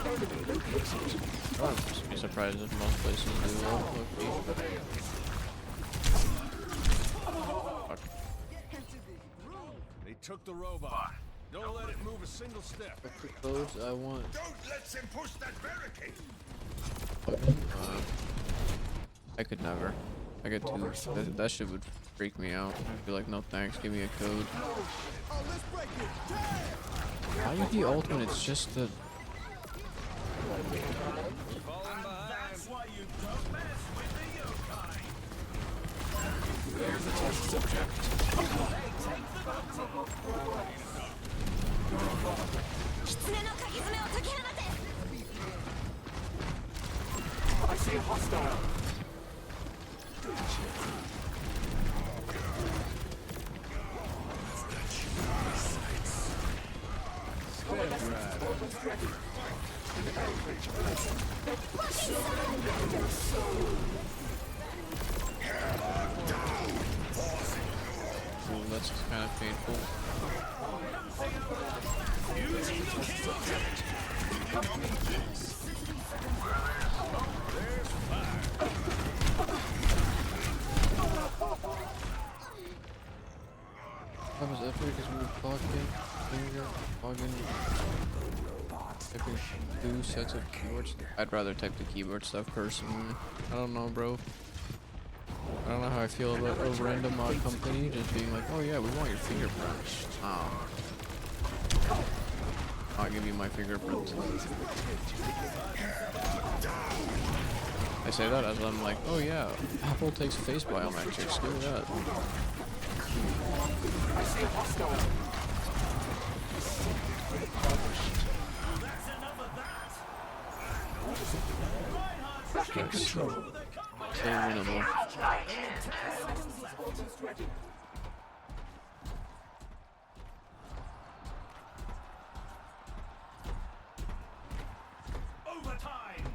I wouldn't be surprised if most places do that. Fuck. They took the robot. Don't let it move a single step. Those I want. Don't let them push that barricade. I could never. I get too. That shit would freak me out. I'd be like, no thanks, give me a code. Why would he ult when it's just the. That's why you don't mess with the yokai. There's a test subject. I see a hostile. Well, that's kind of painful. That was epic because we were talking, typing 2 sets of keyboards. I'd rather type the keyboard stuff personally. I don't know, bro. I don't know how I feel about a random company just being like, oh yeah, we want your fingerprints. Oh. I'll give you my fingerprints. I say that as I'm like, oh yeah, Apple takes face biometrics, screw that. I see a hostile. Back in control. So winnable. Overtime.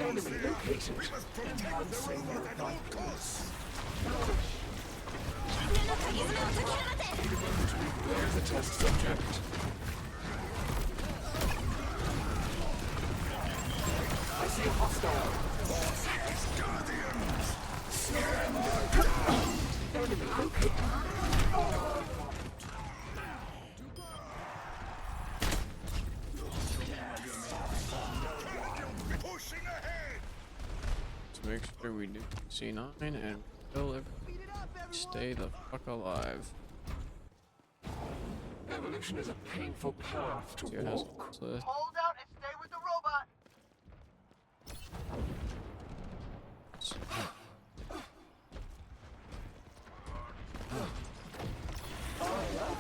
Enemy located. We must protect the robot at all costs. There's a test subject. I see a hostile. Enemy located. Pushing ahead. Let's make sure we do C9 and kill everything. Stay the fuck alive. Evolution is a painful path to walk. Hold out and stay with the robot.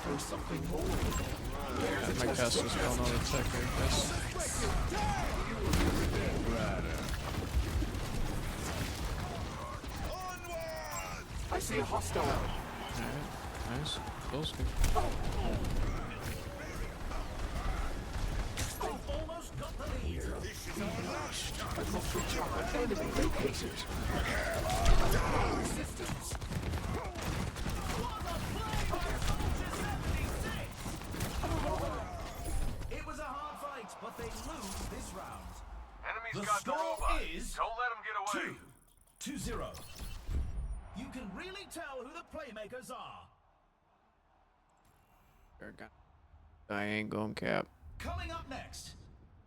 For something more. My cast was going on a check, I guess. I see a hostile. Alright, nice. Those good. Almost got the lead. I must recharge. Enemy located. Resistance. It was a hard fight, but they lose this round. Enemy's The got the score robot. is Don't let him get away. 2-0. You can really tell who the playmakers are. I ain't going cap. Coming up next,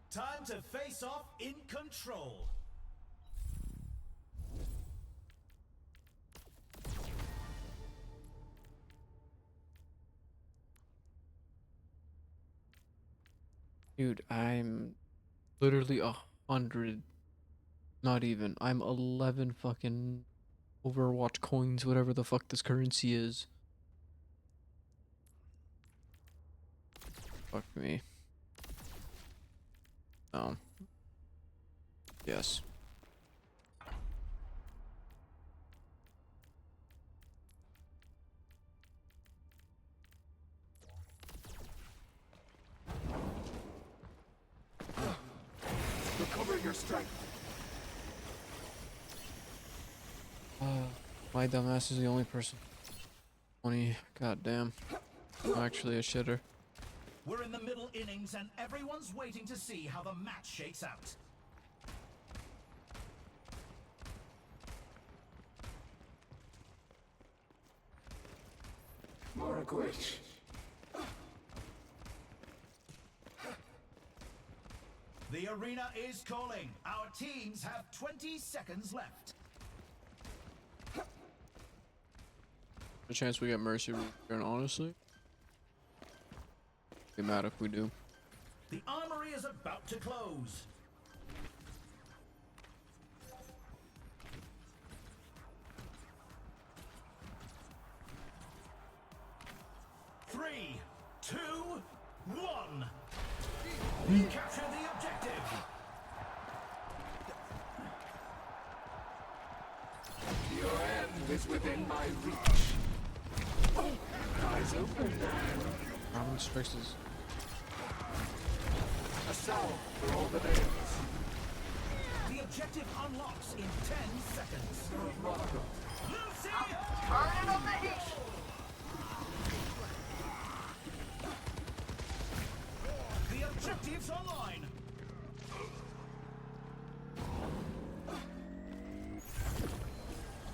time to face off in control. Dude, I'm literally 100. Not even. I'm 11 fucking Overwatch coins, whatever the fuck this currency is. Fuck me. Oh. Yes. strength. My dumbass is the only person. 20. God damn. I'm actually a shitter. We're in the middle innings and everyone's waiting to see how the match shakes out. Moragwitch. The arena is calling. Our teams have 20 seconds left. A chance we get Mercy return, honestly. Be mad if we do. The armory is about to close. Three, two, one. Capture the objective. Your end is within my reach. Eyes open. Ramen strikes is. A salve for all the nails. The objective unlocks in 10 seconds. Lucy! Turning up the heat. The objective's online.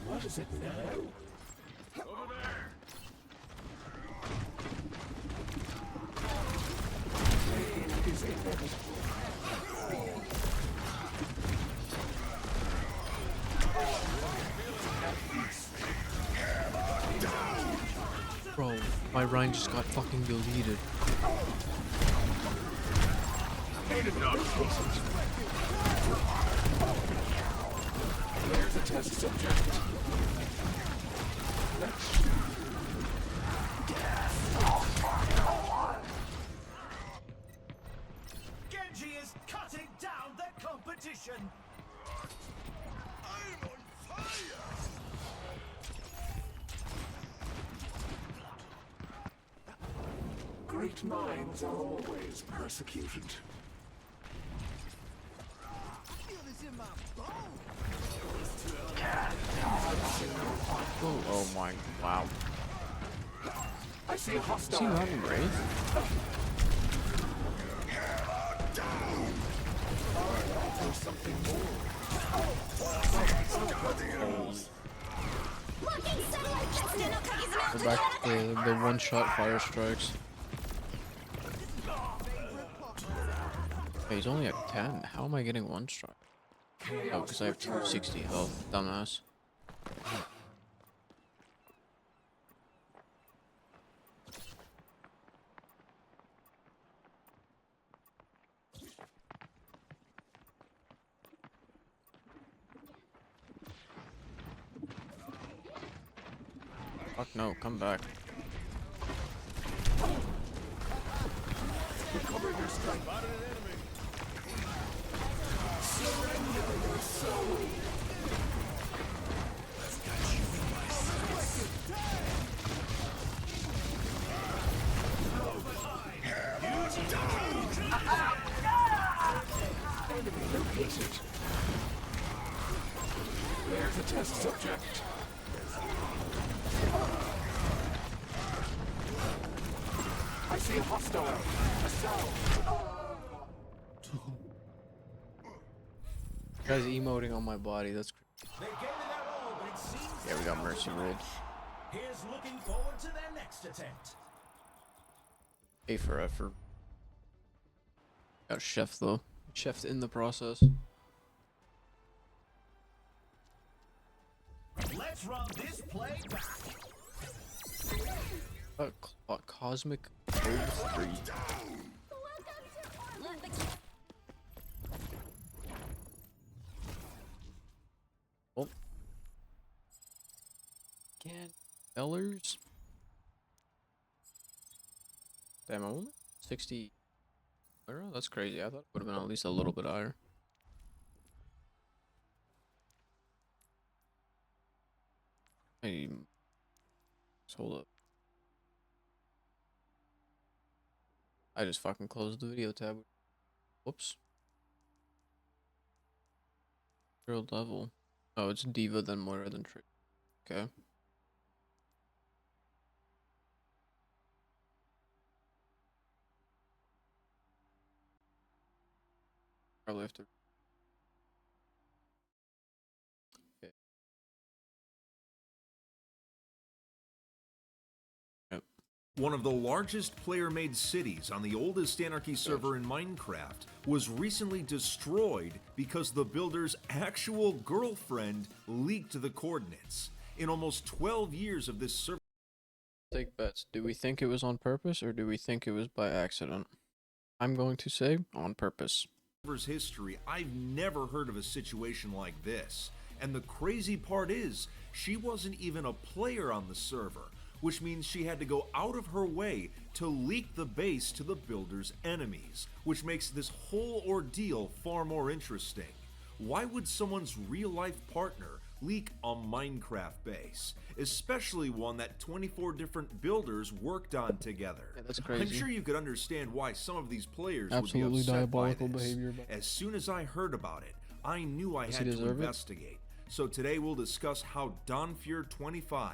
What is it now? Over there. Pain is inevitable. Bro, my Ryan just got fucking deleted. There's a test subject. Genji is cutting down the competition. I'm on fire. Great minds are always persecuted. Oh my, wow. I see a hostile. Is he running Wraith? There's something more. We're back to the one-shot fire strikes. Hey, he's only at 10. How am I getting one strike? Oh, because I have 260 health, dumbass. Fuck no, come back. Recover your strength. Spotted an enemy. Surrender your soul. Enemy located. There's a test subject. I see a hostile. A cell. Guy's emoting on my body, that's crazy. They gave it their all, but it seems Yeah, we got Mercy rolled. Here's looking forward to their next attempt. A for effort. Got a chef though. Chefed in the process. Let's run this play back. Cosmic Code 3. Oh. Again. Ellers? Damn, I'm only 60. That's crazy. I thought it would have been at least a little bit higher. Hey, hold up. I just fucking closed the video tab. Whoops. Third level. Oh, it's Diva, then Moira, then Trick. Okay. Probably have to. Okay. Yep. One of the largest player-made cities on the oldest Anarchy server in Minecraft was recently destroyed because the builder's actual girlfriend leaked the coordinates. In almost 12 years of this server, Take bets. Do we think it was on purpose or do we think it was by accident? I'm going to say on purpose. server's history, I've never heard of a situation like this. And the crazy part is, she wasn't even a player on the server, which means she had to go out of her way to leak the base to the builder's enemies, which makes this whole ordeal far more interesting. Why would someone's real-life partner leak a Minecraft base, especially one that 24 different builders worked on together? Yeah, that's crazy. I'm sure you could understand why some of these players Absolutely would be upset diabolical by this. behavior. As soon as I heard about it, I knew I Does had he to deserve it? investigate. So today we'll discuss how Donfjord 25,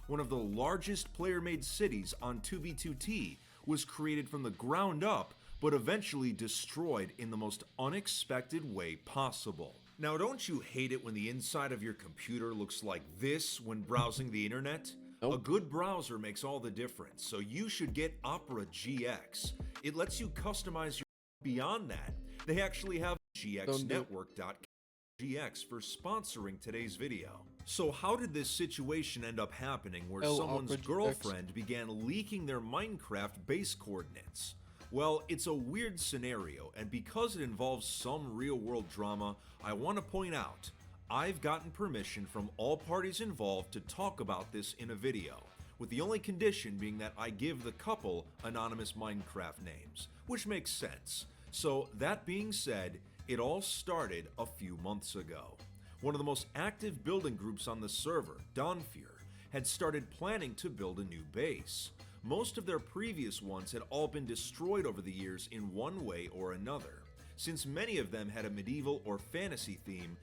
one of the largest player-made cities on 2v2t, was created from the ground up, but eventually destroyed in the most unexpected way possible. Now, don't you hate it when the inside of your computer looks like this when browsing the internet? Nope. A good browser makes all the difference, so you should get Opera GX. It lets you customize your... Beyond that, they actually have gxnetwork.gx for sponsoring today's video. So how did this situation end up happening where someone's Opera GX. girlfriend began leaking their Minecraft base coordinates? Well, it's a weird scenario, and because it involves some real-world drama, I want to point out, I've gotten permission from all parties involved to talk about this in a video, with the only condition being that I give the couple anonymous Minecraft names, which makes sense. So, that being said, it all started a few months ago. One of the most active building groups on the server, Donfjord, had started planning to build a new base. Most of their previous ones had all been destroyed over the years in one way or another. Since many of them had a medieval or fantasy theme,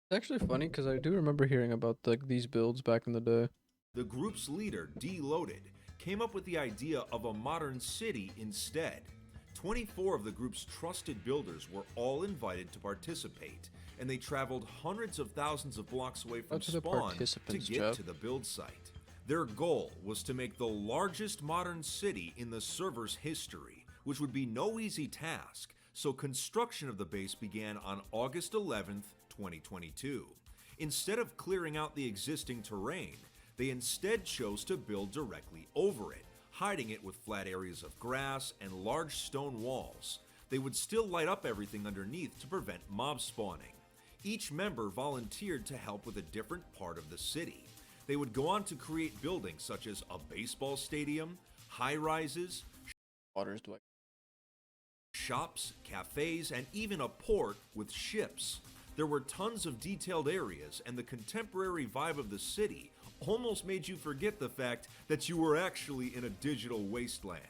It's actually funny because I do remember hearing about these builds back in the day. the group's leader, D-Loaded, came up with the idea of a modern city instead. 24 of the group's trusted builders were all invited to participate, and they traveled hundreds of thousands of blocks away from to the spawn to participants, get Jeff. to the build site. Their goal was to make the largest modern city in the server's history, which would be no easy task, so construction of the base began on August 11th, 2022. Instead of clearing out the existing terrain, they instead chose to build directly over it, hiding it with flat areas of grass and large stone walls. They would still light up everything underneath to prevent mob spawning. Each member volunteered to help with a different part of the city. They would go on to create buildings such as a baseball stadium, high-rises, shops, cafes, and even a port with ships. There were tons of detailed areas, and the contemporary vibe of the city almost made you forget the fact that you were actually in a digital wasteland.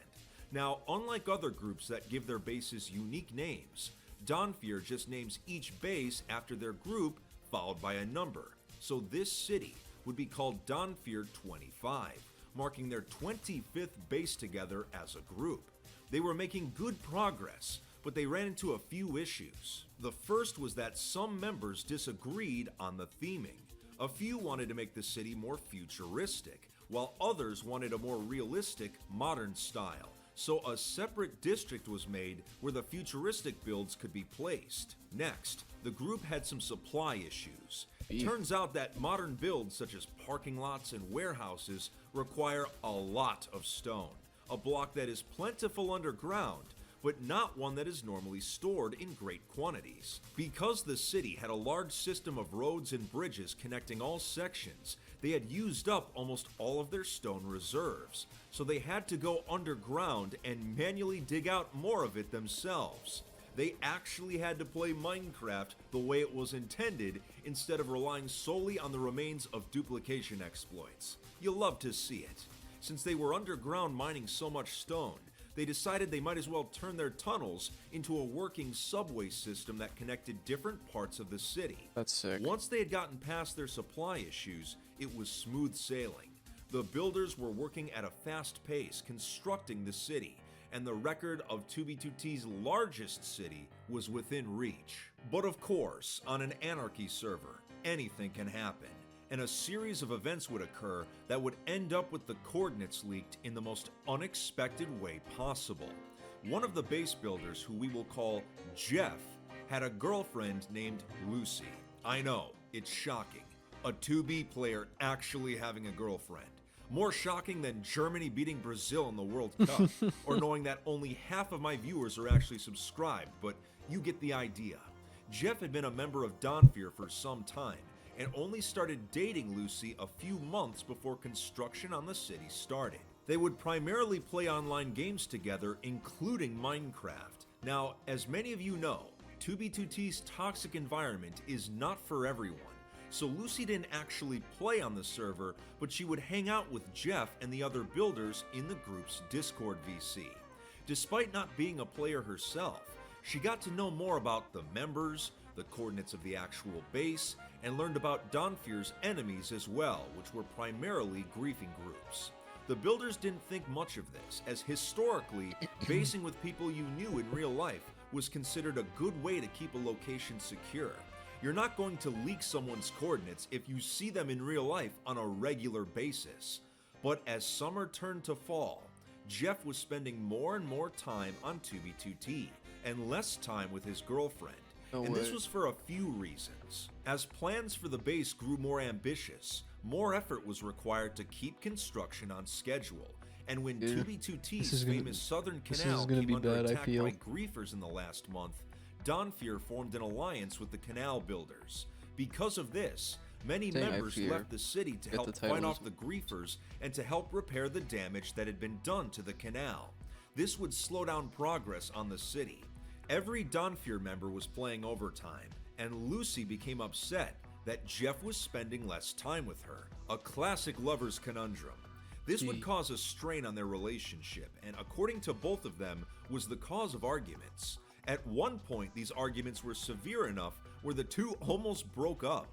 Now, unlike other groups that give their bases unique names, Donfjord just names each base after their group followed by a number. So this city would be called Donfjord 25, marking their 25th base together as a group. They were making good progress, but they ran into a few issues. The first was that some members disagreed on the theming. A few wanted to make the city more futuristic, while others wanted a more realistic, modern style. So a separate district was made where the futuristic builds could be placed. Next, the group had some supply issues. It turns out that modern builds such as parking lots and warehouses require a lot of stone, a block that is plentiful underground, but not one that is normally stored in great quantities. Because the city had a large system of roads and bridges connecting all sections, they had used up almost all of their stone reserves, so they had to go underground and manually dig out more of it themselves. They actually had to play Minecraft the way it was intended instead of relying solely on the remains of duplication exploits. You'll love to see it. Since they were underground mining so much stone, they decided they might as well turn their tunnels into a working subway system that connected different parts of the city. That's sick. Once they had gotten past their supply issues, it was smooth sailing. The builders were working at a fast pace, constructing the city, and the record of 2B2T's largest city was within reach. But of course, on an Anarchy server, anything can happen, and a series of events would occur that would end up with the coordinates leaked in the most unexpected way possible. One of the base builders, who we will call Jeff, had a girlfriend named Lucy. I know, it's shocking. A 2B player actually having a girlfriend. More shocking than Germany beating Brazil in the World Cup, or knowing that only half of my viewers are actually subscribed, but you get the idea. Jeff had been a member of Dawnfear for some time, and only started dating Lucy a few months before construction on the city started. They would primarily play online games together, including Minecraft. Now, as many of you know, 2B2T's toxic environment is not for everyone. So Lucy didn't actually play on the server, but she would hang out with Jeff and the other builders in the group's Discord VC. Despite not being a player herself, she got to know more about the members, the coordinates of the actual base, and learned about Dawnfear's enemies as well, which were primarily griefing groups. The builders didn't think much of this, as historically, basing with people you knew in real life was considered a good way to keep a location secure. You're not going to leak someone's coordinates if you see them in real life on a regular basis. But as summer turned to fall, Jeff was spending more and more time on 2B2T and less time with his girlfriend. And this was for a few reasons. As plans for the base grew more ambitious, more effort was required to keep construction on schedule. And when 2B2T's famous Southern Canal came under attack by griefers in the last month, Dawnfear formed an alliance with the canal builders. Because of this, many members left the city to help fight off the griefers and to help repair the damage that had been done to the canal. This would slow down progress on the city. Every Dawnfear member was playing overtime, and Lucy became upset that Jeff was spending less time with her, a classic lover's conundrum. This would cause a strain on their relationship, and according to both of them, was the cause of arguments. At one point, these arguments were severe enough where the two almost broke up.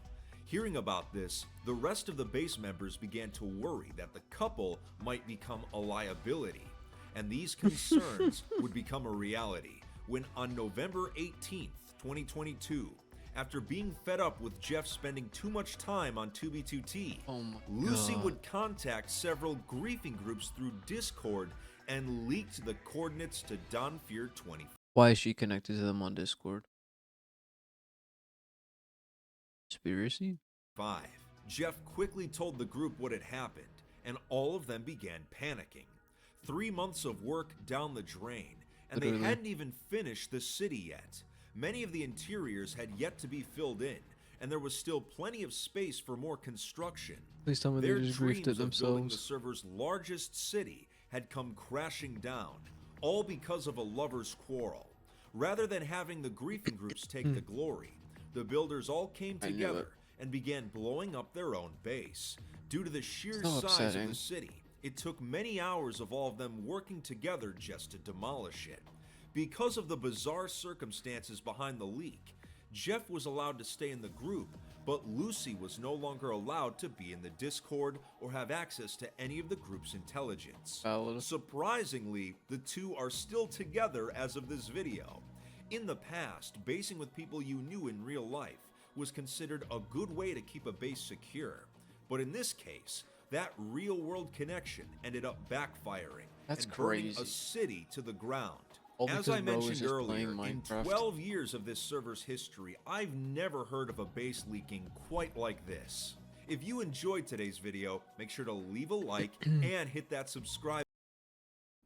Hearing about this, the rest of the base members began to worry that the couple might become a liability, and these concerns would become a reality when on November 18th, 2022, after being fed up with Jeff spending too much time on 2B2T, Lucy would contact several griefing groups through Discord and leaked the coordinates to Dawnfear 24. Why is she connected to them on Discord? Conspiracy? 5. Jeff quickly told the group what had happened, and all of them began panicking. 3 months of work down the drain, and they hadn't even finished the city yet. Many of the interiors had yet to be filled in, and there was still plenty of space for more construction. Please tell me they just griefed it themselves. Building the server's largest city had come crashing down, all because of a lover's quarrel. Rather than having the griefing groups take the glory, the builders all came together and began blowing up their own base. Due to the sheer size of the city, it took many hours of all of them working together just to demolish it. Because of the bizarre circumstances behind the leak, Jeff was allowed to stay in the group, but Lucy was no longer allowed to be in the Discord or have access to any of the group's intelligence. Surprisingly, the two are still together as of this video. In the past, basing with people you knew in real life was considered a good way to keep a base secure, but in this case, that real-world connection ended up backfiring and burning a city to the ground. As I mentioned earlier, in 12 years of this server's history, I've never heard of a base leaking quite like this. If you enjoyed today's video, make sure to leave a like and hit that subscribe.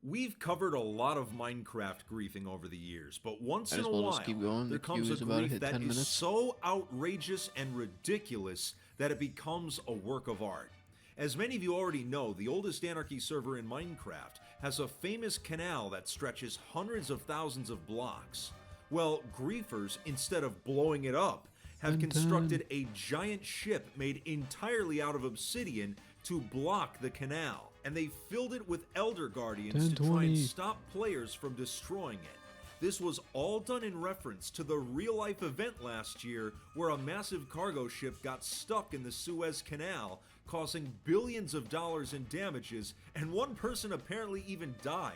We've covered a lot of Minecraft griefing over the years, but once in a while, there comes a grief that is so outrageous and ridiculous that it becomes a work of art. As many of you already know, the oldest Anarchy server in Minecraft has a famous canal that stretches hundreds of thousands of blocks. Well, griefers, instead of blowing it up, have constructed a giant ship made entirely out of obsidian to block the canal. and they filled it with Elder Guardians to try and stop players from destroying it. This was all done in reference to the real-life event last year where a massive cargo ship got stuck in the Suez Canal, causing billions of dollars in damages, and one person apparently even died.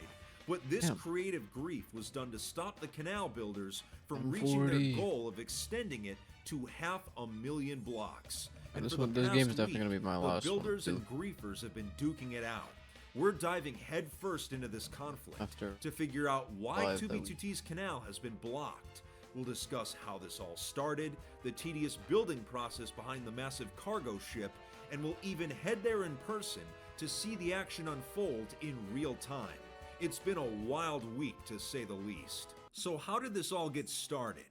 But this creative grief was done to stop the canal builders from reaching their goal of extending it to 500,000 blocks. And for the this past game is definitely week, gonna be my the last one, builders too. and griefers have been duking it out. We're diving headfirst into this conflict to figure out why 2B2T's canal has been blocked. We'll discuss how this all started, the tedious building process behind the massive cargo ship, and we'll even head there in person to see the action unfold in real time. It's been a wild week to say the least. So how did this all get started?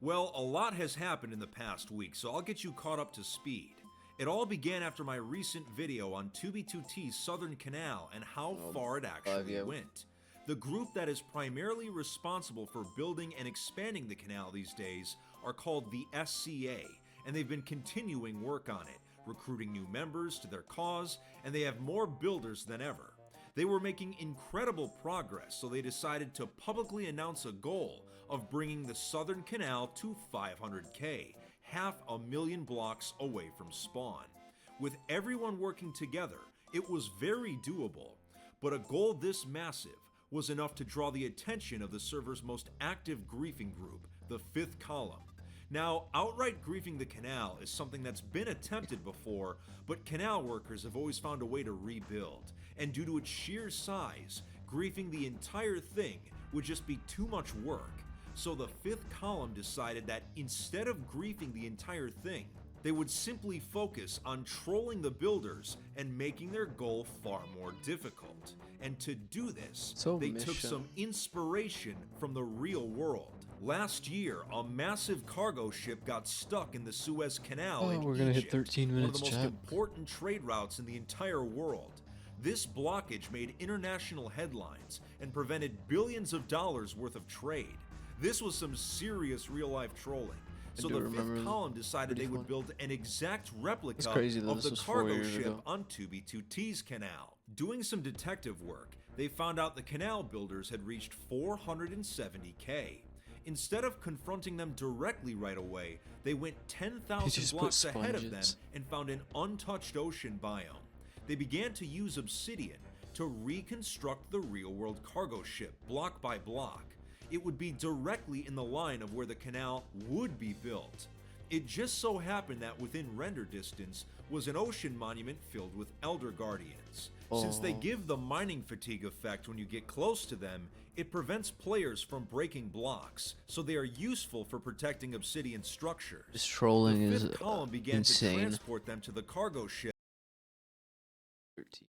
Well, a lot has happened in the past week, so I'll get you caught up to speed. It all began after my recent video on 2B2T's Southern Canal and how far it actually went. The group that is primarily responsible for building and expanding the canal these days are called the SCA, and they've been continuing work on it, recruiting new members to their cause, and they have more builders than ever. They were making incredible progress, so they decided to publicly announce a goal of bringing the Southern Canal to 500K, 500,000 blocks away from spawn. With everyone working together, it was very doable, but a goal this massive was enough to draw the attention of the server's most active griefing group, the Fifth Column. Now, outright griefing the canal is something that's been attempted before, but canal workers have always found a way to rebuild, and due to its sheer size, griefing the entire thing would just be too much work. So the Fifth Column decided that instead of griefing the entire thing, they would simply focus on trolling the builders and making their goal far more difficult. And to do this, they took some inspiration from the real world. Last year, a massive cargo ship got stuck in the Suez Canal in we're gonna Egypt, hit 13 minutes, one of the most chat. important trade routes in the entire world. This blockage made international headlines and prevented billions of dollars worth of trade. This was some serious real-life trolling. So the Fifth Column decided they would build an exact replica of the cargo ship on 2B2T's canal. Doing some detective work, they found out the canal builders had reached 470K. Instead of confronting them directly right away, they went 10,000 blocks ahead of them and found an untouched ocean biome. They began to use obsidian to reconstruct the real-world cargo ship block by block. It would be directly in the line of where the canal would be built. It just so happened that within render distance was an ocean monument filled with Elder Guardians. Since they give the mining fatigue effect when you get close to them, it prevents players from breaking blocks, so they are useful for protecting obsidian structures. This trolling the is Fifth Column began insane. to transport them to the cargo ship. 13.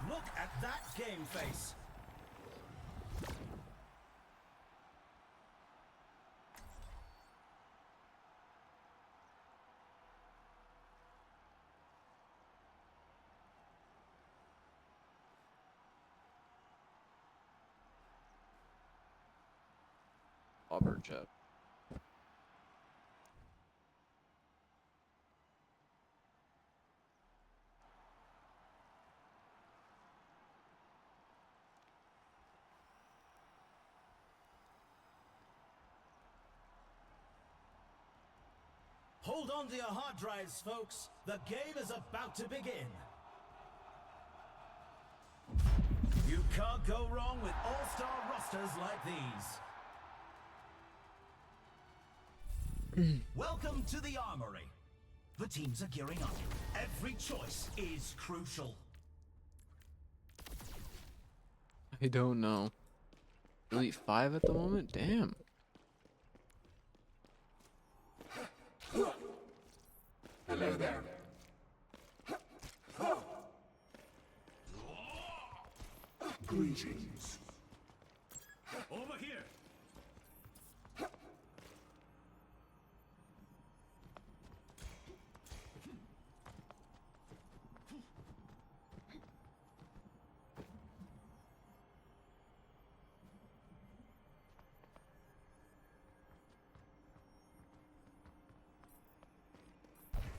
Look at that game face. Auburn chat. Hold on to your hard drives, folks. The game is about to begin. You can't go wrong with all-star rosters like these. Welcome to the Armory. The teams are gearing up. Every choice is crucial. I don't know. Elite 5 at the moment? Damn. Hello there. Greetings. Over here.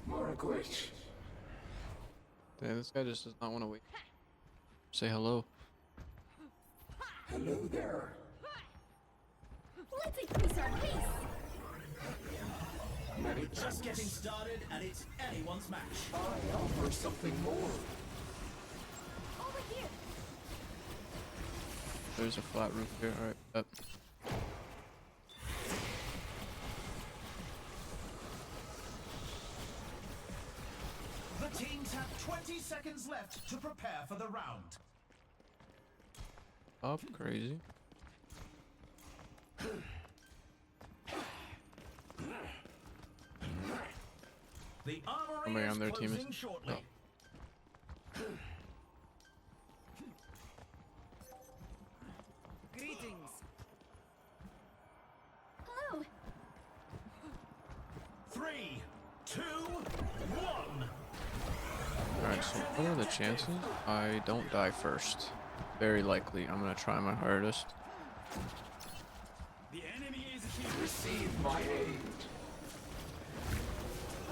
More glitch. Damn, this guy just does not want to wait. Say hello. Hello there. Let's increase our pace. Just getting started, and it's anyone's match. I offer something more. Over here. There's a flat roof here. Alright, up. The teams have 20 seconds left to prepare for the round. Up, crazy. The armory Somebody is on their team is. closing shortly. Greetings. Hello. 3, 2, 1. Alright, so what are the chances I don't die first? Very likely. I'm gonna try my hardest. The enemy is here. Receive my aid.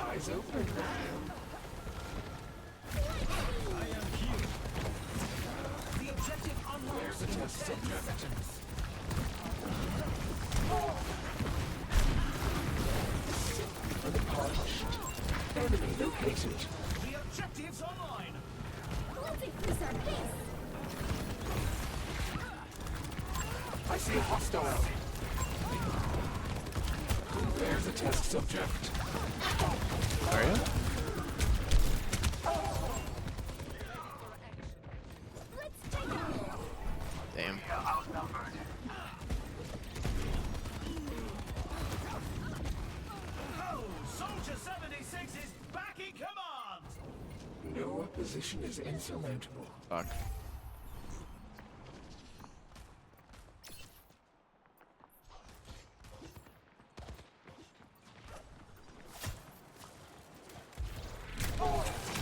Eyes open. I am here. The objective unlocks There's a in test 10 subject. seconds. Unpunished. Enemy located. The objective's online. Let's increase our pace. I see a hostile. There's a test subject. Are you? Let's take it. Damn. Oh, Soldier 76 is back in command. No opposition is insurmountable. Fuck.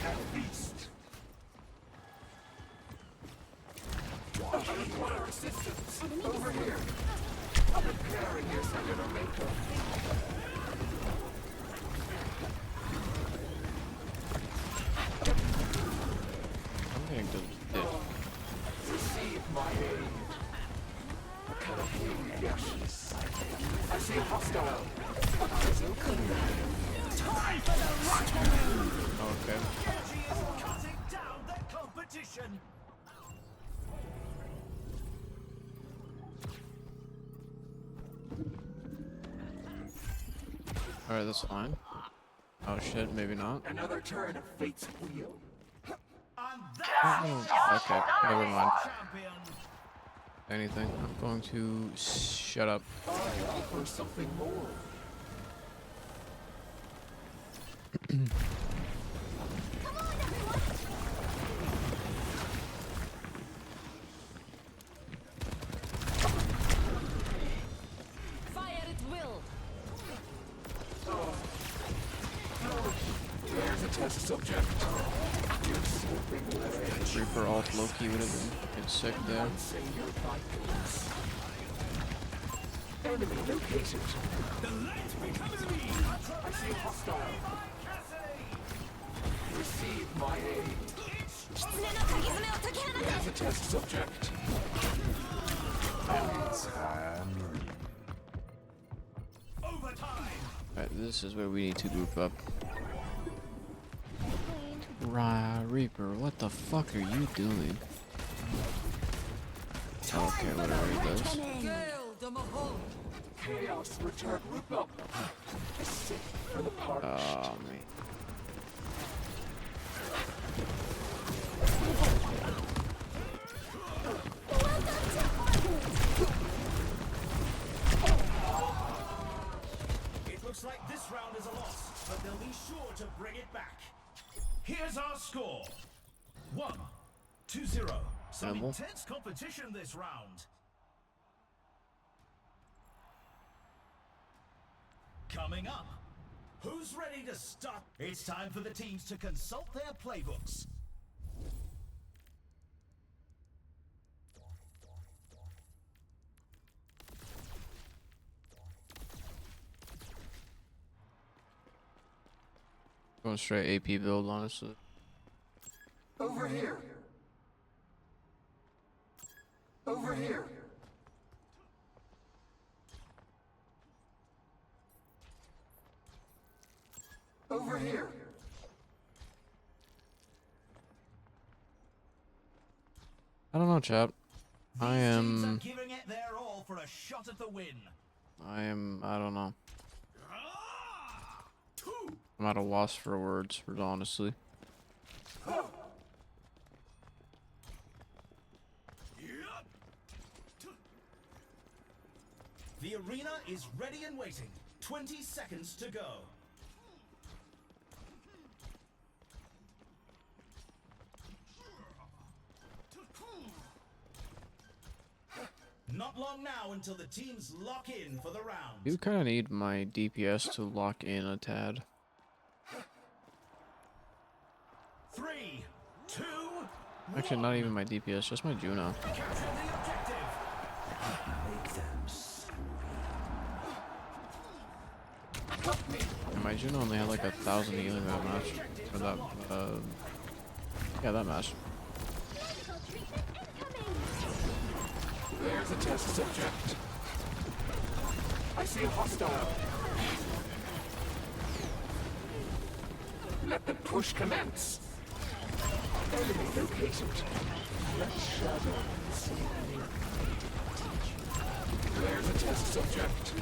At feast. I require assistance. Over here. Preparing your cellular makeup. I'm getting deleted. Receive my aid. Can I hear the ashes? I see a hostile. Eyes open. Time for the rifleman. Okay. Genji is cutting down the competition. Alright, that's fine. Oh shit, maybe not. Another turn of fate's wheel. And that's Oh, okay, never mind. champion. Anything. I'm going to shut up. I offer something more. Come on, everyone. Fire at will. There's a test subject. You're slipping away. Reaper alt Loki would have been fucking sick there. Say your vitals. Enemy located. The light becomes me. I see a hostile. Receive my aid. There's a test subject. Overtime. Alright, this is where we need to group up. Reaper, what the fuck are you doing? Okay, whatever he does. Girl, the Mahal. Chaos return. Group up. Sick for the parched. Oh, man. It looks like this round is a loss, but they'll be sure to bring it back. Here's our score. 1-0. Some Animal. intense competition this round. Coming up, who's ready to start? It's time for the teams to consult their playbooks. Going straight AP build, honestly. Over here. Over here. Over here. I don't know, chap. I am. Giving it their all for a shot at the win. I don't know. I'm at a loss for words, honestly. The arena is ready and waiting. 20 seconds to go. Not long now until the teams lock in for the round. You kind of need my DPS to lock in a tad. 3, 2, Actually, not even my DPS, just my Juno. And my Juno only had like 1,000 healing that match. Or that, yeah, that match. There's a test subject. I see a hostile. Let the push commence. Enemy located. Let shadow see. There's a test subject.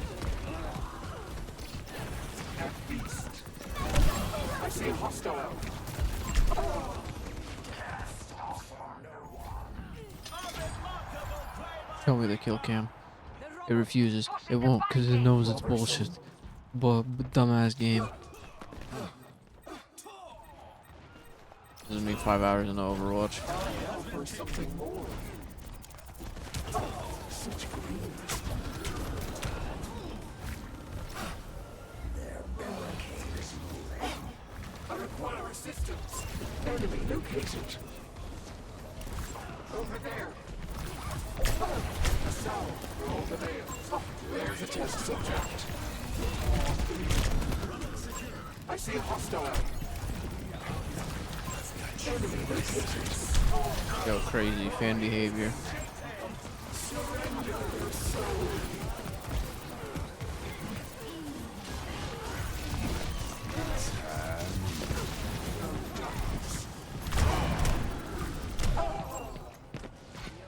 At feast. I see a hostile. Show me the kill cam. It refuses. It won't because it knows it's bullshit. But dumbass game. This is me 5 hours into Overwatch. I require assistance. Enemy located. Over there. Over there. There's a test subject. I see a hostile. Enemy located. Yo, crazy fan behavior. Surrender your soul.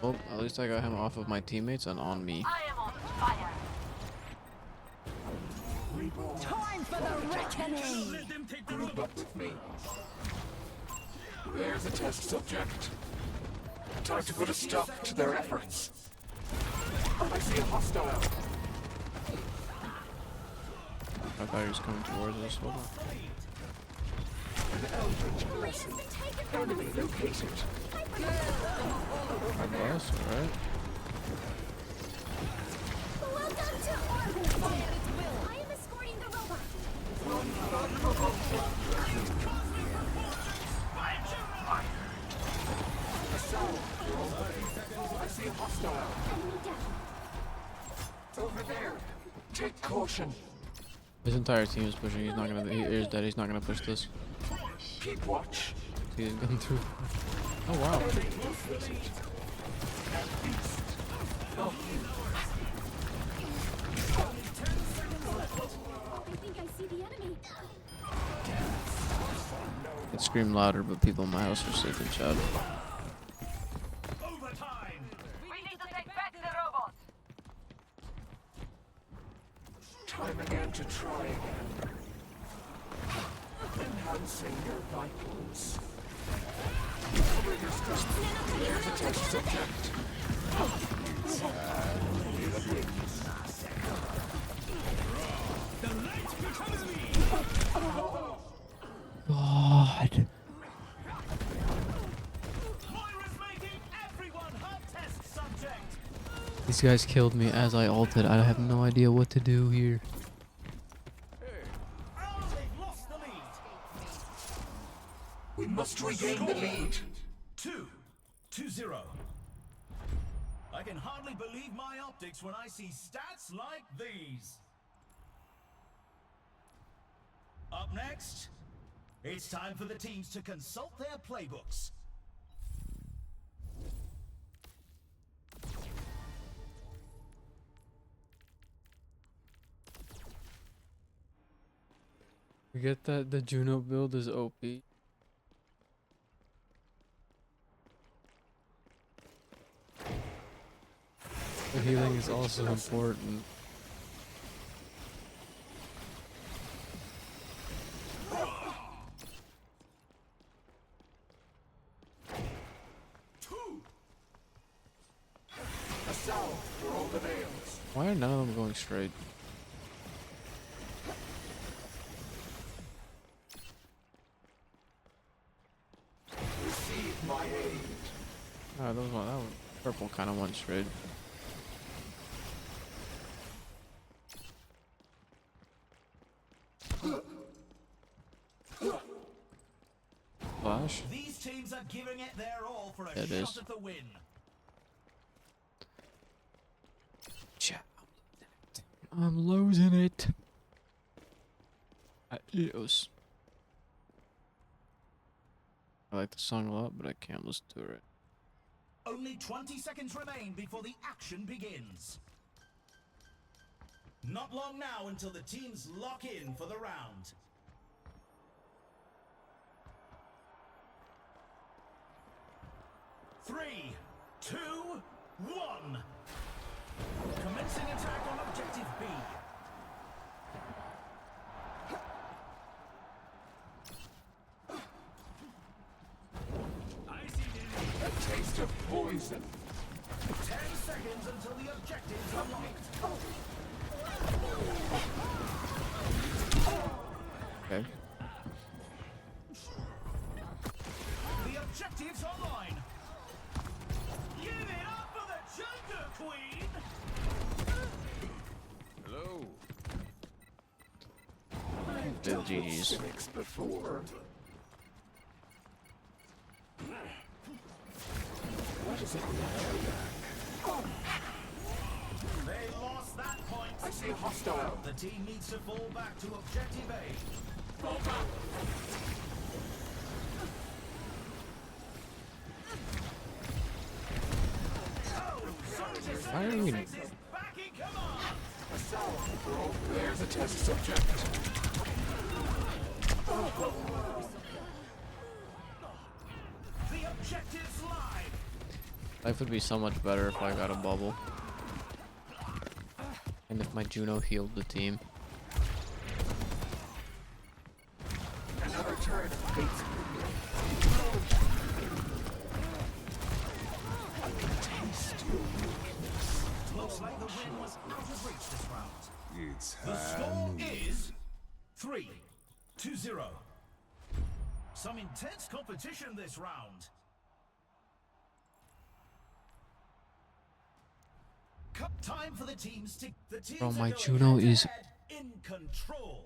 Well, at least I got him off of my teammates and on me. I am on fire. Time for the reckoning! Group up with me. There's a test subject. Time to put a stop to their efforts. I see a hostile. I thought he was coming towards us. Hold on. An eldritch blessing. Enemy located. My boss, alright. Welcome to orbit! I am escorting the robot. I see a hostile. Over there. Take caution. His entire team is pushing. He's not gonna. He is dead. He's not gonna push this. Keep watch. He's going through. Oh wow. I think I see the enemy. I'd scream louder, but people in my house are sleeping, Chad. Overtime. We need to take back the robot. Time again to try again. Enhancing your vitals. There's a test subject. God. These guys killed me as I ulted. I have no idea what to do here. We must regain the lead. 2-0. I can hardly believe my optics when I see stats like these. Up next, It's time for the teams to consult their playbooks. We get that the Juno build is OP. The healing is also important. Why are none of them going straight? Receive my aid. Oh, that one purple kind of went straight. Flash. These teams are giving it their all for a It shot is. at the win. I'm losing it. Adios. I like the song a lot, but I can't listen to it right. Only 20 seconds remain before the action begins. Not long now until the teams lock in for the round. Three, two, one. Commencing attack on objective B. A taste of poison. 10 seconds until the objectives are locked. Okay. The objectives online. Give it up for the Jungle Queen. Hello. Bill G's. Before. What is it now? They lost that point. I see a hostile. The team needs to fall back to objective A. Fall back. Why are we... There's a test subject. The objectives live. Life would be so much better if I got a bubble. And if my Juno healed the team. Another turret hates me. I can taste your weakness. Looks like the win was out of reach this round. It's The score is 3-0. Some intense competition this round. Time for the teams to Bro, my are going Juno is head-to-head in control.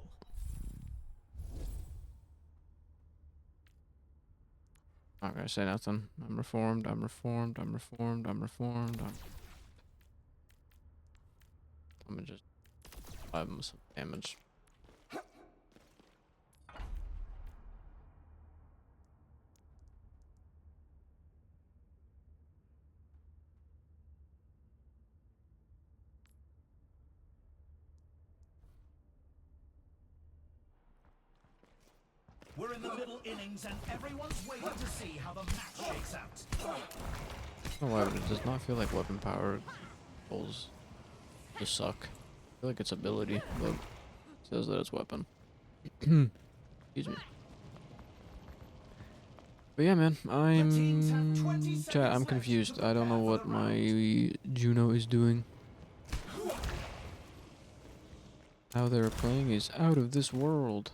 not gonna say nothing. I'm reformed, I'm reformed, I'm reformed, I'm reformed, I'm gonna just buy him some damage. We're in the middle innings and everyone's waiting to see how the match shakes out. I don't know why, but it does not feel like weapon power pulls just suck. I feel like it's ability, but it says that it's weapon. Excuse me. But yeah, man, I'm confused. I don't know what my Juno is doing. How they're playing is out of this world.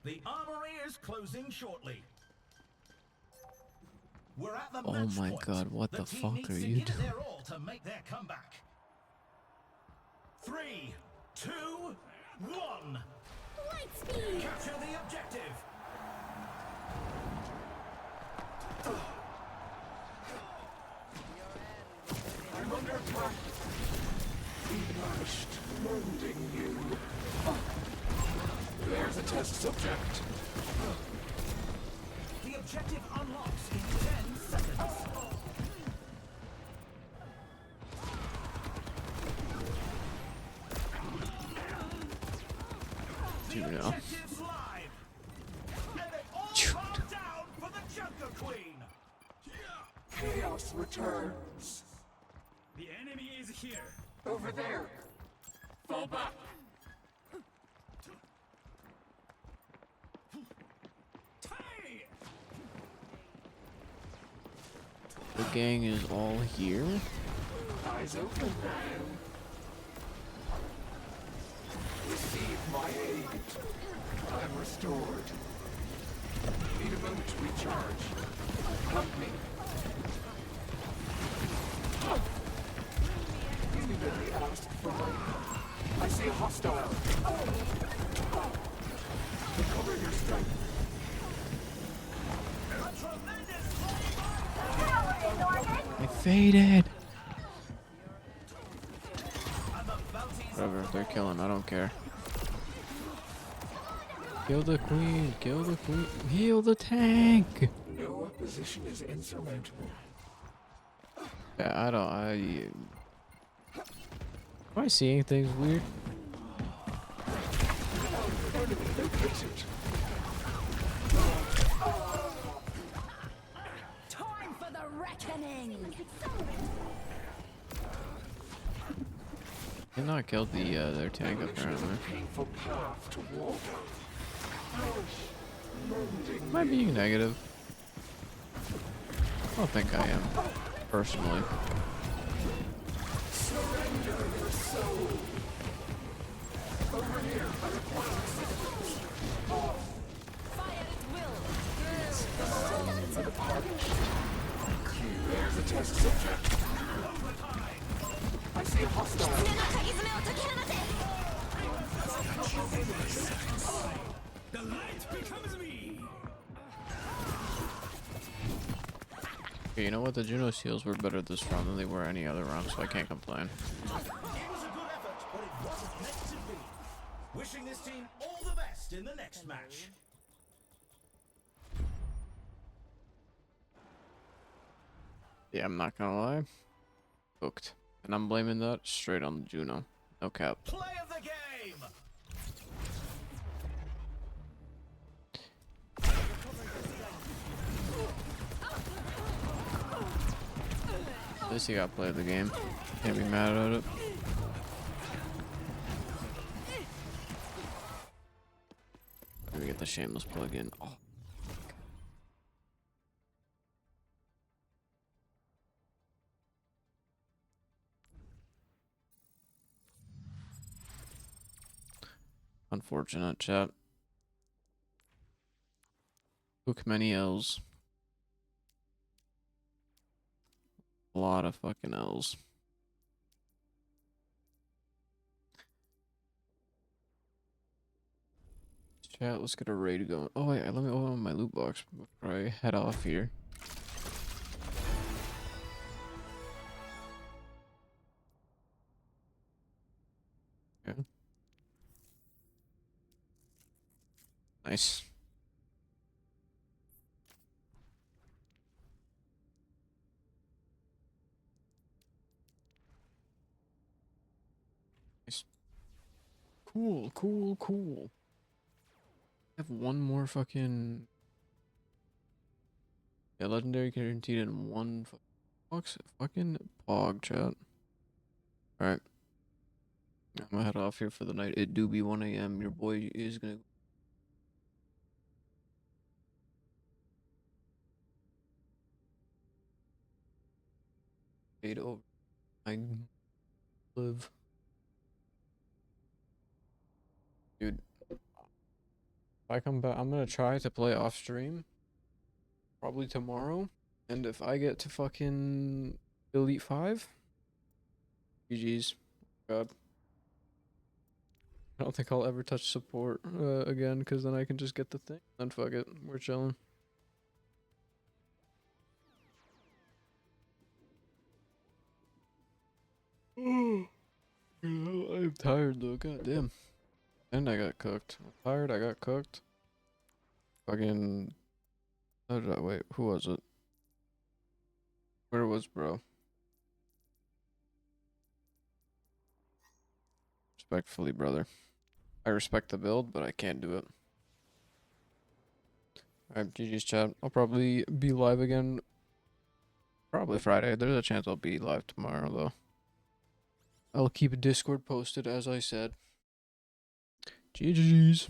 The armory is closing shortly. We're at the Oh match my point. god, what the team fuck needs are to you give it doing? their all to make their comeback. 3, 2, 1. Light speed. Capture the objective. I'm under attack. Be punished, wounding you. test subject. The objective unlocks in 10 seconds. The objective's live. And they all calm down for the Junker Queen. Chaos returns. The enemy is here. Over there. Fall back. The gang is all here. Eyes open now. Receive my aid. I'm restored. Need a moment to recharge. Help me. You really asked for my help. I see a hostile. Recover your strength. I faded. Whatever, they're killing. I don't care. Kill the queen. Kill the queen. Heal the tank. No opposition is insurmountable. Yeah, am I seeing things weird? Enemy located. Time for the reckoning. They not killed their tank apparently. Painful path to walk. Am I being negative? I don't think I am, personally. Surrender your soul. Over here, I require assistance. Fire at will. For the party. There's a test subject. I see a hostile. The light becomes me. Okay, you know what? The Juno seals were better this round than they were any other round, so I can't complain. It was a good effort, but it wasn't meant to be. Wishing this team all the best in the next match. Yeah, I'm not gonna lie. Hooked. And I'm blaming that straight on the Juno. No cap. Play of the game. At least he got play of the game. Can't be mad at it. Let me get the shameless plug in. Oh. Unfortunate, chat. Took many L's. A lot of fucking L's. Chat, let's get a raid going. Oh wait, let me open my loot box before I head off here. Okay. Nice. Nice. Cool, cool, cool. I have one more fucking... Yeah, legendary guaranteed in one box. Fucking pog, chat. Alright. I'm gonna head off here for the night. It do be 1 AM. Your boy is gonna... Fade over. I live. Dude. If I come back, I'm gonna try to play off stream. Probably tomorrow. And if I get to fucking Elite 5, GG's. God. I don't think I'll ever touch support again, because then I can just get the thing. Then fuck it. We're chilling. I'm tired though, god damn. And I got cooked. I'm tired, I got cooked. Fucking... How did I... Wait, who was it? Where was bro? Respectfully, brother. I respect the build, but I can't do it. Alright, GG's chat. I'll probably be live again. Probably Friday. There's a chance I'll be live tomorrow, though. I'll keep Discord posted, as I said. GG's.